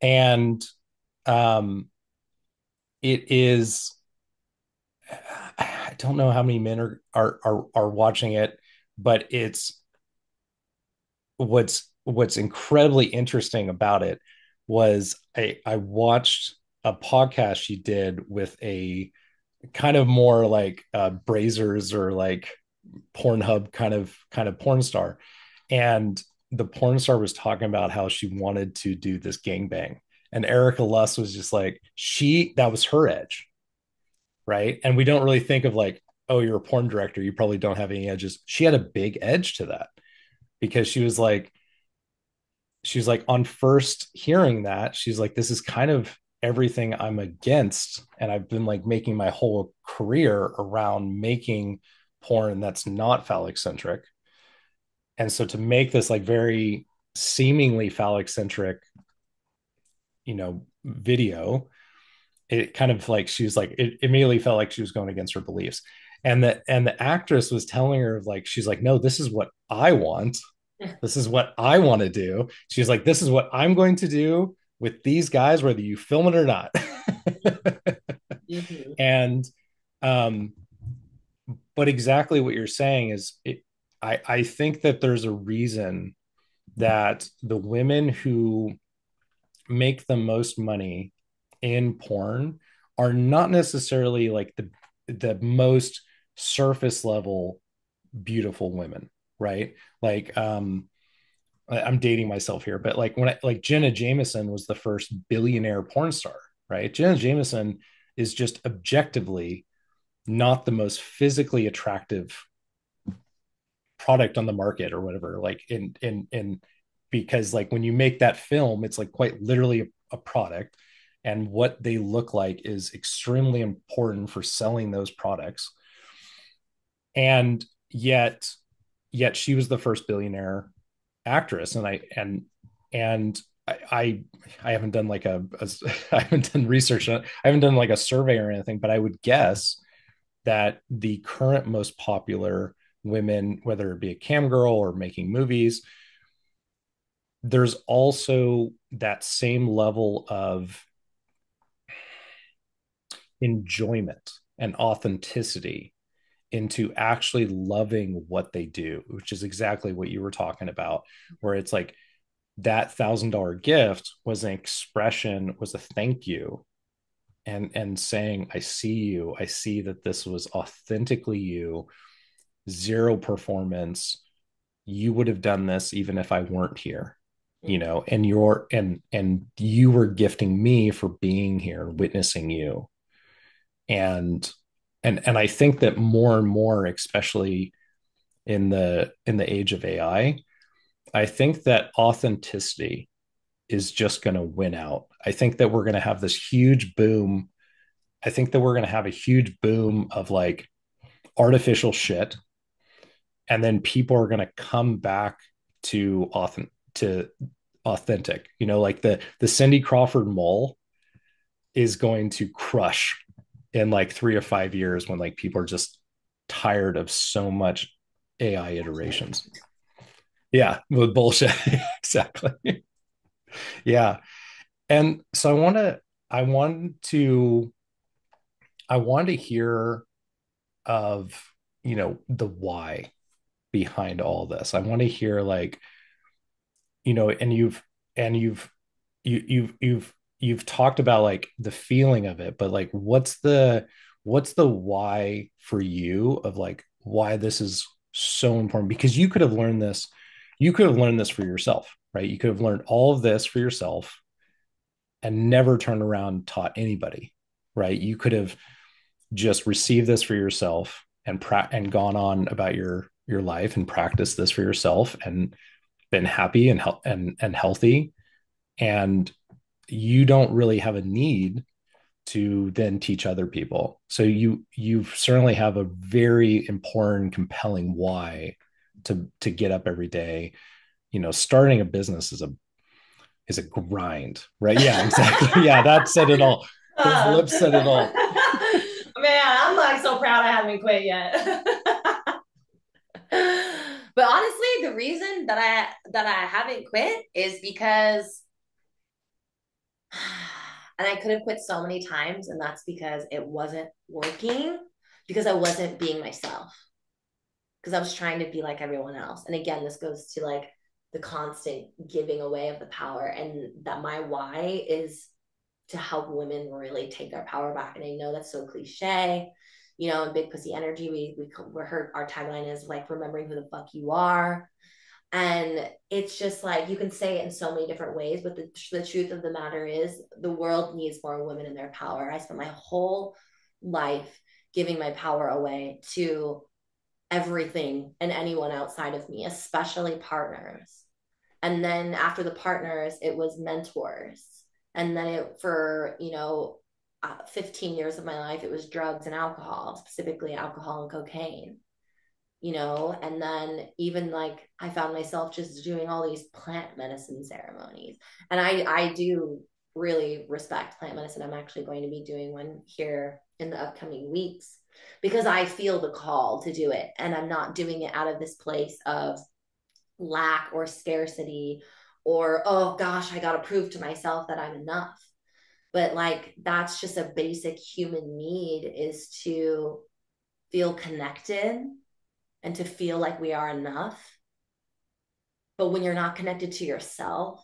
Speaker 2: And um it is, I don't know how many men are watching it, but it's what's incredibly interesting about it was I watched a podcast she did with a kind of more like Brazers or like Pornhub kind of porn star, and the porn star was talking about how she wanted to do this gangbang, and Erica Lust was just like, that was her edge, right? And we don't really think of like, oh, you're a porn director, you probably don't have any edges. She had a big edge to that because she was like on first hearing that, she's like, this is kind of everything I'm against, and I've been like making my whole career around making porn that's not phallic centric. And so to make this like very seemingly phallic centric video, it kind of like, she was like, it immediately felt like she was going against her beliefs. And the actress was telling her, like, she's like, no, this is what I want, this is what I want to do. She's like, this is what I'm going to do with these guys, whether you film it or not.
Speaker 1: Mm-hmm.
Speaker 2: And um but exactly what you're saying is, I think that there's a reason that the women who make the most money in porn are not necessarily like the most surface level beautiful women, right? Like I'm dating myself here, but like like Jenna Jameson was the first billionaire porn star, right? Jenna Jameson is just objectively not the most physically attractive product on the market or whatever. Like in because like when you make that film, it's like quite literally a product, and what they look like is extremely important for selling those products. And yet she was the first billionaire actress. And I haven't done like I haven't done research, I haven't done like a survey or anything, but I would guess that the current most popular women, whether it be a cam girl or making movies, there's also that same level of enjoyment and authenticity into actually loving what they do, which is exactly what you were talking about, where it's like that $1,000 gift was an expression, was a thank you, and saying, I see you, I see that this was authentically you, zero performance, you would have done this even if I weren't here,
Speaker 1: Mm-hmm.
Speaker 2: and you were gifting me for being here, witnessing you. And and and I think that more and more, especially in the age of I think that authenticity is just going to win out. I think that we're going to have this huge boom I think that we're going to have a huge boom of like artificial shit, and then people are going to come back to authentic. You know, like the Cindy Crawford mole is going to crush in like 3 or 5 years when like people are just tired of so much AI iterations. Yeah, with bullshit. Exactly. Yeah. And so I want to I want to hear of, the why behind all this. I want to hear like, and you've talked about like the feeling of it, but like what's the why for you of like why this is so important? Because you could have learned this for yourself, right? You could have learned all of this for yourself and never turned around and taught anybody, right? You could have just received this for yourself and gone on about your life and practiced this for yourself and been happy and healthy, and you don't really have a need to then teach other people. So you certainly have a very important, compelling why to get up every day. Starting a business is a grind, right? Yeah, exactly. Yeah, that said it all. Those
Speaker 1: Uh,
Speaker 2: lips said it all.
Speaker 1: Man, I'm like so proud I haven't quit yet. But honestly, the reason that I haven't quit is because and I could have quit so many times, and that's because it wasn't working, because I wasn't being myself, because I was trying to be like everyone else. And again, this goes to like the constant giving away of the power, and that my why is to help women really take their power back. And I know that's so cliche, in big pussy energy, we heard our tagline is like remembering who the fuck you are. And it's just like you can say it in so many different ways, but the truth of the matter is the world needs more women in their power. I spent my whole life giving my power away to everything and anyone outside of me, especially partners. And then after the partners, it was mentors. And then for 15 years of my life, it was drugs and alcohol, specifically alcohol and cocaine. And then even like I found myself just doing all these plant medicine ceremonies. And I do really respect plant medicine. I'm actually going to be doing one here in the upcoming weeks because I feel the call to do it. And I'm not doing it out of this place of lack or scarcity or, oh gosh, I got to prove to myself that I'm enough. But like, that's just a basic human need, is to feel connected and to feel like we are enough. But when you're not connected to yourself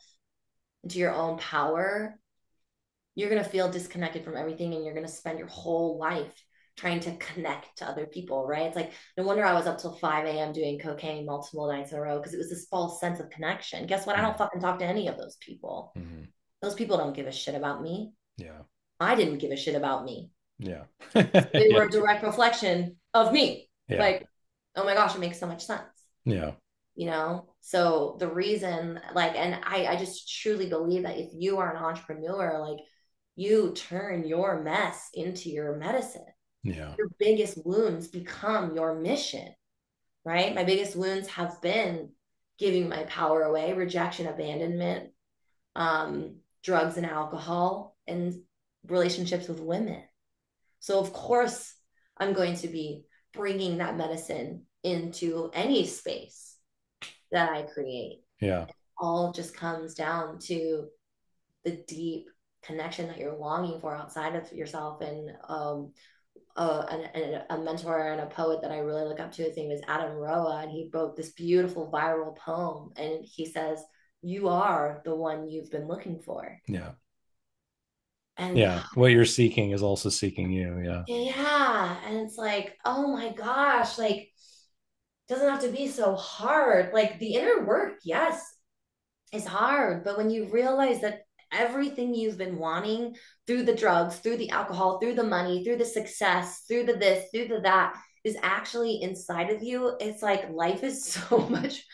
Speaker 1: and to your own power, you're going to feel disconnected from everything, and you're going to spend your whole life trying to connect to other people, right? It's like, no wonder I was up till 5 a.m. doing cocaine multiple nights in a row, because it was this false sense of connection. Guess what? I don't fucking talk to any of those people.
Speaker 2: Mm-hmm.
Speaker 1: Those people don't give a shit about me.
Speaker 2: Yeah.
Speaker 1: I didn't give a shit about me.
Speaker 2: Yeah.
Speaker 1: They
Speaker 2: Yeah.
Speaker 1: were a direct reflection of me.
Speaker 2: Yeah.
Speaker 1: Like, oh my gosh, it makes so much sense.
Speaker 2: Yeah.
Speaker 1: So the reason, like, and I just truly believe that if you are an entrepreneur, like, you turn your mess into your medicine.
Speaker 2: Yeah.
Speaker 1: Your biggest wounds become your mission, right? My biggest wounds have been giving my power away, rejection, abandonment, drugs and alcohol, and relationships with women. So of course I'm going to be bringing that medicine into any space that I create.
Speaker 2: Yeah.
Speaker 1: All just comes down to the deep connection that you're longing for outside of yourself. And a mentor and a poet that I really look up to, his name is Adam Roa, and he wrote this beautiful viral poem. And he says, "You are the one you've been looking for."
Speaker 2: Yeah.
Speaker 1: And
Speaker 2: Yeah. What you're seeking is also seeking you. Yeah.
Speaker 1: yeah, and it's like, oh my gosh, like, doesn't have to be so hard. Like the inner work, yes, is hard, but when you realize that everything you've been wanting through the drugs, through the alcohol, through the money, through the success, through the this, through the that, is actually inside of you, it's like life is so much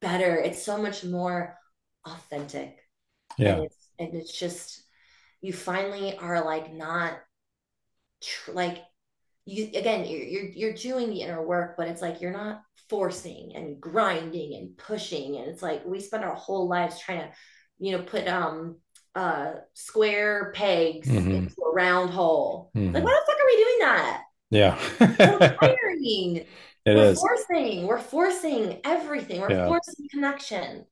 Speaker 1: better. It's so much more authentic. And
Speaker 2: Yeah.
Speaker 1: it's just, you finally are like not like you again, you're doing the inner work, but it's like you're not forcing and grinding and pushing. And it's like we spend our whole lives trying to, put square pegs
Speaker 2: Mm-hmm.
Speaker 1: into a round hole. Like, why
Speaker 2: Mm-hmm.
Speaker 1: the fuck are we doing that?
Speaker 2: Yeah.
Speaker 1: So tiring.
Speaker 2: It is.
Speaker 1: We're forcing everything. We're
Speaker 2: Yeah.
Speaker 1: forcing connection.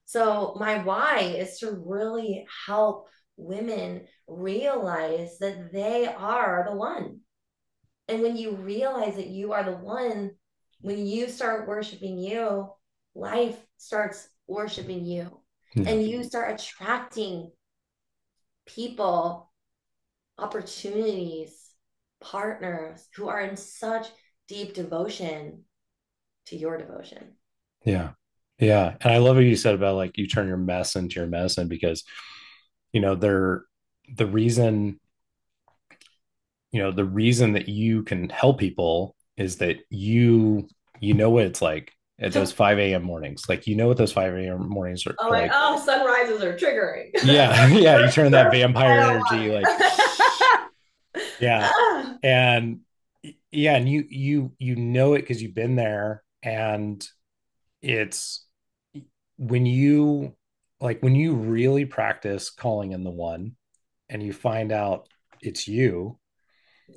Speaker 1: So my why is to really help women realize that they are the one. And when you realize that you are the one, when you start worshiping you, life starts worshiping you.
Speaker 2: Yeah.
Speaker 1: And you start attracting people, opportunities, partners who are in such deep devotion to your devotion.
Speaker 2: Yeah. Yeah. And I love what you said about like you turn your mess into your medicine because, they're the reason, the reason that you can help people is that you know what it's like at those 5 a.m. mornings. Like, what those 5 a.m. mornings
Speaker 1: I'm
Speaker 2: are
Speaker 1: like,
Speaker 2: like.
Speaker 1: oh, sunrises are triggering.
Speaker 2: Yeah. Yeah. You turn that
Speaker 1: I
Speaker 2: vampire
Speaker 1: don't
Speaker 2: energy, like,
Speaker 1: want
Speaker 2: yeah.
Speaker 1: it.
Speaker 2: And yeah. And you know it because you've been there. And it's when you really practice calling in the one and you find out it's you,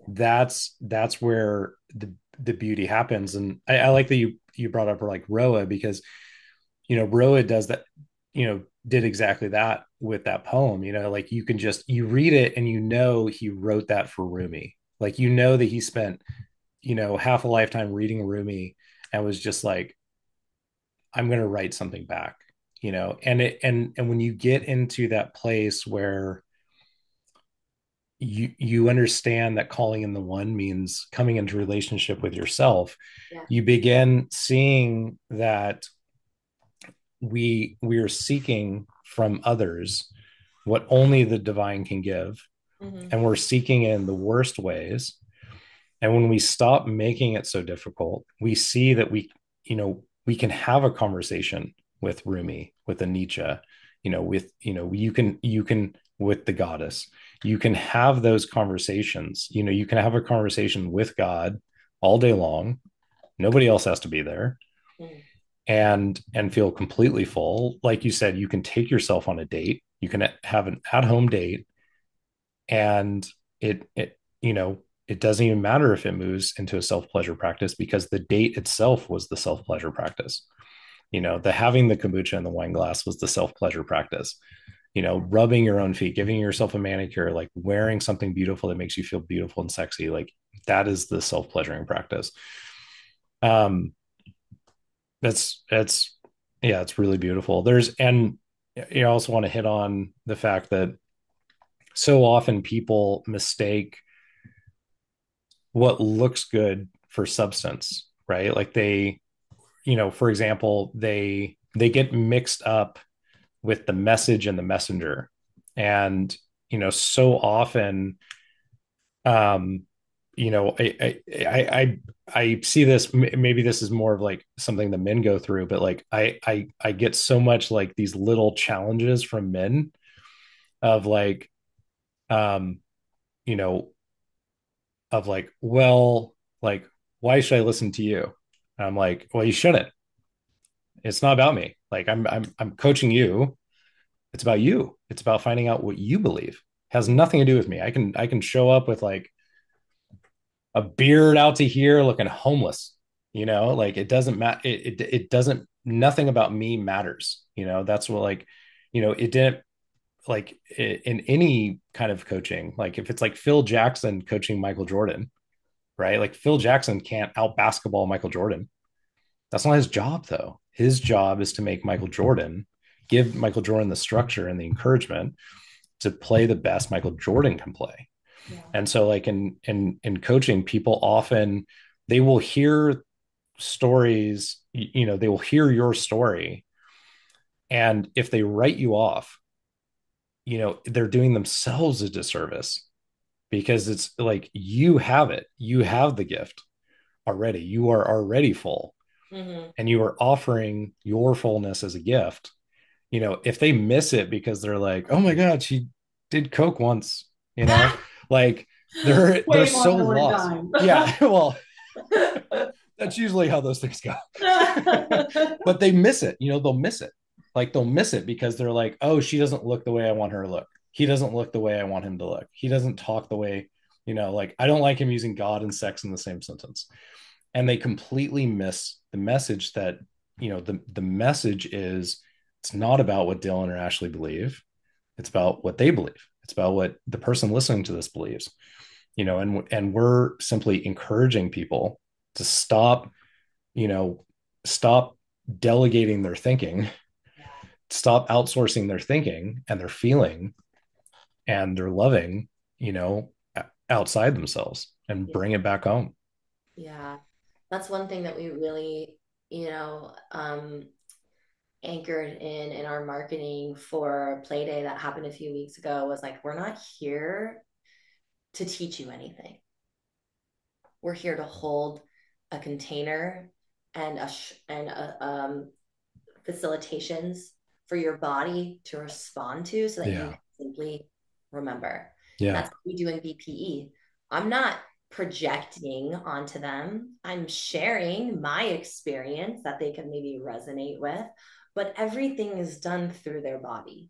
Speaker 2: that's where the beauty happens. And I like that you brought up like Roa, because Roa does that, did exactly that with that poem. Like you read it and he wrote that for Rumi. Like that he spent half a lifetime reading Rumi and was just like, I'm going to write something back. And when you get into that place where you understand that calling in the one means coming into relationship with yourself,
Speaker 1: Yeah.
Speaker 2: you begin seeing that we are seeking from others what only the divine can give,
Speaker 1: Mm-hmm.
Speaker 2: and we're seeking in the worst ways. And when we stop making it so difficult, we see that we can have a conversation with Rumi, with a Nietzsche, with you can with the goddess. You can have those conversations. You can have a conversation with God all day long. Nobody else has to be there,
Speaker 1: Mm-hmm.
Speaker 2: and feel completely full. Like you said, you can take yourself on a date. You can have an at-home date, and it doesn't even matter if it moves into a self-pleasure practice, because the date itself was the self-pleasure practice. The having the kombucha in the wine glass was the self-pleasure practice. Rubbing your own feet, giving yourself a manicure, like wearing something beautiful that makes you feel beautiful and sexy, like that is the self-pleasuring practice. um that's yeah, it's really beautiful. And you also want to hit on the fact that so often people mistake what looks good for substance, right? Like for example, they get mixed up with the message and the messenger. And so often, um I see this, maybe this is more of like something that men go through, but like I get so much like these little challenges from men of like, um you know of like, well, like, why should I listen to you? And I'm like, well, you shouldn't. It's not about me. Like, I'm coaching you. It's about you. It's about finding out what you believe. It has nothing to do with me. I can show up with like a beard out to here looking homeless. Like, it doesn't matter. It doesn't, nothing about me matters. That's what, like, it didn't, like, in any kind of coaching, like if it's like Phil Jackson coaching Michael Jordan, right? Like, Phil Jackson can't out basketball Michael Jordan. That's not his job, though. His job is to make Michael Jordan, give Michael Jordan the structure and the encouragement to play the best Michael Jordan can play.
Speaker 1: Yeah.
Speaker 2: And so, like, in coaching, people often, they will hear stories, they will hear your story, and if they write you off, they're doing themselves a disservice, because it's like, you have the gift already. You are already full,
Speaker 1: Mm-hmm.
Speaker 2: and you are offering your fullness as a gift. If they miss it because they're like, oh my God, she did Coke once, like, they're
Speaker 1: way more
Speaker 2: so
Speaker 1: than one
Speaker 2: lost.
Speaker 1: time.
Speaker 2: Yeah, well, that's usually how those things go. But they miss it. They'll miss it. Like they'll miss it because they're like, oh, she doesn't look the way I want her to look. He doesn't look the way I want him to look. He doesn't talk the way, like I don't like him using God and sex in the same sentence. And they completely miss the message that, the message is it's not about what Dylan or Ashley believe. It's about what they believe. It's about what the person listening to this believes, and we're simply encouraging people to you know, stop delegating their thinking,
Speaker 1: Yeah.
Speaker 2: stop outsourcing their thinking and their feeling and their loving, outside themselves and
Speaker 1: Yeah.
Speaker 2: bring it back home.
Speaker 1: Yeah. That's one thing that we really, you know, um, anchored in our marketing for Playday that happened a few weeks ago was like, we're not here to teach you anything. We're here to hold a container and facilitations for your body to respond to so that you
Speaker 2: Yeah.
Speaker 1: can simply remember. And
Speaker 2: Yeah.
Speaker 1: that's what we do in BPE. I'm not projecting onto them. I'm sharing my experience that they can maybe resonate with, but everything is done through their body,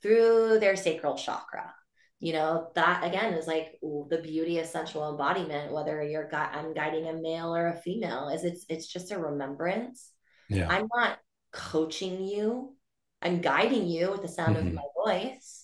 Speaker 1: through their sacral chakra. That again is like the beauty of sensual embodiment, whether I'm guiding a male or a female, is it's just a remembrance.
Speaker 2: Yeah.
Speaker 1: I'm not coaching you. I'm guiding you with the sound of my
Speaker 2: Mm-hmm.
Speaker 1: voice.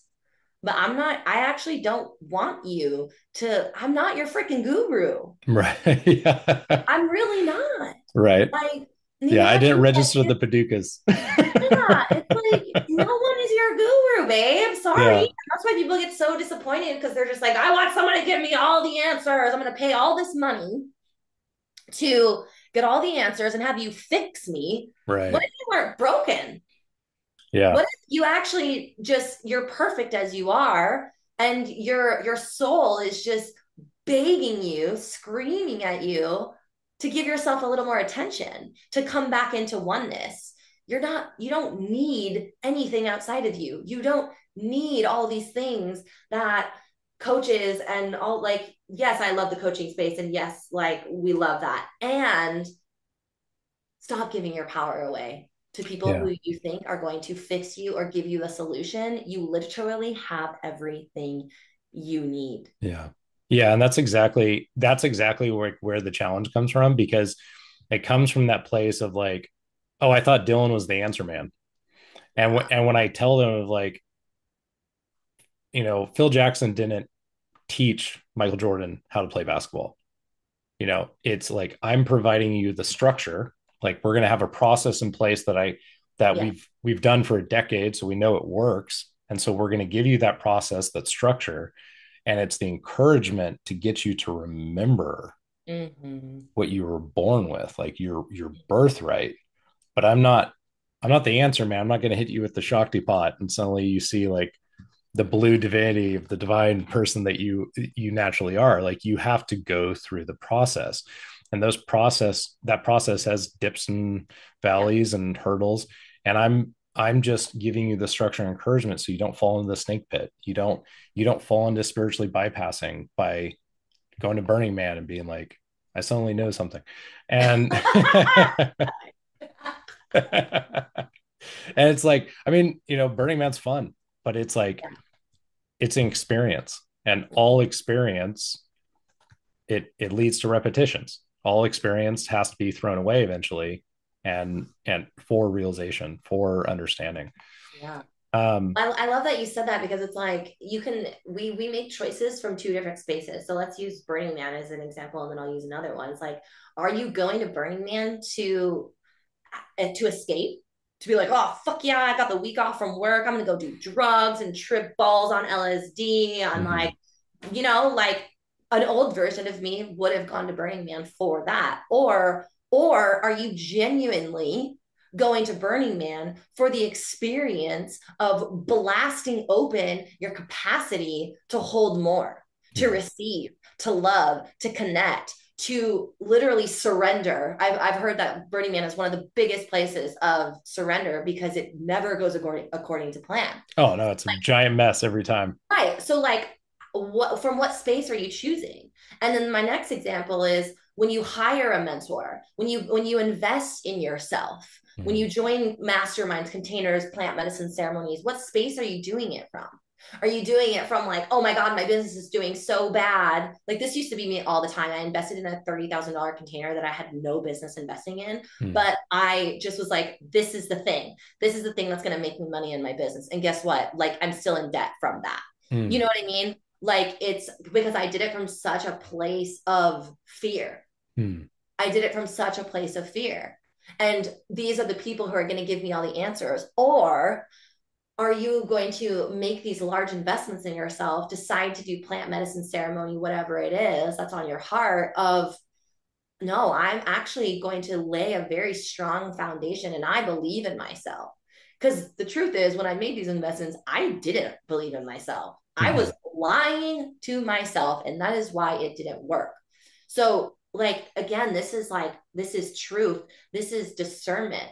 Speaker 1: But I actually don't want I'm not your freaking guru.
Speaker 2: Right. Yeah.
Speaker 1: I'm really not.
Speaker 2: Right.
Speaker 1: Like,
Speaker 2: Yeah. I
Speaker 1: that's
Speaker 2: didn't register the Paducas.
Speaker 1: yeah, it's like no one is your guru, babe. Sorry.
Speaker 2: Yeah.
Speaker 1: That's why people get so disappointed because they're just like, I want someone to give me all the answers. I'm going to pay all this money to get all the answers and have you fix me. What
Speaker 2: Right.
Speaker 1: if you weren't broken?
Speaker 2: Yeah.
Speaker 1: What if you actually you're perfect as you are and your soul is just begging you, screaming at you to give yourself a little more attention, to come back into oneness. You don't need anything outside of you. You don't need all these things that coaches and all, like, yes, I love the coaching space and yes, like we love that. And stop giving your power away to people
Speaker 2: Yeah.
Speaker 1: who you think are going to fix you or give you a solution. You literally have everything you need.
Speaker 2: Yeah. Yeah. And that's exactly where the challenge comes from, because it comes from that place of like, oh, I thought Dylan was the answer man. And when I tell them of like, Phil Jackson didn't teach Michael Jordan how to play basketball. It's like I'm providing you the structure. Like we're going to have a process in place that
Speaker 1: Yeah.
Speaker 2: we've done for a decade, so we know it works. And so we're going to give you that process, that structure, and it's the encouragement to get you to remember
Speaker 1: Mm-hmm.
Speaker 2: what you were born with, like your birthright. But I'm not the answer, man. I'm not going to hit you with the Shakti pot and suddenly you see like the blue divinity of the divine person that you naturally are. Like you have to go through the process, and that process has dips and
Speaker 1: Yeah.
Speaker 2: valleys and hurdles. And I'm just giving you the structure and encouragement so you don't fall into the snake pit. You don't fall into spiritually bypassing by going to Burning Man and being like, I suddenly know something. And and it's like, I mean, Burning Man's fun, but it's like it's an experience, and all experience, it leads to repetitions. All experience has to be thrown away eventually, and for realization, for understanding.
Speaker 1: Yeah.
Speaker 2: um
Speaker 1: I love that you said that because it's like we make choices from two different spaces. So let's use Burning Man as an example, and then I'll use another one. It's like, are you going to Burning Man to escape, to be like, oh fuck yeah, I got the week off from work, I'm gonna go do drugs and trip balls on LSD on, like,
Speaker 2: mhm.
Speaker 1: like an old version of me would have gone to Burning Man for that, or are you genuinely going to Burning Man for the experience of blasting open your capacity to hold more, to
Speaker 2: Yeah.
Speaker 1: receive, to love, to connect, to literally surrender. I've heard that Burning Man is one of the biggest places of surrender because it never goes according to plan.
Speaker 2: Oh no, it's a giant mess every time.
Speaker 1: Right. So, like, what space are you choosing? And then my next example is when you hire a mentor, when you invest in yourself, when
Speaker 2: Mm,
Speaker 1: you join masterminds, containers, plant medicine ceremonies, what space are you doing it from? Are you doing it from like, oh my God, my business is doing so bad? Like this used to be me all the time. I invested in a $30,000 container that I had no business investing in,
Speaker 2: mm,
Speaker 1: but I just was like, this is the thing. This is the thing that's going to make me money in my business. And guess what? Like I'm still in debt from that. You
Speaker 2: mm,
Speaker 1: know what I mean? Like it's because I did it from such a place of fear.
Speaker 2: mm,
Speaker 1: I did it from such a place of fear. And these are the people who are going to give me all the answers. Or are you going to make these large investments in yourself, decide to do plant medicine ceremony, whatever it is that's on your heart of, no, I'm actually going to lay a very strong foundation and I believe in myself. Because the truth is, when I made these investments, I didn't believe in myself. I
Speaker 2: mhm,
Speaker 1: was lying to myself, and that is why it didn't work. So, like, again, this is truth. This is discernment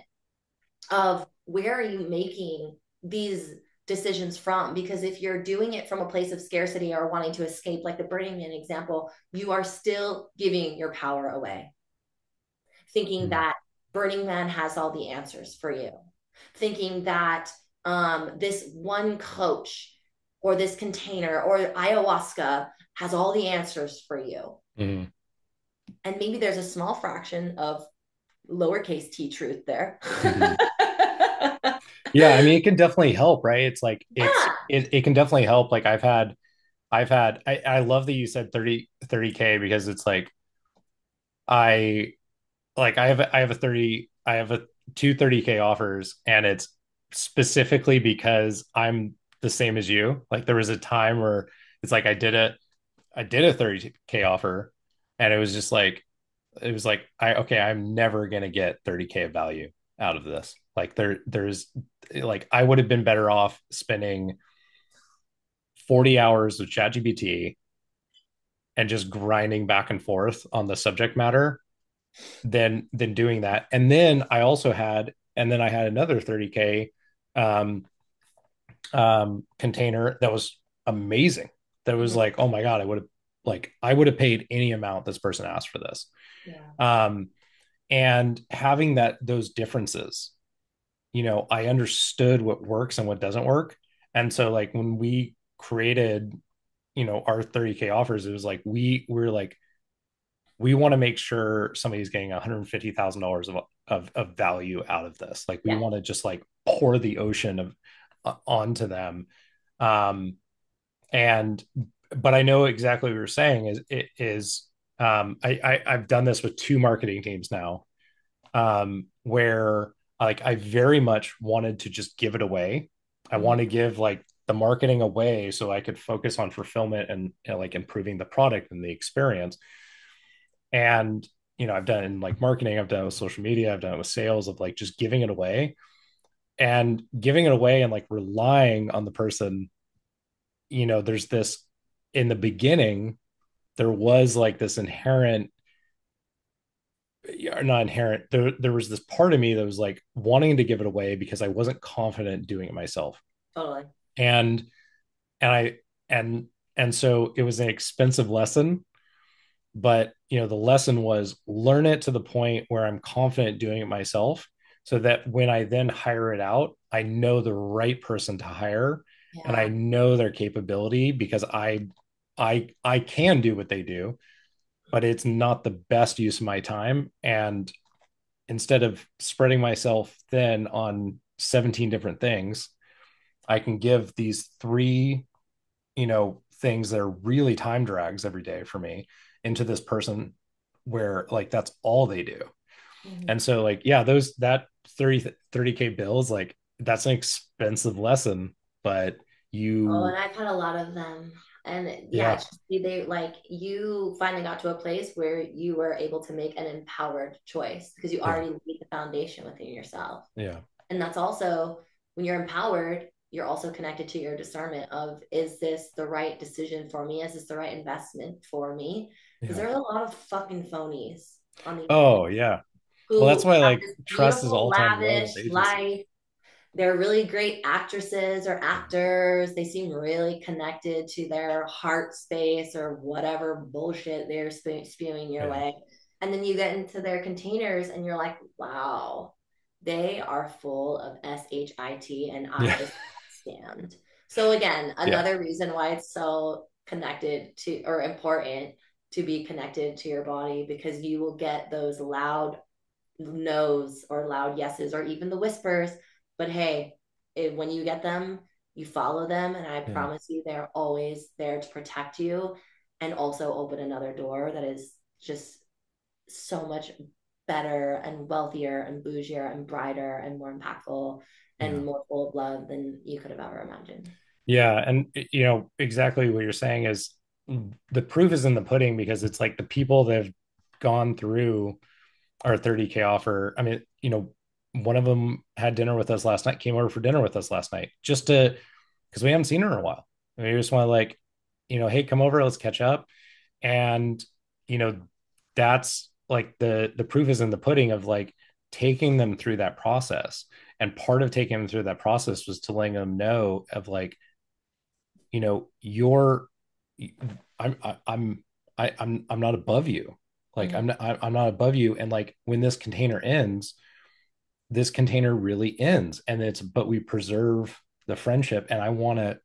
Speaker 1: of where are you making these decisions from? Because if you're doing it from a place of scarcity or wanting to escape, like the Burning Man example, you are still giving your power away, thinking
Speaker 2: mm,
Speaker 1: that Burning Man has all the answers for you, thinking that this one coach or this container or ayahuasca has all the answers for you.
Speaker 2: mm.
Speaker 1: And maybe there's a small fraction of lowercase t truth there.
Speaker 2: Mhm. Yeah, I mean, it can definitely help, right? It's like
Speaker 1: Yeah.
Speaker 2: it can definitely help. Like I love that you said 30K because it's like I I have a two 30K offers, and it's specifically because I'm the same as you. Like there was a time where it's like I did a 30K offer, and it was just like it was like I'm never gonna get 30K of value out of this. Like there's like I would have been better off spending 40 hours with ChatGPT and just grinding back and forth on the subject matter than doing that. And then I had another 30K um, container that was amazing. That was
Speaker 1: Mhm.
Speaker 2: like, oh my God, I would have paid any amount this person asked for this.
Speaker 1: Yeah.
Speaker 2: Um, and having those differences, I understood what works and what doesn't work. And so like when we created, our 30K offers, it was like we're like, we want to make sure somebody's getting $150,000 of value out of this. Like we
Speaker 1: Yeah.
Speaker 2: want to just like pour the ocean of onto them. Um, and but I know exactly what you're saying I've done this with two marketing teams now, where like I very much wanted to just give it away. I
Speaker 1: Mhm.
Speaker 2: want to give like the marketing away so I could focus on fulfillment and, like improving the product and the experience. And I've done it in like marketing, I've done it with social media, I've done it with sales of like just giving it away and giving it away and like relying on the person. There's this in the beginning, there was like this inherent, or not inherent, there was this part of me that was like wanting to give it away because I wasn't confident doing it myself.
Speaker 1: Totally.
Speaker 2: And and I and so it was an expensive lesson, but the lesson was learn it to the point where I'm confident doing it myself, so that when I then hire it out, I know the right person to hire, and I
Speaker 1: Yeah.
Speaker 2: know their capability because I can do what they do, but it's not the best use of my time. And instead of spreading myself thin on 17 different things, I can give these three, things that are really time drags every day for me into this person where like that's all they do.
Speaker 1: Mhm.
Speaker 2: And so like, yeah, that 30K bills, like that's an expensive lesson, but
Speaker 1: Oh, and
Speaker 2: you,
Speaker 1: I've had a lot of them. And yeah,
Speaker 2: yeah,
Speaker 1: it's just they like you finally got to a place where you were able to make an empowered choice because you
Speaker 2: yeah,
Speaker 1: already laid the foundation within yourself.
Speaker 2: yeah,
Speaker 1: And that's also when you're empowered, you're also connected to your discernment of is this the right decision for me? Is this the right investment for me? Because
Speaker 2: yeah.
Speaker 1: there are a lot of fucking phonies on the internet
Speaker 2: Oh yeah. Well,
Speaker 1: who
Speaker 2: that's why
Speaker 1: have
Speaker 2: like
Speaker 1: this
Speaker 2: trust is
Speaker 1: beautiful,
Speaker 2: all time low with
Speaker 1: lavish
Speaker 2: agencies.
Speaker 1: life. they're really great actresses or actors. They seem really connected to their heart space or whatever bullshit they're spewing your
Speaker 2: Yeah.
Speaker 1: way. And then you get into their containers and you're like, wow, they are full of shit, and I
Speaker 2: Yeah.
Speaker 1: just can't stand. So again,
Speaker 2: Yeah.
Speaker 1: another reason why it's so connected to, or important to be connected to your body, because you will get those loud no's or loud yeses or even the whispers. But hey, when you get them, you follow them. And I
Speaker 2: Yeah.
Speaker 1: promise you, they're always there to protect you and also open another door that is just so much better and wealthier and bougier and brighter and more impactful
Speaker 2: Yeah.
Speaker 1: and more full of love than you could have ever imagined.
Speaker 2: Yeah. And, exactly what you're saying is the proof is in the pudding because it's like the people that have gone through our 30K offer. I mean, one of them had dinner with us last night, came over for dinner with us last night, just to, because we haven't seen her in a while. And we just want to like, hey, come over, let's catch up. And, you know, that's like the proof is in the pudding of like taking them through that process. And part of taking them through that process was to letting them know of like, you're I'm I, I'm not above you. Like
Speaker 1: Mm-hmm.
Speaker 2: I'm not above you. And like when this container ends, this container really ends. And but we preserve the friendship. And I want to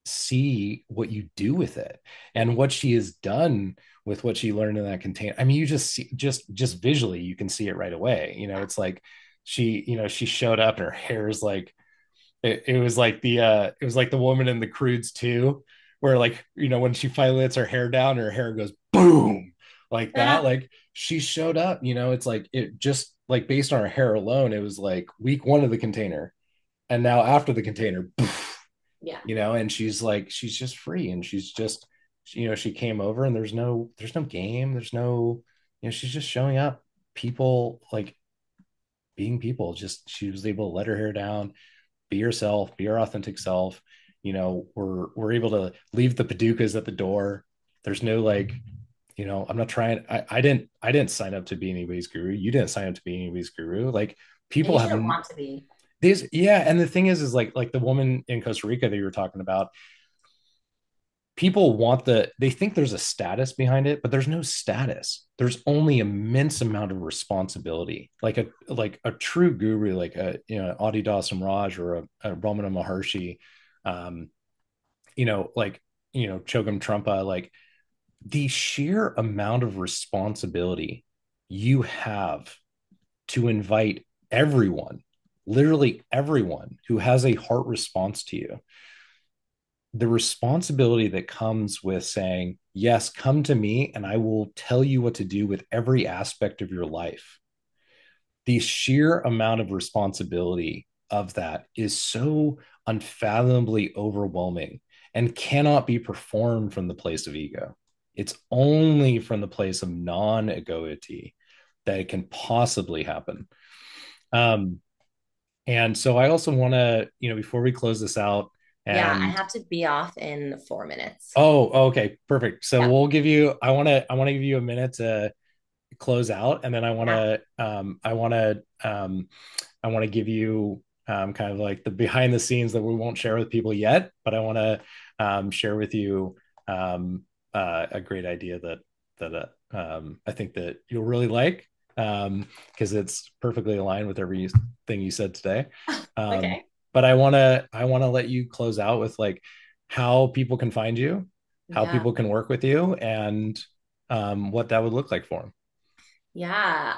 Speaker 2: see what you do with it and
Speaker 1: Right.
Speaker 2: what she has done with what she learned in that container. I mean, you just see just visually, you can see it right away. It's like she showed up and her hair is like it was like the woman in the Crudes too, where like when she finally lets her hair down, her hair goes boom like that.
Speaker 1: Yeah.
Speaker 2: Like she showed up. It's like it just like based on her hair alone, it was like week one of the container, and now after the container, poof,
Speaker 1: Yeah.
Speaker 2: and she's just free, and she's just she came over, and there's no game, there's no she's just showing up, people like being people. Just she was able to let her hair down, be yourself, be your authentic self. We're able to leave the padukas at the door. There's no like, I'm not trying. I didn't sign up to be anybody's guru. You didn't sign up to be anybody's guru. Like
Speaker 1: And
Speaker 2: people
Speaker 1: you
Speaker 2: have
Speaker 1: shouldn't want to be.
Speaker 2: these, yeah. And the thing is like the woman in Costa Rica that you were talking about, people want they think there's a status behind it, but there's no status. There's only immense amount of responsibility. Like a true guru, like a Adi Dasim Raj or a Ramana Maharshi, um like Chogyam Trungpa, like the sheer amount of responsibility you have to invite everyone, literally everyone who has a heart response to you, the responsibility that comes with saying, yes, come to me and I will tell you what to do with every aspect of your life. The sheer amount of responsibility of that is so unfathomably overwhelming and cannot be performed from the place of ego. It's only from the place of non egoity that it can possibly happen. Um, and so I also want to, before we close this out,
Speaker 1: Yeah, I
Speaker 2: and
Speaker 1: have to be off in 4 minutes.
Speaker 2: okay, perfect. So
Speaker 1: Yeah.
Speaker 2: we'll give you, I want to give you a minute to close out, and then
Speaker 1: Yeah.
Speaker 2: I want to give you kind of like the behind the scenes that we won't share with people yet, but I want to share with you a great idea that I think that you'll really like, because it's perfectly aligned with everything you said today. Um,
Speaker 1: Okay.
Speaker 2: but I want to let you close out with like how people can find you, how
Speaker 1: Yeah.
Speaker 2: people can work with you, and what that would look like for them.
Speaker 1: Yeah.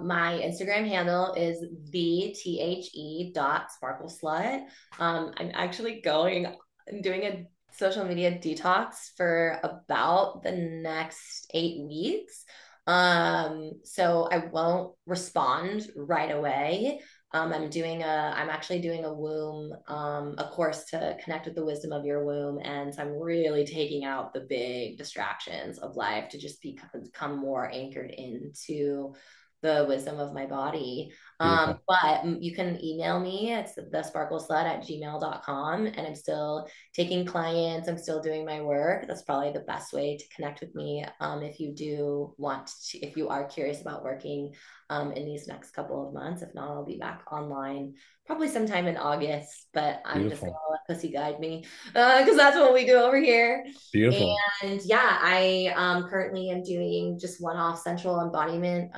Speaker 1: My Instagram handle is the_sparkle_slut. I'm actually I'm doing a social media detox for about the next 8 weeks. So I won't respond right away. I'm actually doing a course to connect with the wisdom of your womb. And so I'm really taking out the big distractions of life to just become more anchored into the wisdom of my body.
Speaker 2: Beautiful.
Speaker 1: But you can email me. It's thesparkleslut@gmail.com. And I'm still taking clients. I'm still doing my work. That's probably the best way to connect with me. If you do want to, if you are curious about working in these next couple of months. If not, I'll be back online probably sometime in August, but I'm just gonna
Speaker 2: Beautiful.
Speaker 1: let pussy guide me because that's what we do over here.
Speaker 2: Beautiful.
Speaker 1: And yeah, I currently am doing just one-off sensual embodiment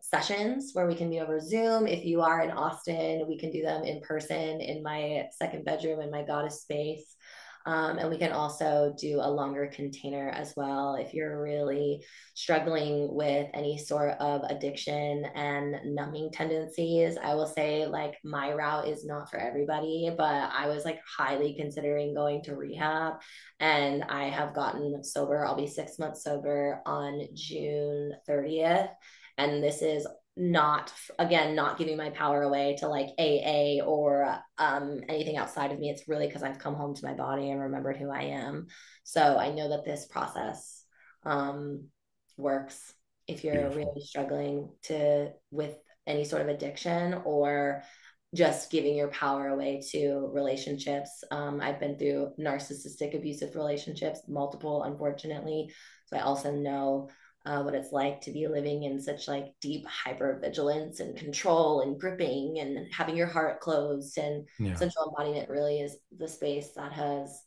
Speaker 1: sessions where we can be over Zoom. If you are in Austin, we can do them in person in my second bedroom in my goddess space. And we can also do a longer container as well if you're really struggling with any sort of addiction and numbing tendencies. I will say, like, my route is not for everybody, but I was like highly considering going to rehab, and I have gotten sober. I'll be 6 months sober on June 30th. And this is not, again, not giving my power away to like AA or anything outside of me. It's really because I've come home to my body and remembered who I am. So I know that this process um, works if you're
Speaker 2: Beautiful.
Speaker 1: really struggling to with any sort of addiction or just giving your power away to relationships. I've been through narcissistic abusive relationships, multiple, unfortunately. So I also know what it's like to be living in such like deep hypervigilance and control and gripping and having your heart closed. And
Speaker 2: Yeah.
Speaker 1: sensual embodiment really is the space that has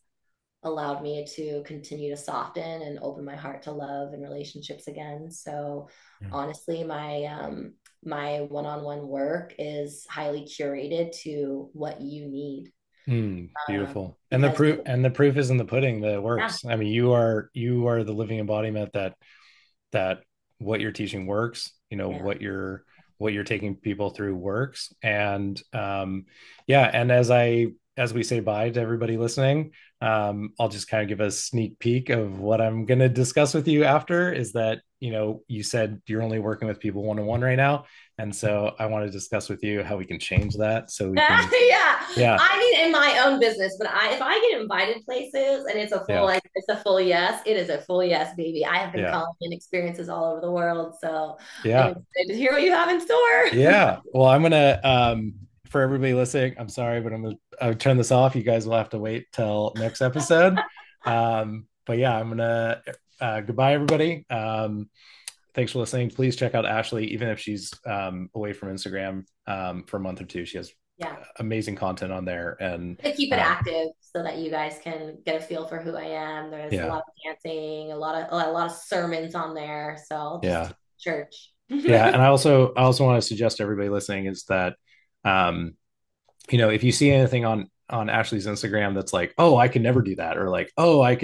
Speaker 1: allowed me to continue to soften and open my heart to love and relationships again. So
Speaker 2: Yeah.
Speaker 1: honestly, my one-on-one work is highly curated to what you need.
Speaker 2: Beautiful. And
Speaker 1: Because
Speaker 2: the proof is in the pudding that it
Speaker 1: yeah,
Speaker 2: works. I mean, you are the living embodiment that what you're teaching works,
Speaker 1: yeah.
Speaker 2: what you're taking people through works. And yeah, and as we say bye to everybody listening, I'll just kind of give a sneak peek of what I'm going to discuss with you after is that, you said you're only working with people one-on-one right now. And so I want to discuss with you how we can change that so we can,
Speaker 1: Yeah,
Speaker 2: yeah,
Speaker 1: I mean, in my own business, but if I get invited places and
Speaker 2: yeah,
Speaker 1: it's a full yes, it is a full yes, baby. I have been
Speaker 2: yeah,
Speaker 1: calling in experiences all over the world, so I'm
Speaker 2: yeah.
Speaker 1: excited to hear what you have in store.
Speaker 2: Yeah. Well, I'm gonna for everybody listening, I'm sorry, but I'll turn this off. You guys will have to wait till next episode. But yeah, I'm gonna goodbye everybody. Thanks for listening. Please check out Ashley, even if she's away from Instagram for a month or two. She has
Speaker 1: Yeah,
Speaker 2: amazing content on there. And
Speaker 1: to keep it active so that you guys can get a feel for who I am. There's a
Speaker 2: yeah,
Speaker 1: lot of dancing, a lot of sermons on there, so I'll just
Speaker 2: yeah.
Speaker 1: teach church.
Speaker 2: Yeah. And I also want to suggest to everybody listening is that um if you see anything on Ashley's Instagram that's like, oh, I could never do that, or like, oh, I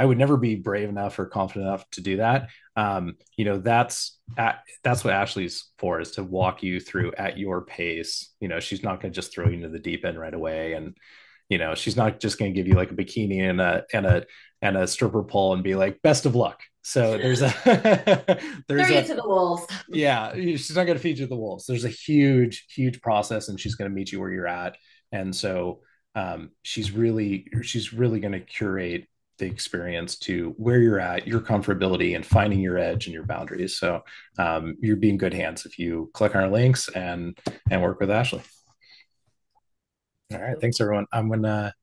Speaker 2: would never be brave enough or confident enough to do that. That's what Ashley's for, is to walk you through at your pace. She's not going to just throw you into the deep end right away, and she's not just going to give you like a bikini and a stripper pole and be like, best of luck. So there's a
Speaker 1: Throw
Speaker 2: there's
Speaker 1: you
Speaker 2: a
Speaker 1: to the wolves.
Speaker 2: yeah, she's not going to feed you the wolves. There's a huge process, and she's going to meet you where you're at. And so she's really going to curate the experience to where you're at, your comfortability, and finding your edge and your boundaries. So you're being good hands if you click on our links and work with Ashley. All right, thanks everyone. I'm gonna